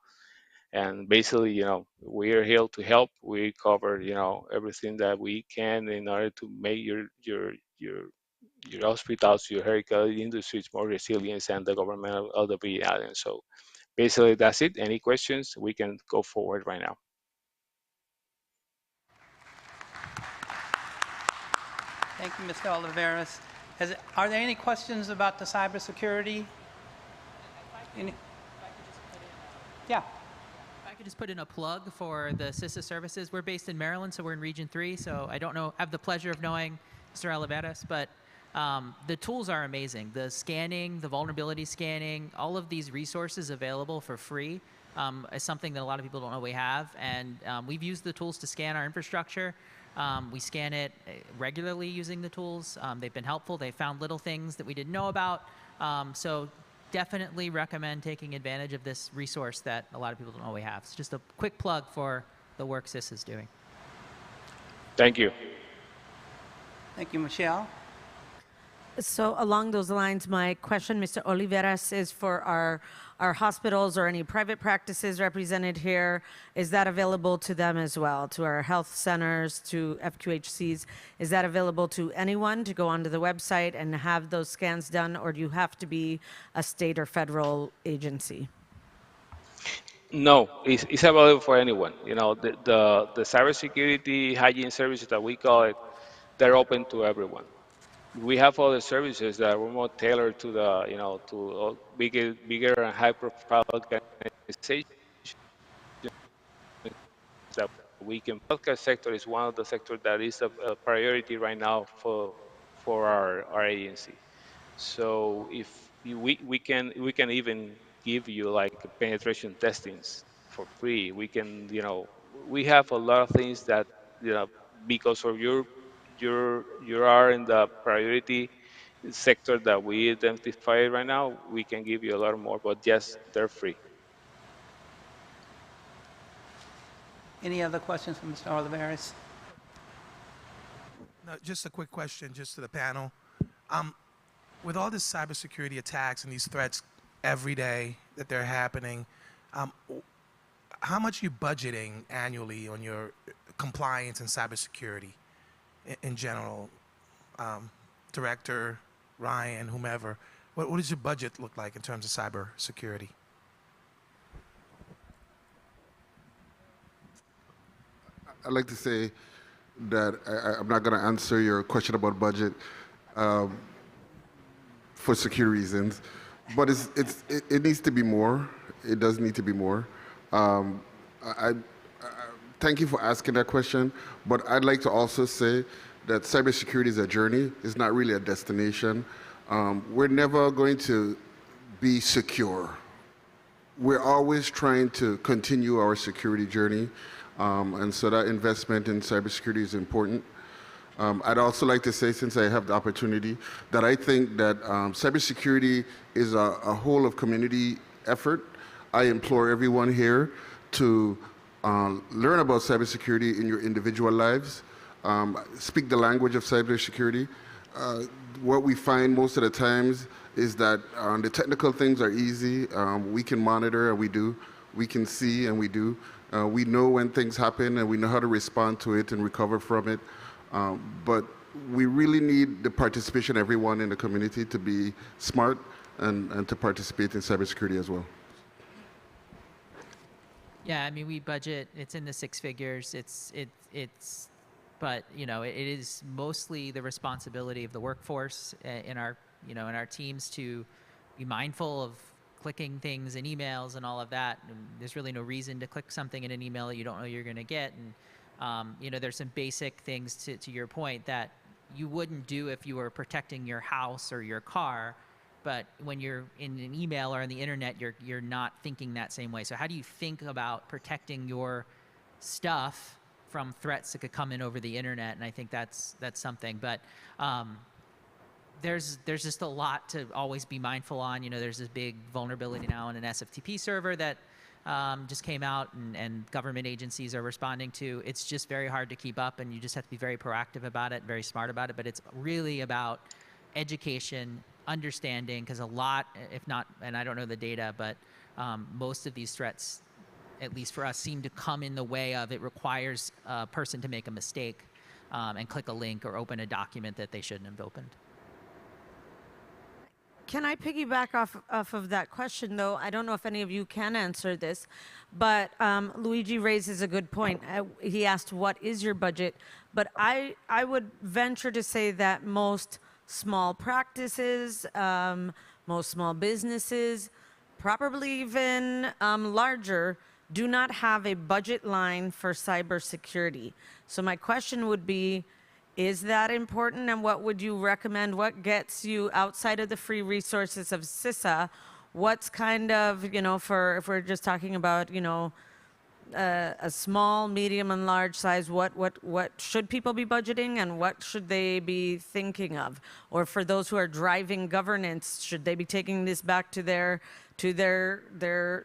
And basically, we are here to help. We cover, everything that we can in order to make your hospitals, your healthcare industries more resilient, and the government of the Virgin Islands. So basically, that's it. Any questions? We can go forward right now. Thank you, Mr. Oliveras. Are there any questions about the cybersecurity? Yeah. If I could just put in a plug for the CISA services. We're based in Maryland, so we're in Region 3. So I don't know, have the pleasure of knowing Mr. Oliveras, but the tools are amazing. The scanning, the vulnerability scanning, all of these resources available for free is something that a lot of people don't know we have. And we've used the tools to scan our infrastructure. We scan it regularly using the tools. They've been helpful. They found little things that we didn't know about. So definitely recommend taking advantage of this resource that a lot of people don't know we have. It's just a quick plug for the work CIS is doing. Thank you. Thank you, Michelle. So along those lines, my question, Mr. Oliveras, is for our hospitals or any private practices represented here. Is that available to them as well, to our health centers, to FQHCs? Is that available to anyone to go onto the website and have those scans done, or do you have to be a state or federal agency? No, it's available for anyone. The cybersecurity hygiene services that we call it, they're open to everyone. We have other services that are more tailored to the, to bigger and high-profile organizations that we can. Healthcare sector is one of the sectors that is a priority right now for our agency. So if we can even give you like penetration testings for free. We can, we have a lot of things that, because of you are in the priority sector that we identify right now, we can give you a lot more, but yes, they're free. Any other questions from Mr. Oliveras? No, just a quick question, just to the panel. With all this cybersecurity attacks and these threats every day that they're happening, how much are you budgeting annually on your compliance and cybersecurity in general? Director, Ryan, whomever, what does your budget look like in terms of cybersecurity? I'd like to say that I'm not going to answer your question about budget for security reasons, but it needs to be more. It does need to be more. Thank you for asking that question, but I'd like to also say that cybersecurity is a journey. It's not really a destination. We're never going to be secure. We're always trying to continue our security journey, and so that investment in cybersecurity is important. I'd also like to say, since I have the opportunity, that I think that cybersecurity is a whole of community effort. I implore everyone here to learn about cybersecurity in your individual lives. Speak the language of cybersecurity. What we find most of the times is that the technical things are easy. We can monitor, and we do. We can see, and we do. We know when things happen, and we know how to respond to it and recover from it. But we really need the participation of everyone in the community to be smart and to participate in cybersecurity as well. Yeah, I mean, we budget, it's in the six figures. But it is mostly the responsibility of the workforce in our teams to be mindful of clicking things in emails and all of that. And there's really no reason to click something in an email that you don't know you're going to get. And there's some basic things to your point that you wouldn't do if you were protecting your house or your car. But when you're in an email or on the internet, you're not thinking that same way. So how do you think about protecting your stuff from threats that could come in over the internet? And I think that's something. But there's just a lot to always be mindful on. There's this big vulnerability now in an SFTP server that just came out, and government agencies are responding to. It's just very hard to keep up, and you just have to be very proactive about it, very smart about it. But it's really about education, understanding, because a lot, if not, and I don't know the data, but most of these threats at least for us, seem to come in the way of it requires a person to make a mistake and click a link or open a document that they shouldn't have opened. Can I piggyback off of that question, though? I don't know if any of you can answer this, but Luigi raises a good point. He asked, what is your budget? But I would venture to say that most small practices, most small businesses, probably even larger, do not have a budget line for cybersecurity. So my question would be, is that important, and what would you recommend? What gets you outside of the free resources of CISA? What's kind of, you know, for if we're just talking about, you know, a small, medium, and large size, what should people be budgeting, and what should they be thinking of? Or for those who are driving governance, should they be taking this back to their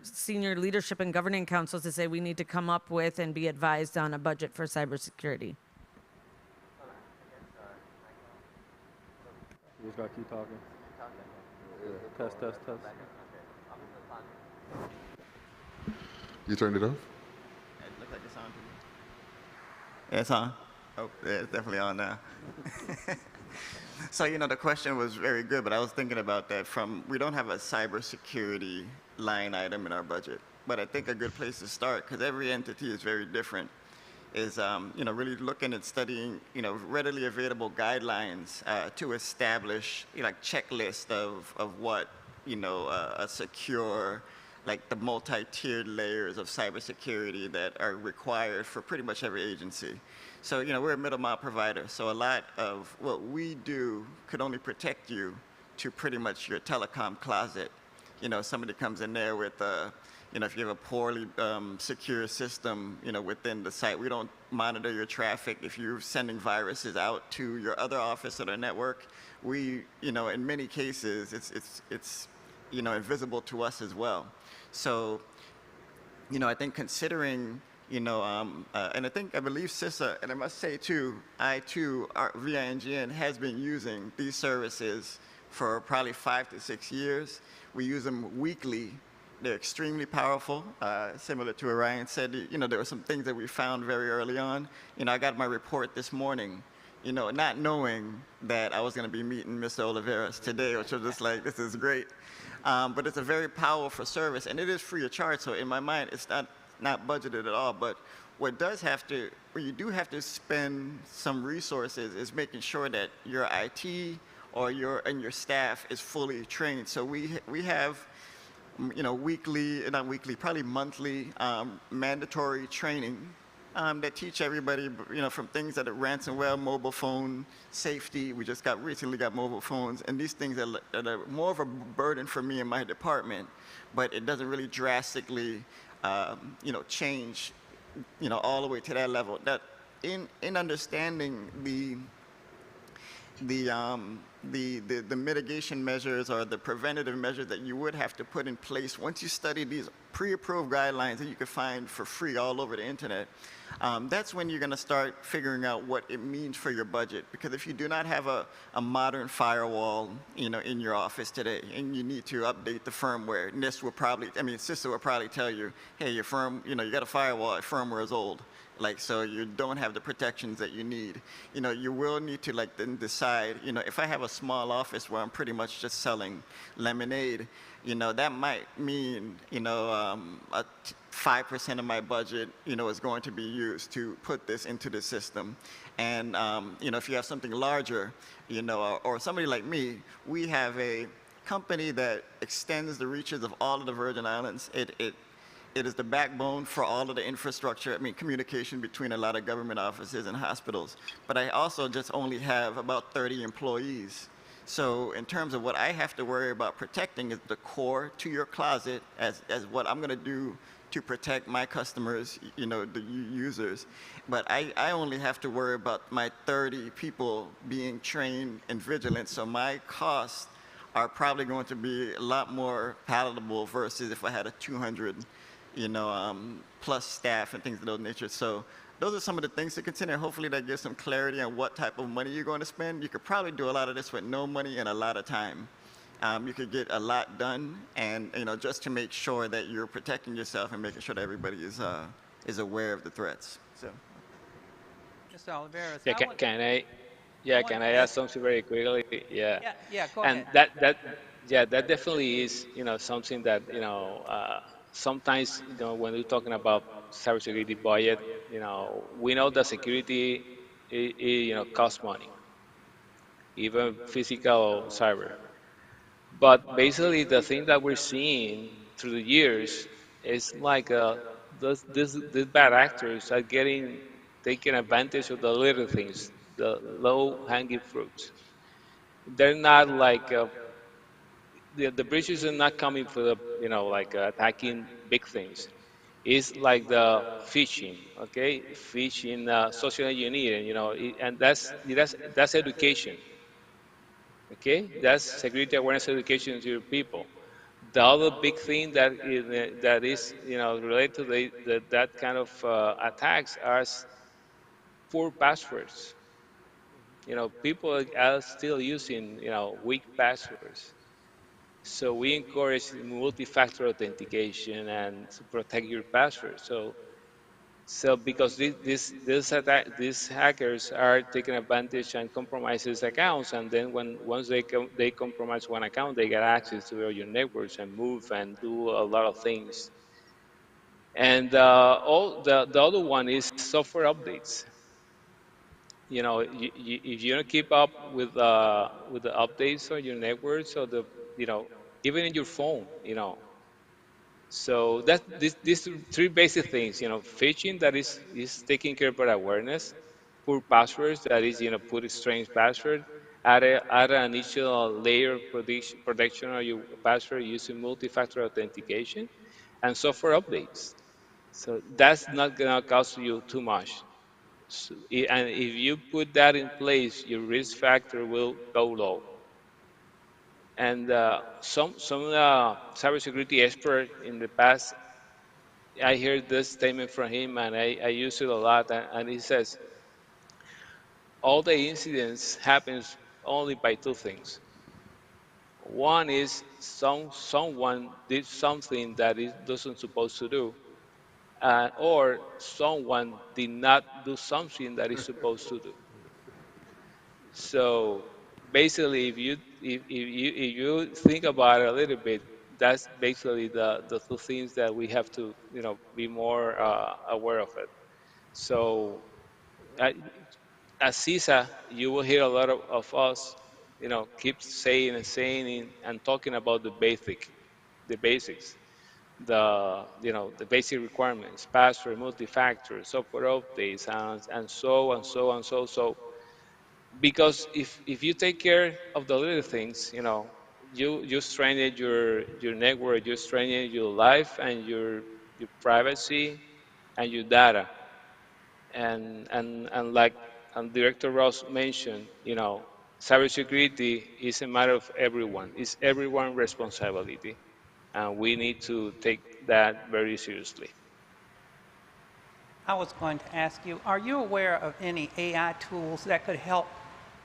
senior leadership and governing councils to say we need to come up with and be advised on a budget for cybersecurity? You just gotta keep talking. Yeah. Test. You turned it off? It looks like it's on. Yeah, it's on. Oh, yeah, it's definitely on now. So, you know, the question was very good, but I was thinking about that we don't have a cybersecurity line item in our budget. But I think a good place to start, because every entity is very different, is you know, really looking at studying, you know, readily available guidelines to establish, you know, like checklist of what, you know, a secure, like the multi-tiered layers of cybersecurity that are required for pretty much every agency. So, you know, we're a middle mile provider, so a lot of what we do could only protect you to pretty much your telecom closet. You know, somebody comes in there with you know, if you have a poorly secure system, you know, within the site, we don't monitor your traffic. If you're sending viruses out to your other office or the network, we, you know, in many cases, it's you know, invisible to us as well. So, you know, I think considering, you know, and I believe CISA, and I must say too, via NGN has been using these services for probably 5 to 6 years. We use them weekly. They're extremely powerful, similar to what Ryan said. You know, there were some things that we found very early on. You know, I got my report this morning, you know, not knowing that I was going to be meeting Mr. Oliveras today, which was just like, this is great. But it's a very powerful service, and it is free of charge. So in my mind, it's not budgeted at all. But what you do have to spend some resources is making sure that your IT or your staff is fully trained. So we have, you know, not weekly, probably monthly mandatory training that teach everybody, you know, from things that are ransomware, mobile phone safety. We just recently got mobile phones, and these things that are more of a burden for me in my department, but it doesn't really drastically, you know, change, you know, all the way to that level. That in understanding the mitigation measures or the preventative measures that you would have to put in place once you study these pre-approved guidelines that you can find for free all over the internet, that's when you're going to start figuring out what it means for your budget. Because if you do not have a modern firewall, you know, in your office today, and you need to update the firmware, NIST will probably, CISA will probably tell you, hey, your you know, you got a firewall, your firmware is old. Like, so you don't have the protections that you need. You know, you will need to, like, then decide, you know, if I have a small office where I'm pretty much just selling lemonade, you know, that might mean, you know, 5% of my budget, you know, is going to be used to put this into the system. And, you know, if you have something larger, you know, or somebody like me, we have a company that extends the reaches of all of the Virgin Islands. It is the backbone for all of the infrastructure, communication between a lot of government offices and hospitals. But I also just only have about 30 employees. So in terms of what I have to worry about protecting is the core to your closet as what I'm going to do to protect my customers, you know, the users. But I only have to worry about my 30 people being trained and vigilant. So my costs are probably going to be a lot more palatable versus if I had a 200 you know, plus staff and things of those nature. So those are some of the things to consider. Hopefully that gives some clarity on what type of money you're going to spend. You could probably do a lot of this with no money and a lot of time. you could get a lot done, and just to make sure that you're protecting yourself and making sure that everybody is aware of the threats. So, Mr. Oliveros, Yeah, can I add something very quickly? Yeah. Yeah, go And ahead. that definitely is, something that, sometimes, when we're talking about cybersecurity budget, we know that security, costs money, even physical cyber. But basically, the thing that we're seeing through the years is like these bad actors are taking advantage of the little things, the low-hanging fruits. They're not like the breaches are not coming for the like attacking big things. It's like the phishing, okay? Phishing, social engineering, and that's education, okay? That's security awareness education to your people. The other big thing that is related to that kind of attacks are poor passwords. People are still using weak passwords. So we encourage multi-factor authentication and to protect your password. So because these hackers are taking advantage and compromises accounts, and then once they compromise one account, they get access to all your networks and move and do a lot of things. And all the other one is software updates. If you don't keep up with the updates on your networks or even in your phone, So these three basic things, phishing that is taking care of awareness, poor passwords that is put a strange password, add an additional layer of protection on your password using multi-factor authentication, and software updates. So that's not gonna cost you too much. And if you put that in place, your risk factor will go low. And some cybersecurity expert in the past, I heard this statement from him, and I use it a lot. And he says, all the incidents happens only by two things. One is someone did something that it doesn't supposed to do, or someone did not do something that is supposed to do. So basically, if you think about it a little bit, that's basically the two things that we have to be more aware of it. So uh, as CISA, you will hear a lot of us, keep saying and saying and talking about the basics, the basic requirements, password, multi-factor, software updates, and so. Because if you take care of the little things, you strengthen your network, you strengthen your life and your privacy and your data. And like Director Ross mentioned, cybersecurity is a matter of everyone. It's everyone's responsibility, and we need to take that very seriously. I was going to ask you, are you aware of any AI tools that could help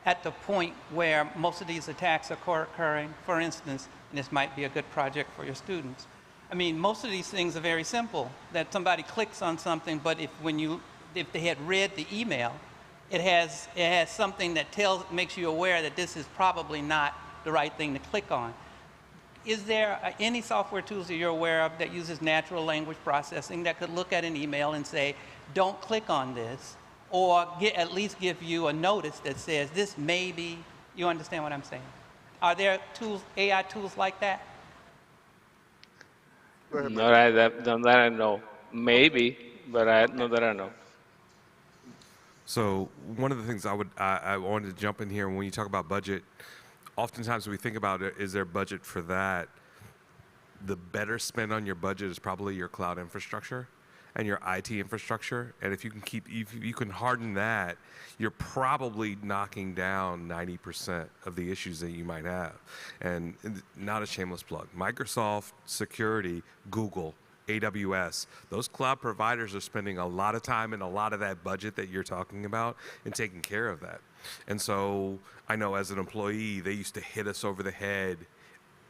at the point where most of these attacks are occurring? For instance, and this might be a good project for your students. I mean, most of these things are very simple, that somebody clicks on something, but if they had read the email, it has something that makes you aware that this is probably not the right thing to click on. Is there any software tools that you're aware of that uses natural language processing that could look at an email and say, don't click on this, or at least give you a notice that says this may be, you understand what I'm saying? Are there AI tools like that? Not that I know. Maybe, but not that I know. So one of the things I wanted to jump in here, when you talk about budget, oftentimes we think about it, is there budget for that? The better spend on your budget is probably your cloud infrastructure and your IT infrastructure. And if you can harden that, you're probably knocking down 90% of the issues that you might have. And not a shameless plug. Microsoft Security, Google, AWS, those cloud providers are spending a lot of time and a lot of that budget that you're talking about and taking care of that. And so I know as an employee, they used to hit us over the head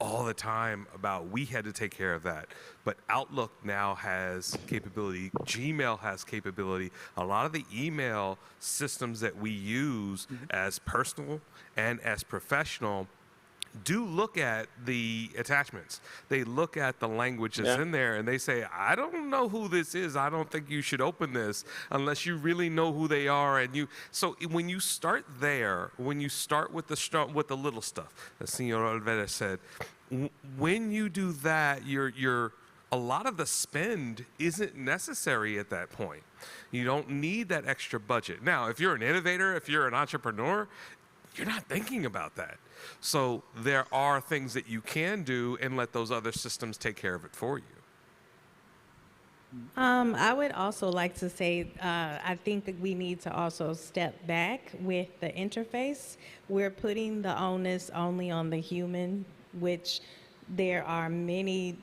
all the time about we had to take care of that. But Outlook now has capability, Gmail has capability. A lot of the email systems that we use as personal and as professional do look at the attachments. They look at the language that's in there and they say, I don't know who this is. I don't think you should open this unless you really know who they are. And so when you start there, when you start with the little stuff, as Senor Alvarez said, when you do that, a lot of the spend isn't necessary at that point. You don't need that extra budget. Now, if you're an innovator, if you're an entrepreneur, you're not thinking about that. So there are things that you can do and let those other systems take care of it for you. I would also like to say, I think that we need to also step back with the interface. We're putting the onus only on the human, which there are many,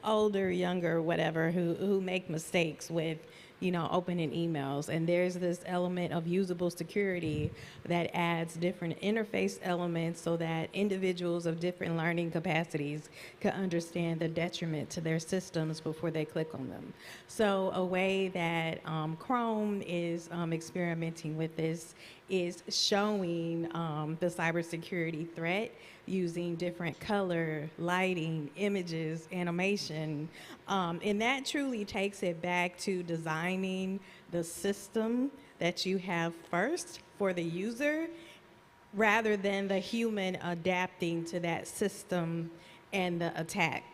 older, younger, whatever, who make mistakes with, opening emails. And there's this element of usable security that adds different interface elements so that individuals of different learning capacities can understand the detriment to their systems before they click on them. So a way that Chrome is experimenting with this is showing the cybersecurity threat using different color, lighting, images, animation. And that truly takes it back to designing the system that you have first for the user, rather than the human adapting to that system and the attack.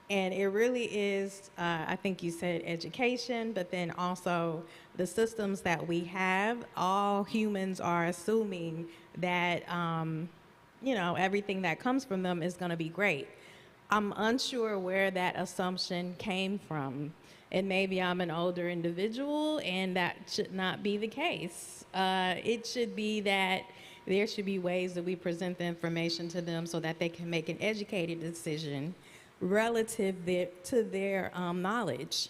And it really is, I think you said education, but then also the systems that we have, all humans are assuming that, everything that comes from them is going to be great. I'm unsure where that assumption came from. And maybe I'm an older individual, and that should not be the case. It should be that there should be ways that we present the information to them so that they can make an educated decision relative to their knowledge.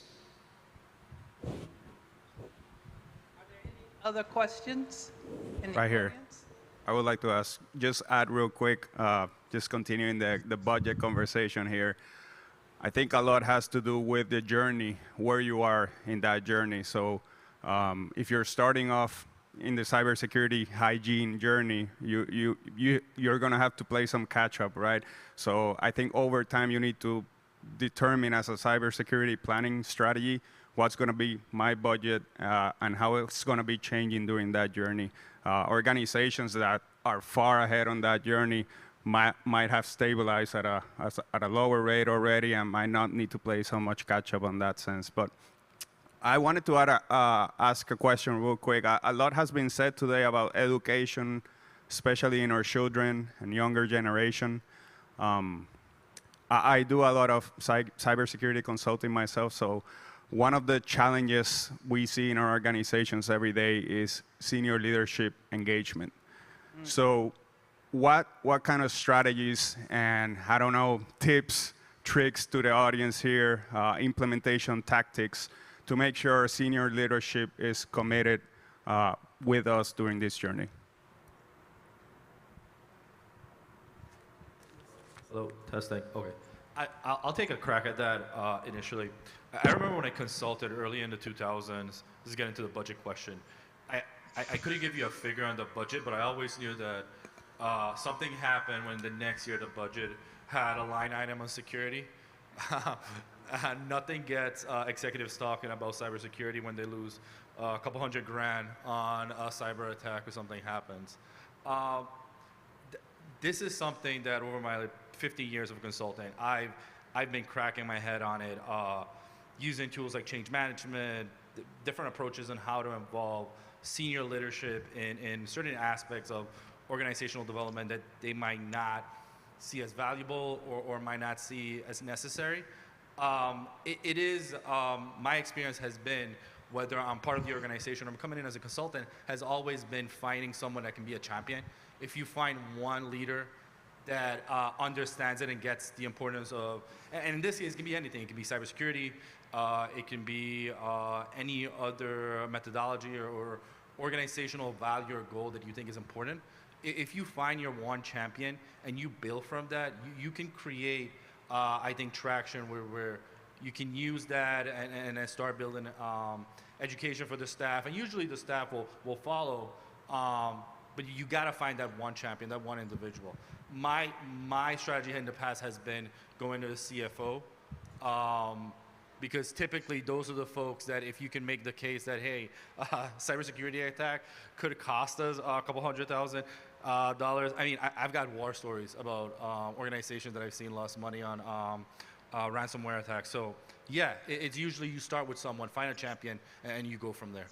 Other questions? Right here. I would like to just add real quick, just continuing the budget conversation here. I think a lot has to do with the journey, where you are in that journey. So if you're starting off in the cybersecurity hygiene journey, you're going to have to play some catch up, right? So I think over time you need to determine as a cybersecurity planning strategy what's going to be my budget and how it's going to be changing during that journey. Organizations that are far ahead on that journey might have stabilized at a lower rate already and might not need to play so much catch up on that sense. But I wanted to ask a question real quick. A lot has been said today about education, especially in our children and younger generation. I do a lot of cybersecurity consulting myself, so one of the challenges we see in our organizations every day is senior leadership engagement. So what kind of strategies and, I don't know, tips, tricks to the audience here, implementation tactics to make sure our senior leadership is committed with us during this journey? Hello, testing. Okay. I'll take a crack at that initially. I remember when I consulted early in the 2000s, this is getting to the budget question. I couldn't give you a figure on the budget, but I always knew that something happened when the next year the budget had a line item on security. Nothing gets executives talking about cybersecurity when they lose a couple $100,000 on a cyber attack or something happens. This is something that over my 50 years of consulting, I've been cracking my head on it, using tools like change management, different approaches on how to involve senior leadership in certain aspects of organizational development that they might not see as valuable or might not see as necessary. It is, my experience has been, whether I'm part of the organization or I'm coming in as a consultant, has always been finding someone that can be a champion. If you find one leader that understands it and gets the importance of, and in this case, it can be anything. It can be cybersecurity. It can be any other methodology or organizational value or goal that you think is important. if you find your one champion and you build from that, you can create, I think, traction where you can use that and then start building education for the staff. And usually the staff will follow, but you got to find that one champion, that one individual. My strategy in the past has been going to the CFO, because typically those are the folks that if you can make the case that, hey, cybersecurity attack could cost us a couple $100,000. I mean, I've got war stories about organizations that I've seen lost money on ransomware attacks. So yeah, it's usually you start with someone, find a champion, and you go from there.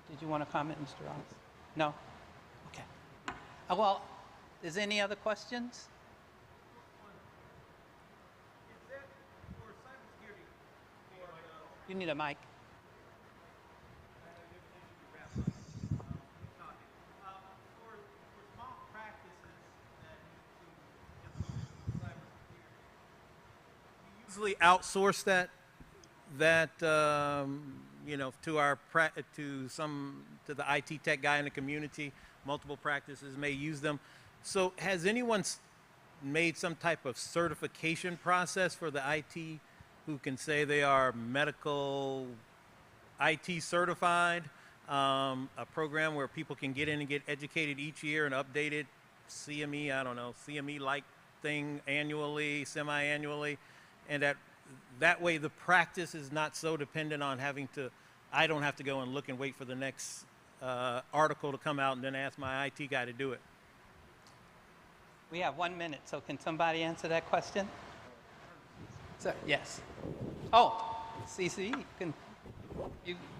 Did you want to comment, Mr. Ross? No? Okay. Well, is there any other questions? You need a mic. Usually outsource that you know, to the IT tech guy in the community. Multiple practices may use them. So has anyone made some type of certification process for the IT who can say they are medical IT certified? A program where people can get in and get educated each year and updated CME, I don't know, CME-like thing annually, semi-annually, and that way the practice is not so dependent on I don't have to go and look and wait for the next article to come out and then ask my IT guy to do it. We have 1 minute, so can somebody answer that question? Sir, yes. Oh, CC,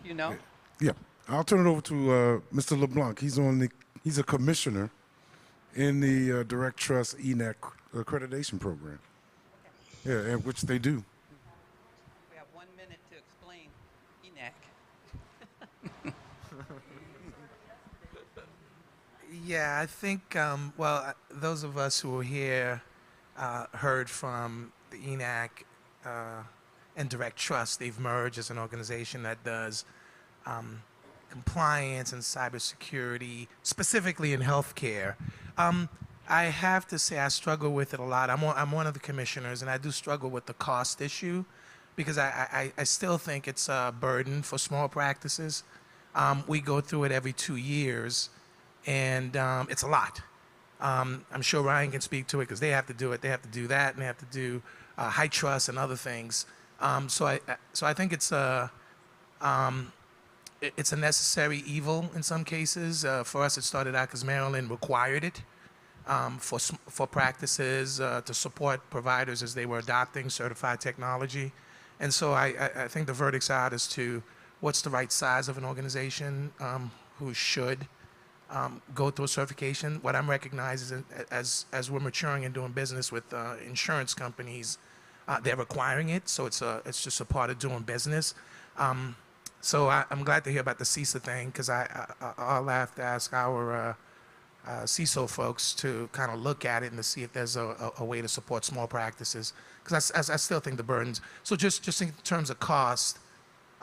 you know? Yeah, I'll turn it over to Mr. LeBlanc. He's a commissioner in the Direct Trust ENAC accreditation program. Yeah, which they do. We have 1 minute to explain ENAC. Yeah, I think, those of us who were here heard from the ENAC and Direct Trust. They've merged as an organization that does compliance and cybersecurity, specifically in healthcare. I have to say I struggle with it a lot. I'm one of the commissioners, and I do struggle with the cost issue because I still think it's a burden for small practices. We go through it every 2 years, and it's a lot. I'm sure Ryan can speak to it because they have to do it. They have to do that, and they have to do high trust and other things. So I think it's a necessary evil in some cases. For us, it started out because Maryland required it. For practices to support providers as they were adopting certified technology. And so I think the verdict's out as to what's the right size of an organization who should go through a certification. What I'm recognizing is as we're maturing and doing business with insurance companies, they're requiring it, so it's just a part of doing business. So I'm glad to hear about the CISA thing because I'll have to ask our CISO folks to kind of look at it and to see if there's a way to support small practices, because I still think the burdens. So just in terms of cost,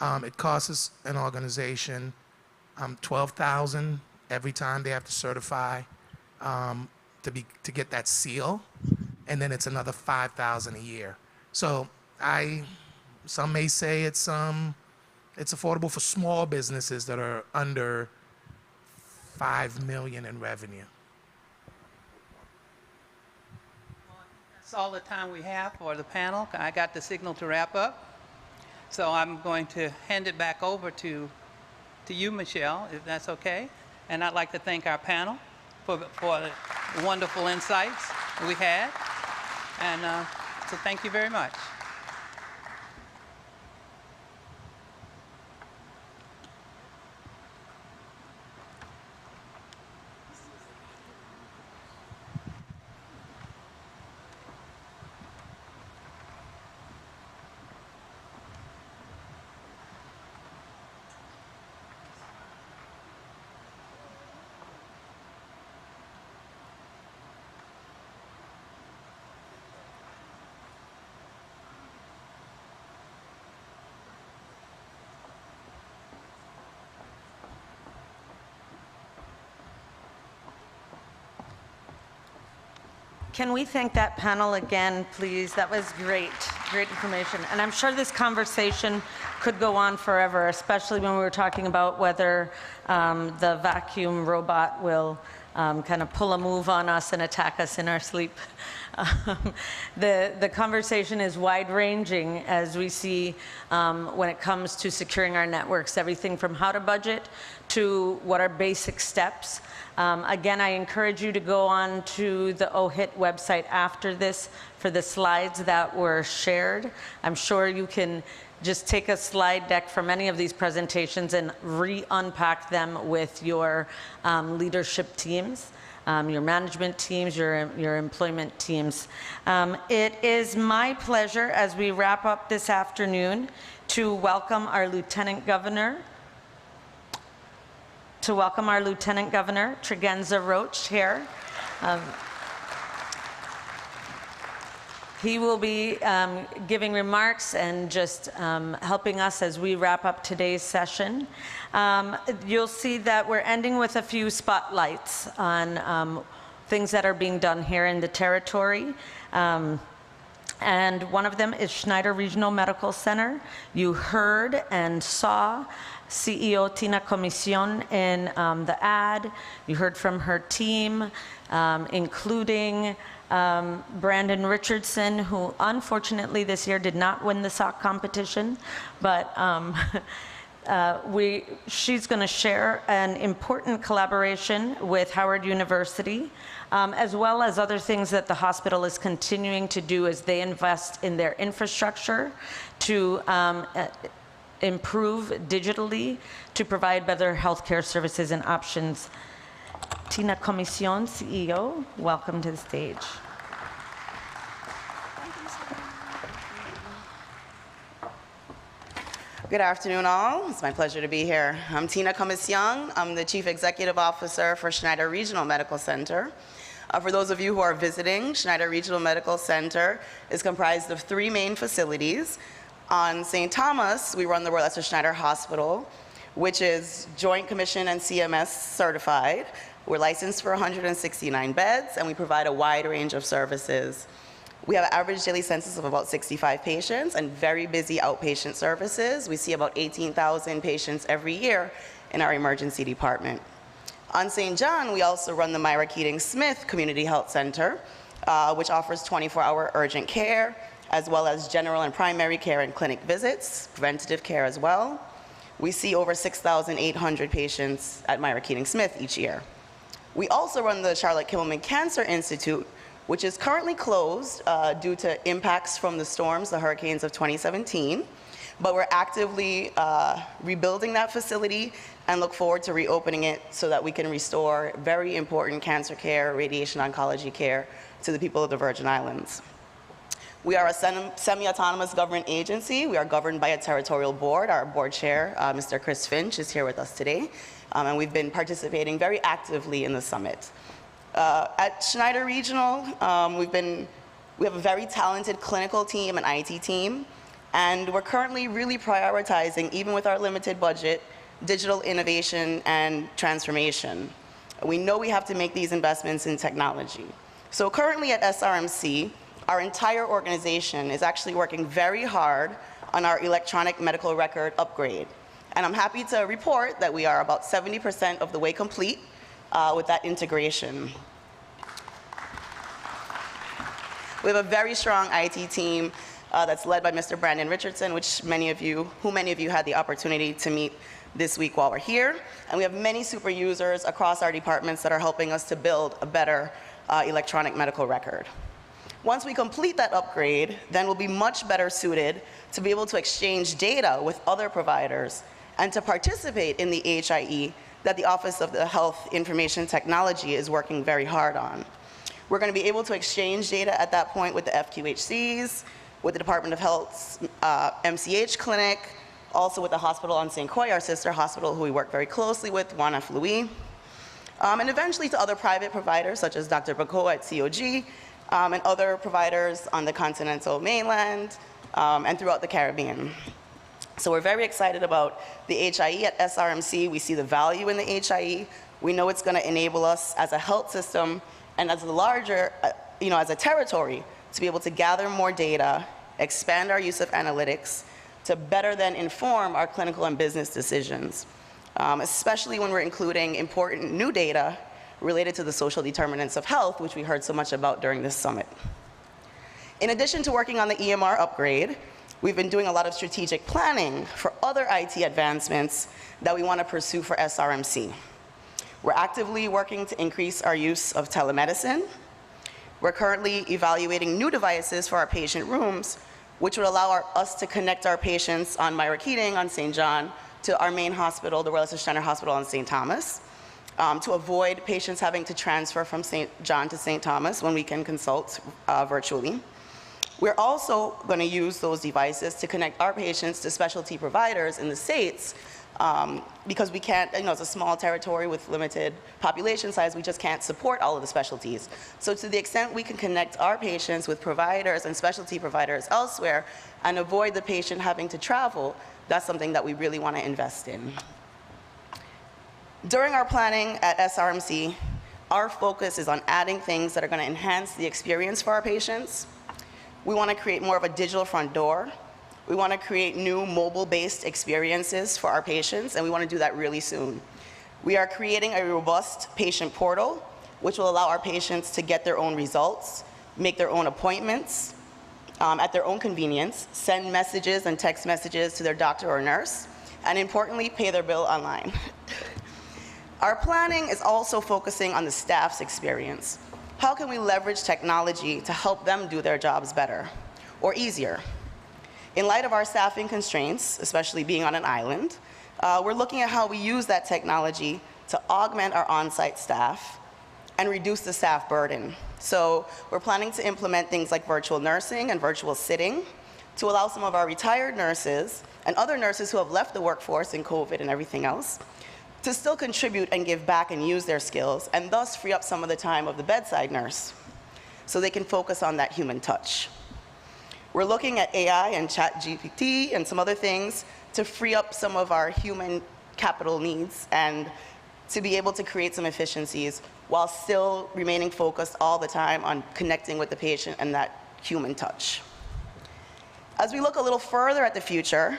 it costs an organization $12,000 every time they have to certify to get that seal, and then it's another $5,000 a year. So some may say it's affordable for small businesses that are under $5 million in revenue. That's all the time we have for the panel. I got the signal to wrap up. So I'm going to hand it back over to you, Michelle, if that's okay. And I'd like to thank our panel for the wonderful insights we had. And so thank you very much. Can we thank that panel again, please? That was great, great information. And I'm sure this conversation could go on forever, especially when we were talking about whether the vacuum robot will kind of pull a move on us and attack us in our sleep. The conversation is wide-ranging as we see when it comes to securing our networks, everything from how to budget to what are basic steps. Again, I encourage you to go on to the OHIT website after this for the slides that were shared. I'm sure you can just take a slide deck from any of these presentations and re-unpack them with your leadership teams, your management teams, your employment teams. It is my pleasure as we wrap up this afternoon to welcome our Lieutenant Governor, Tregenza Roach here. He will be giving remarks and just helping us as we wrap up today's session. You'll see that we're ending with a few spotlights on things that are being done here in the territory. And one of them is Schneider Regional Medical Center. You heard and saw CEO Tina Comisión in the ad. You heard from her team, including Brandon Richardson, who unfortunately this year did not win the SOC competition, but she's going to share an important collaboration with Howard University, as well as other things that the hospital is continuing to do as they invest in their infrastructure to improve digitally to provide better healthcare services and options. Tina Comisión, CEO, welcome to the stage. Good afternoon, all. It's my pleasure to be here. I'm Tina Comisión. I'm the Chief Executive Officer for Schneider Regional Medical Center. For those of you who are visiting, Schneider Regional Medical Center is comprised of 3 main facilities. On St. Thomas, we run the Rochester Schneider Hospital, which is Joint Commission and CMS certified. We're licensed for 169 beds, and we provide a wide range of services. We have an average daily census of about 65 patients and very busy outpatient services. We see about 18,000 patients every year in our emergency department. On St. John, we also run the Myra Keating Smith Community Health Center, which offers 24-hour urgent care, as well as general and primary care and clinic visits, preventative care as well. We see over 6,800 patients at Myra Keating Smith each year. We also run the Charlotte Kimmelman Cancer Institute, which is currently closed due to impacts from the storms, the hurricanes of 2017. But we're actively rebuilding that facility and look forward to reopening it so that we can restore very important cancer care, radiation oncology care to the people of the Virgin Islands. We are a semi-autonomous government agency. We are governed by a territorial board. Our board chair, Mr. Chris Finch, is here with us today. And we've been participating very actively in the summit. At Schneider Regional, we have a very talented clinical team and IT team, and we're currently really prioritizing, even with our limited budget, digital innovation and transformation. We know we have to make these investments in technology. So currently at SRMC, our entire organization is actually working very hard on our electronic medical record upgrade. And I'm happy to report that we are about 70% of the way complete with that integration. We have a very strong IT team that's led by Mr. Brandon Richardson, who many of you had the opportunity to meet this week while we're here. And we have many super users across our departments that are helping us to build a better electronic medical record. Once we complete that upgrade, then we'll be much better suited to be able to exchange data with other providers and to participate in the HIE that the Office of the Health Information Technology is working very hard on. We're going to be able to exchange data at that point with the FQHCs, with the Department of Health's MCH clinic, also with the hospital on St. Croix, our sister hospital, who we work very closely with, Juan F. Louis, and eventually to other private providers, such as Dr. Bacoa at COG, and other providers on the continental mainland and throughout the Caribbean. So we're very excited about the HIE at SRMC. We see the value in the HIE. We know it's going to enable us as a health system and as a larger as a territory, to be able to gather more data, expand our use of analytics, to better then inform our clinical and business decisions, especially when we're including important new data related to the social determinants of health, which we heard so much about during this summit. In addition to working on the EMR upgrade, we've been doing a lot of strategic planning for other IT advancements that we want to pursue for SRMC. We're actively working to increase our use of telemedicine. We're currently evaluating new devices for our patient rooms, which would allow us to connect our patients on Myra Keating on St. John to our main hospital, the Royal Steiner Hospital on St. Thomas, to avoid patients having to transfer from St. John to St. Thomas when we can consult virtually. We're also going to use those devices to connect our patients to specialty providers in the States, because we can't, it's a small territory with limited population size, we just can't support all of the specialties. So to the extent we can connect our patients with providers and specialty providers elsewhere and avoid the patient having to travel, that's something that we really want to invest in. During our planning at SRMC, our focus is on adding things that are going to enhance the experience for our patients. We want to create more of a digital front door. We want to create new mobile-based experiences for our patients, and we want to do that really soon. We are creating a robust patient portal, which will allow our patients to get their own results, make their own appointments at their own convenience, send messages and text messages to their doctor or nurse, and importantly, pay their bill online. Our planning is also focusing on the staff's experience. How can we leverage technology to help them do their jobs better or easier? In light of our staffing constraints, especially being on an island, we're looking at how we use that technology to augment our on-site staff and reduce the staff burden. So we're planning to implement things like virtual nursing and virtual sitting to allow some of our retired nurses and other nurses who have left the workforce in COVID and everything else to still contribute and give back and use their skills, and thus free up some of the time of the bedside nurse so they can focus on that human touch. We're looking at AI and ChatGPT and some other things to free up some of our human capital needs and to be able to create some efficiencies while still remaining focused all the time on connecting with the patient and that human touch. As we look a little further at the future,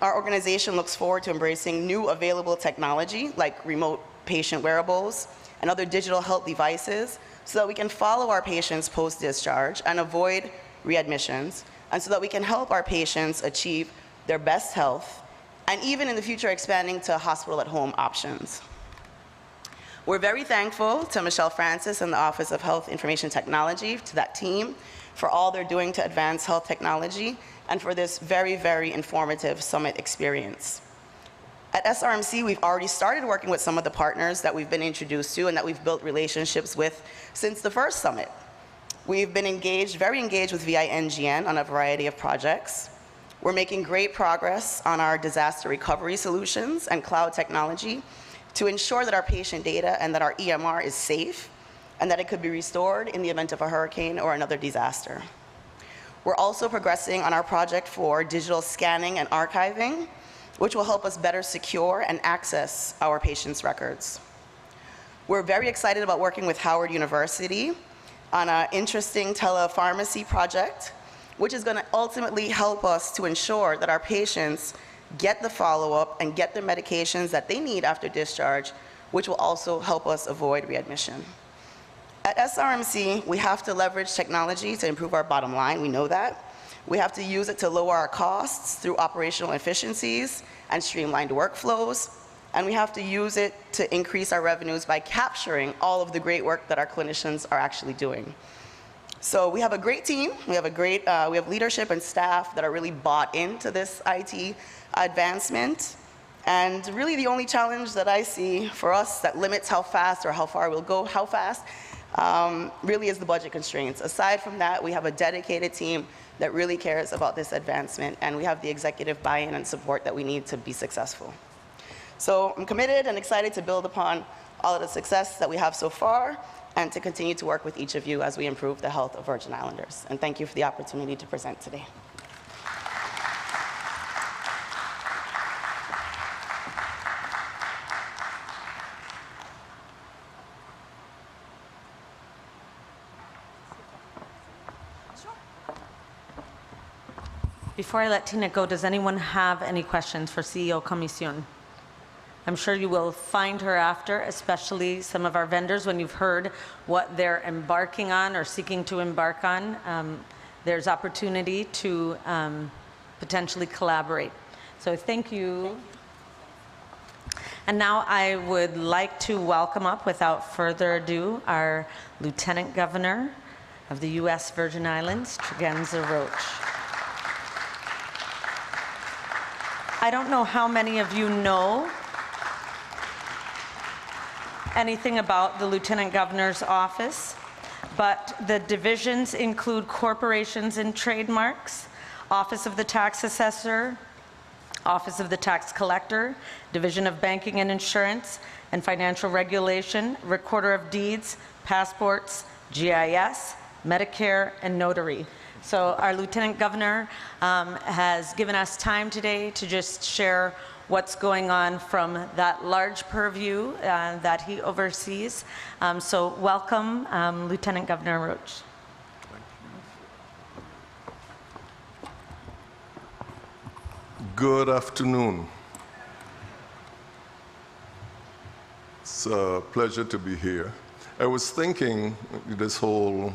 our organization looks forward to embracing new available technology like remote patient wearables and other digital health devices so that we can follow our patients post-discharge and avoid readmissions, and so that we can help our patients achieve their best health, and even in the future expanding to hospital at home options. We're very thankful to Michelle Francis and the Office of Health Information Technology, to that team, for all they're doing to advance health technology and for this very, very informative summit experience. At SRMC, we've already started working with some of the partners that we've been introduced to and that we've built relationships with since the first summit. We've been very engaged with VINGN on a variety of projects. We're making great progress on our disaster recovery solutions and cloud technology to ensure that our patient data and that our EMR is safe and that it could be restored in the event of a hurricane or another disaster. We're also progressing on our project for digital scanning and archiving, which will help us better secure and access our patients' records. We're very excited about working with Howard University on an interesting telepharmacy project, which is going to ultimately help us to ensure that our patients get the follow-up and get the medications that they need after discharge, which will also help us avoid readmission. At SRMC, we have to leverage technology to improve our bottom line. We know that. We have to use it to lower our costs through operational efficiencies and streamlined workflows. And we have to use it to increase our revenues by capturing all of the great work that our clinicians are actually doing. So we have a great team. We have leadership and staff that are really bought into this IT advancement. And really the only challenge that I see for us that limits how fast or how far we'll go, how fast, really is the budget constraints. Aside from that, we have a dedicated team that really cares about this advancement, and we have the executive buy-in and support that we need to be successful. So I'm committed and excited to build upon all of the success that we have so far and to continue to work with each of you as we improve the health of Virgin Islanders. And thank you for the opportunity to present today. Before I let Tina go, does anyone have any questions for CEO Comisión? I'm sure you will find her after, especially some of our vendors, when you've heard what they're embarking on or seeking to embark on. There's opportunity to potentially collaborate. So thank you. And now I would like to welcome up, without further ado, our Lieutenant Governor of the U.S. Virgin Islands, Tregenza Roach. I don't know how many of you know anything about the Lieutenant Governor's office, but the divisions include corporations and trademarks, Office of the Tax Assessor, Office of the Tax Collector, Division of Banking and Insurance and Financial Regulation, Recorder of Deeds, Passports, GIS, Medicare, and Notary. So our Lieutenant Governor has given us time today to just share what's going on from that large purview that he oversees. So welcome, Lieutenant Governor Roach. Good afternoon. It's a pleasure to be here. I was thinking this whole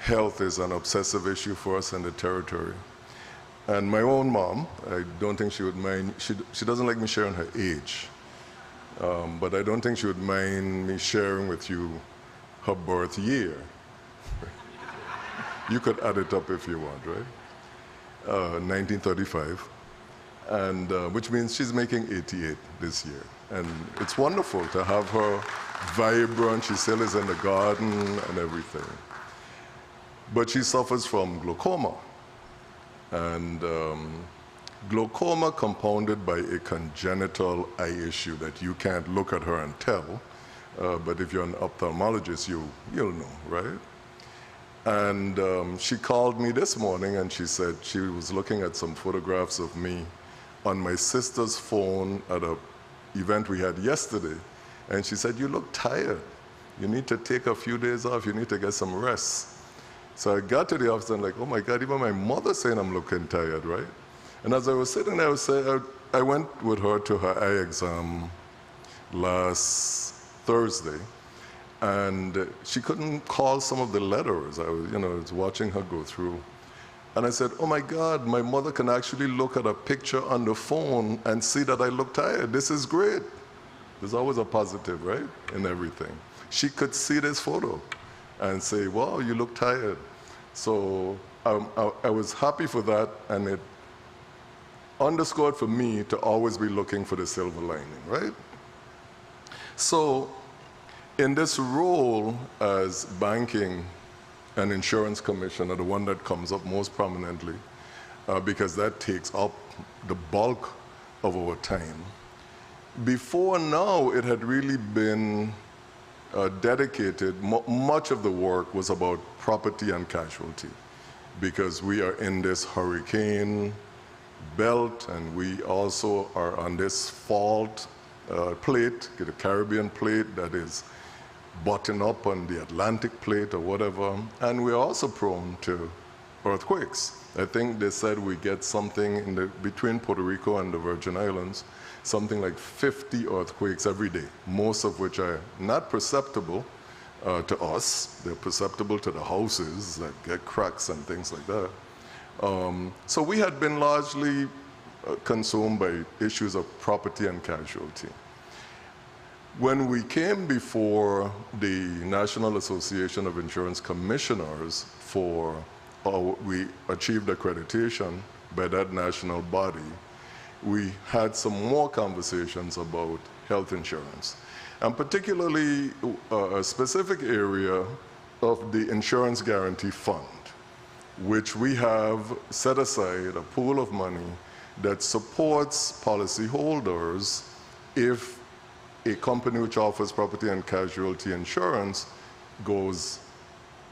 health is an obsessive issue for us in the territory. And my own mom, I don't think she would mind, she doesn't like me sharing her age, but I don't think she would mind me sharing with you her birth year. You could add it up if you want, right? 1935. And which means she's making 88 this year. And it's wonderful to have her vibrant. She still is in the garden and everything. But she suffers from glaucoma. And glaucoma compounded by a congenital eye issue that you can't look at her and tell. But if you're an ophthalmologist, you'll know, right? And she called me this morning and she said she was looking at some photographs of me on my sister's phone at an event we had yesterday. And she said, you look tired. You need to take a few days off. You need to get some rest. So I got to the office and like, oh my God, even my mother's saying I'm looking tired, right? And as I was sitting there, I went with her to her eye exam last Thursday. And she couldn't call some of the letters. I was watching her go through. And I said, oh my God, my mother can actually look at a picture on the phone and see that I look tired. This is great. There's always a positive, right, in everything. She could see this photo and say, wow, you look tired. So I was happy for that, and it underscored for me to always be looking for the silver lining, right? So in this role as banking and insurance commissioner, the one that comes up most prominently, because that takes up the bulk of our time. Before now, it had really been dedicated, much of the work was about property and casualty, because we are in this hurricane belt, and we also are on this fault plate, the Caribbean plate that is button up on the Atlantic plate or whatever, and we're also prone to earthquakes. I think they said we get something between Puerto Rico and the Virgin Islands, something like 50 earthquakes every day, most of which are not perceptible to us. They're perceptible to the houses that get cracks and things like that. So we had been largely consumed by issues of property and casualty. When we came before the National Association of Insurance Commissioners we achieved accreditation by that national body, we had some more conversations about health insurance, and particularly a specific area of the Insurance Guarantee Fund, which we have set aside a pool of money that supports policyholders if a company which offers property and casualty insurance goes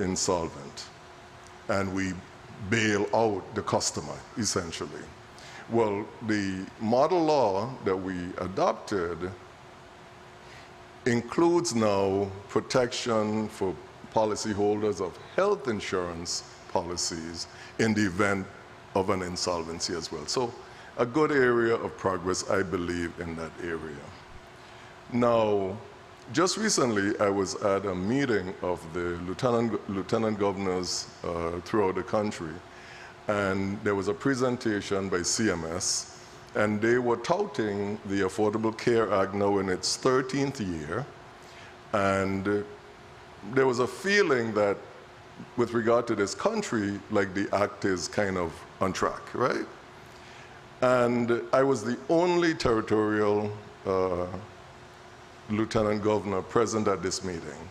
insolvent, and we bail out the customer, essentially. Well, the model law that we adopted includes now protection for policyholders of health insurance policies in the event of an insolvency as well. So a good area of progress, I believe, in that area. Now, just recently, I was at a meeting of the lieutenant governors throughout the country, and there was a presentation by CMS, and they were touting the Affordable Care Act now in its 13th year, and there was a feeling that with regard to this country, like the act is kind of on track, right? And I was the only territorial lieutenant governor present at this meeting.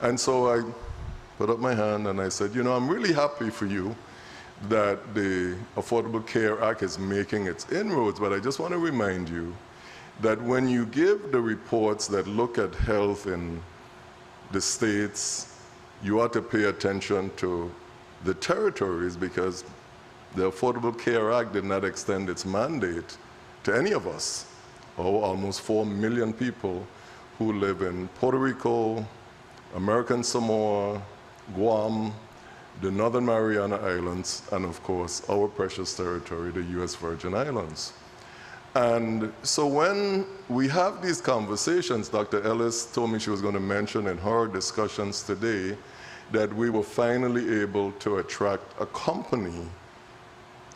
And so I put up my hand and I said, you know, I'm really happy for you that the Affordable Care Act is making its inroads, but I just want to remind you that when you give the reports that look at health in the states, you ought to pay attention to the territories, because the Affordable Care Act did not extend its mandate to any of us, or almost 4 million people who live in Puerto Rico, American Samoa, Guam, the Northern Mariana Islands, and of course, our precious territory, the US Virgin Islands. And so when we have these conversations, Dr. Ellis told me she was going to mention in her discussions today that we were finally able to attract a company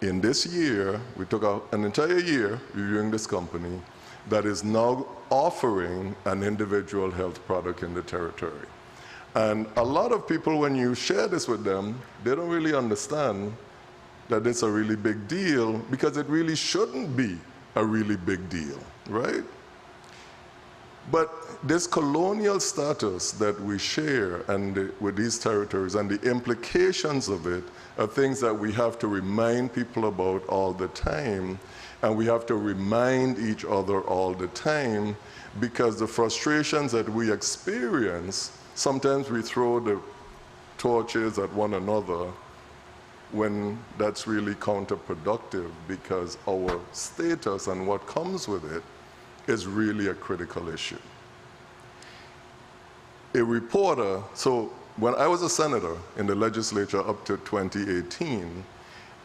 in this year. We took an entire year reviewing this company that is now offering an individual health product in the territory. And a lot of people, when you share this with them, they don't really understand that it's a really big deal, because it really shouldn't be a really big deal, right? But this colonial status that we share with these territories and the implications of it are things that we have to remind people about all the time, and we have to remind each other all the time, because the frustrations that we experience, sometimes we throw the torches at one another when that's really counterproductive, because our status and what comes with it is really a critical issue. A reporter, so when I was a senator in the legislature up to 2018,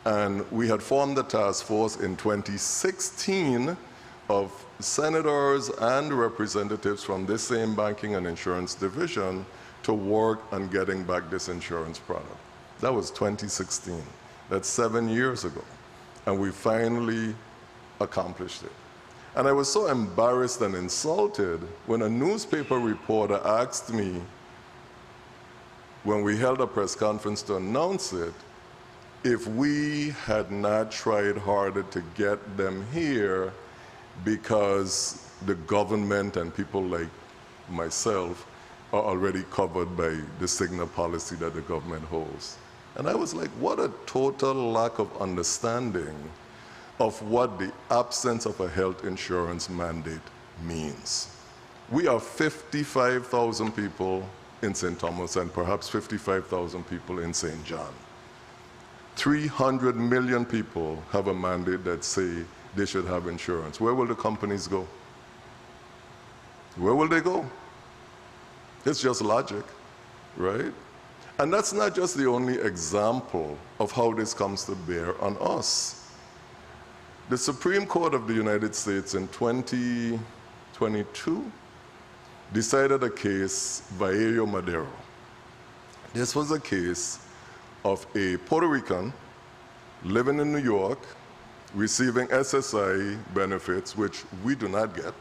and we had formed the task force in 2016 of senators and representatives from this same banking and insurance division to work on getting back this insurance product. That was 2016. That's 7 years ago. And we finally accomplished it. And I was so embarrassed and insulted when a newspaper reporter asked me, when we held a press conference to announce it, if we had not tried harder to get them here because the government and people like myself are already covered by the Cigna policy that the government holds. And I was like, what a total lack of understanding of what the absence of a health insurance mandate means. We are 55,000 people in St. Thomas and perhaps 55,000 people in St. John. 300 million people have a mandate that say they should have insurance. Where will the companies go? Where will they go? It's just logic, right? And that's not just the only example of how this comes to bear on us. The Supreme Court of the United States in 2022 decided a case, Vallejo Madero. This was a case of a Puerto Rican living in New York, receiving SSI benefits, which we do not get,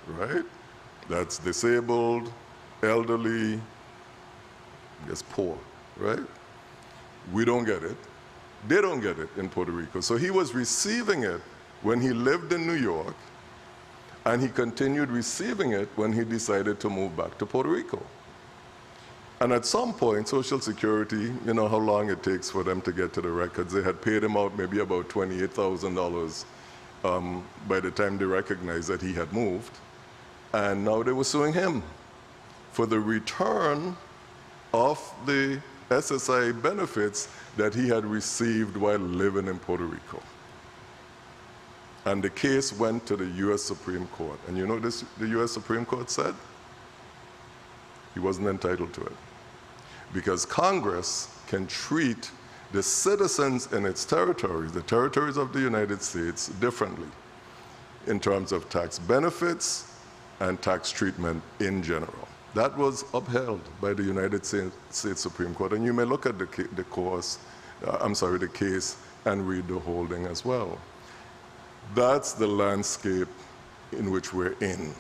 right? That's disabled, elderly, I guess poor, right? We don't get it. They don't get it in Puerto Rico. So he was receiving it when he lived in New York, and he continued receiving it when he decided to move back to Puerto Rico. And at some point, Social Security, you know how long it takes for them to get to the records, they had paid him out maybe about $28,000 by the time they recognized that he had moved. And now they were suing him for the return of the SSI benefits that he had received while living in Puerto Rico. And the case went to the US Supreme Court. And you know what the US Supreme Court said? He wasn't entitled to it. Because Congress can treat the citizens in its territories, the territories of the United States, differently in terms of tax benefits and tax treatment in general. That was upheld by the United States Supreme Court, and you may look at the case and read the holding as well. That's the landscape in which we're in.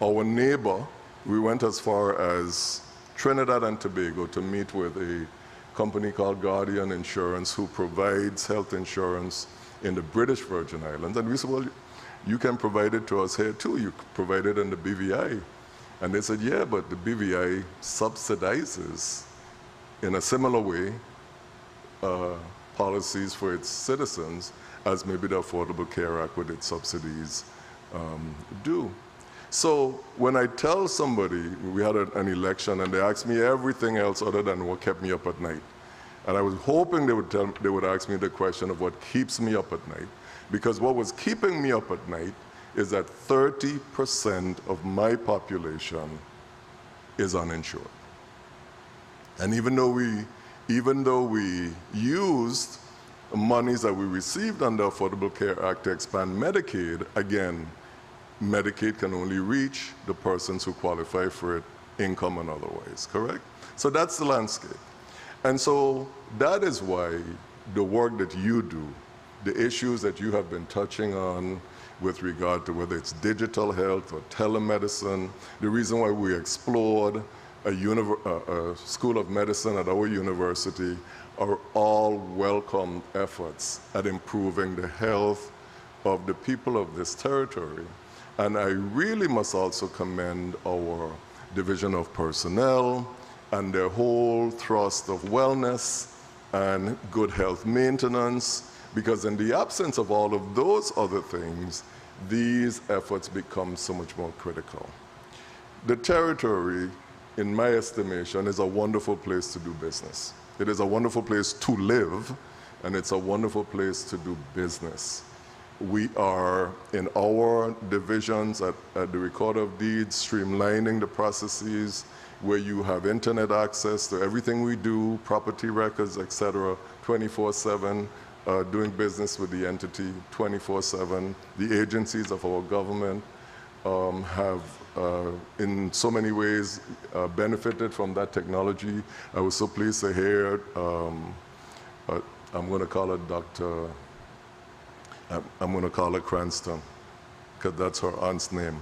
Our neighbor, we went as far as Trinidad and Tobago to meet with a company called Guardian Insurance who provides health insurance in the British Virgin Islands. And we said, well, you can provide it to us here too. You provide it in the BVI. And they said, yeah, but the BVI subsidizes in a similar way policies for its citizens as maybe the Affordable Care Act with its subsidies do. So when I tell somebody, we had an election and they asked me everything else other than what kept me up at night. And I was hoping they would ask me the question of what keeps me up at night. Because what was keeping me up at night is that 30% of my population is uninsured. And even though we used monies that we received under Affordable Care Act to expand Medicaid, again, Medicaid can only reach the persons who qualify for it, income and otherwise, correct? So that's the landscape. And so that is why the work that you do, the issues that you have been touching on with regard to whether it's digital health or telemedicine, the reason why we explored a School of Medicine at our university are all welcome efforts at improving the health of the people of this territory. And I really must also commend our Division of Personnel and their whole thrust of wellness and good health maintenance, because in the absence of all of those other things, these efforts become so much more critical. The territory, in my estimation, is a wonderful place to do business. It is a wonderful place to live, and it's a wonderful place to do business. We are, in our divisions at the Recorder of Deeds, streamlining the processes where you have internet access to everything we do, property records, etc., 24/7, doing business with the entity 24/7. The agencies of our government have, in so many ways, benefited from that technology. I was so pleased to hear, I'm going to call her Dr. I'm going to call her Cranston, because that's her aunt's name.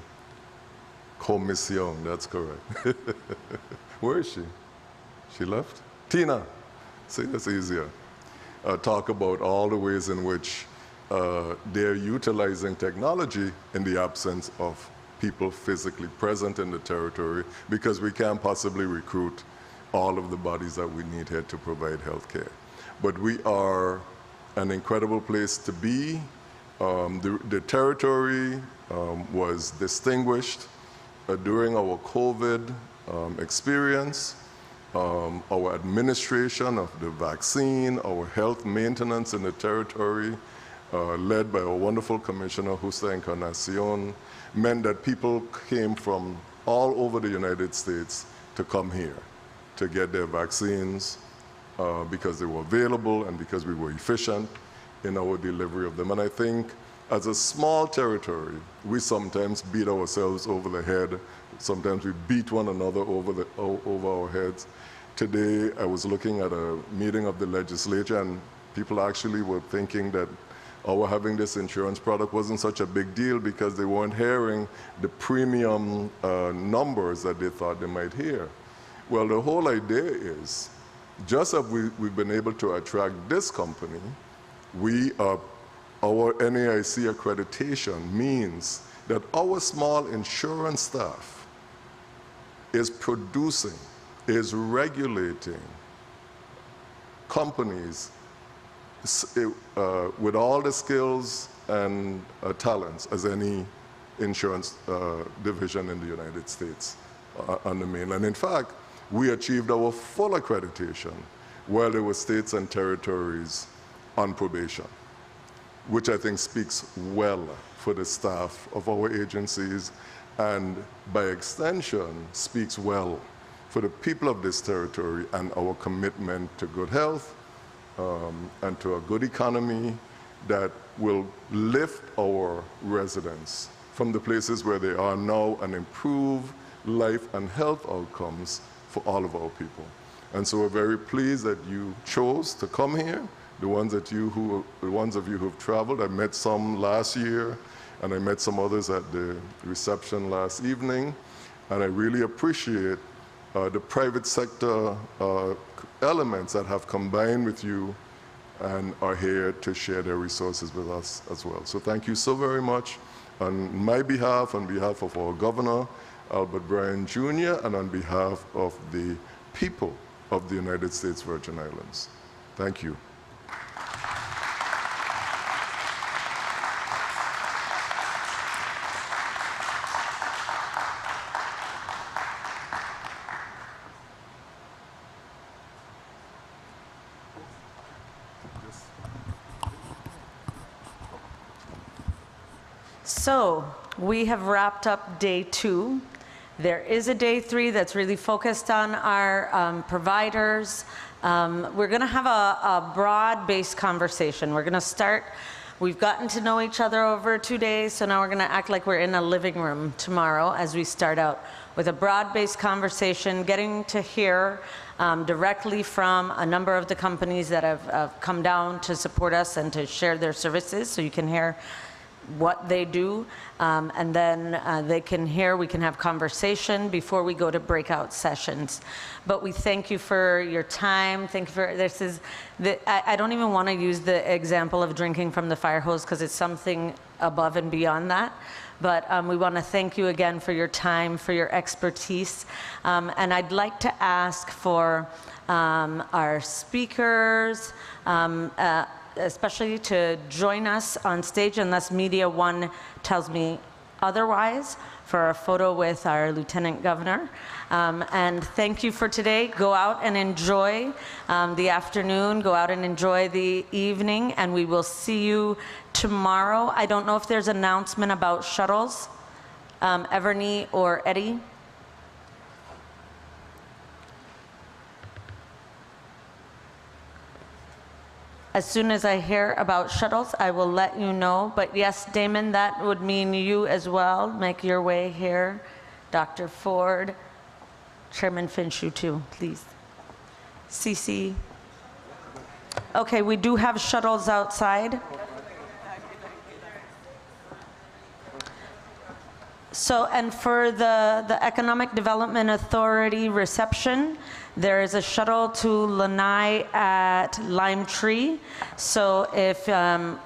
Commission, that's correct. Where is she? She left? Tina. See, that's easier. Talk about all the ways in which they're utilizing technology in the absence of people physically present in the territory, because we can't possibly recruit all of the bodies that we need here to provide health care. But we are an incredible place to be. The territory was distinguished during our COVID experience. Our administration of the vaccine, our health maintenance in the territory, led by our wonderful Commissioner Justa Encarnacion, meant that people came from all over the United States to come here to get their vaccines because they were available and because we were efficient in our delivery of them. And I think as a small territory, we sometimes beat ourselves over the head. Sometimes we beat one another over our heads. Today, I was looking at a meeting of the legislature, and people actually were thinking that our having this insurance product wasn't such a big deal because they weren't hearing the premium numbers that they thought they might hear. Well, the whole idea is, just as we've been able to attract this company, our NAIC accreditation means that our small insurance staff is producing, is regulating companies with all the skills and talents as any insurance division in the United States on the mainland. In fact, we achieved our full accreditation while there were states and territories on probation, which I think speaks well for the staff of our agencies, and by extension speaks well for the people of this territory and our commitment to good health and to a good economy that will lift our residents from the places where they are now and improve life and health outcomes for all of our people. And so we're very pleased that you chose to come here. The ones of you who've traveled, I met some last year, and I met some others at the reception last evening, and I really appreciate the private sector elements that have combined with you and are here to share their resources with us as well. So thank you so very much on my behalf, on behalf of our Governor, Albert Bryan Jr., and on behalf of the people of the United States Virgin Islands. Thank you. So we have wrapped up day 2. There is a day 3 that's really focused on our providers. We're going to have a broad-based conversation. We're going to start, we've gotten to know each other over 2 days, so now we're going to act like we're in a living room tomorrow as we start out with a broad-based conversation, getting to hear directly from a number of the companies that have come down to support us and to share their services, so you can hear what they do, and then they can hear, we can have conversation before we go to breakout sessions. But we thank you for your time. Thank you for, I don't even want to use the example of drinking from the fire hose because it's something above and beyond that. But we want to thank you again for your time, for your expertise. And I'd like to ask for our speakers, especially to join us on stage unless Media One tells me otherwise, for a photo with our Lieutenant Governor. And thank you for today. Go out and enjoy the afternoon, go out and enjoy the evening, and we will see you tomorrow. I don't know if there's an announcement about shuttles, Evernie or Eddie. As soon as I hear about shuttles, I will let you know. But yes, Damon, that would mean you as well. Make your way here. Dr. Ford, Chairman Finshu too, please. CC. Okay, we do have shuttles outside. So, and for the Economic Development Authority reception, there is a shuttle to Lanai at Lime Tree. So if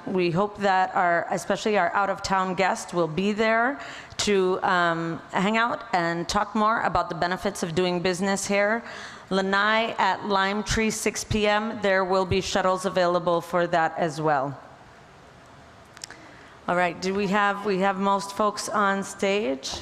we hope that especially our out-of-town guests will be there to hang out and talk more about the benefits of doing business here. Lanai at Lime Tree, 6 p.m. There will be shuttles available for that as well. All right, we have most folks on stage?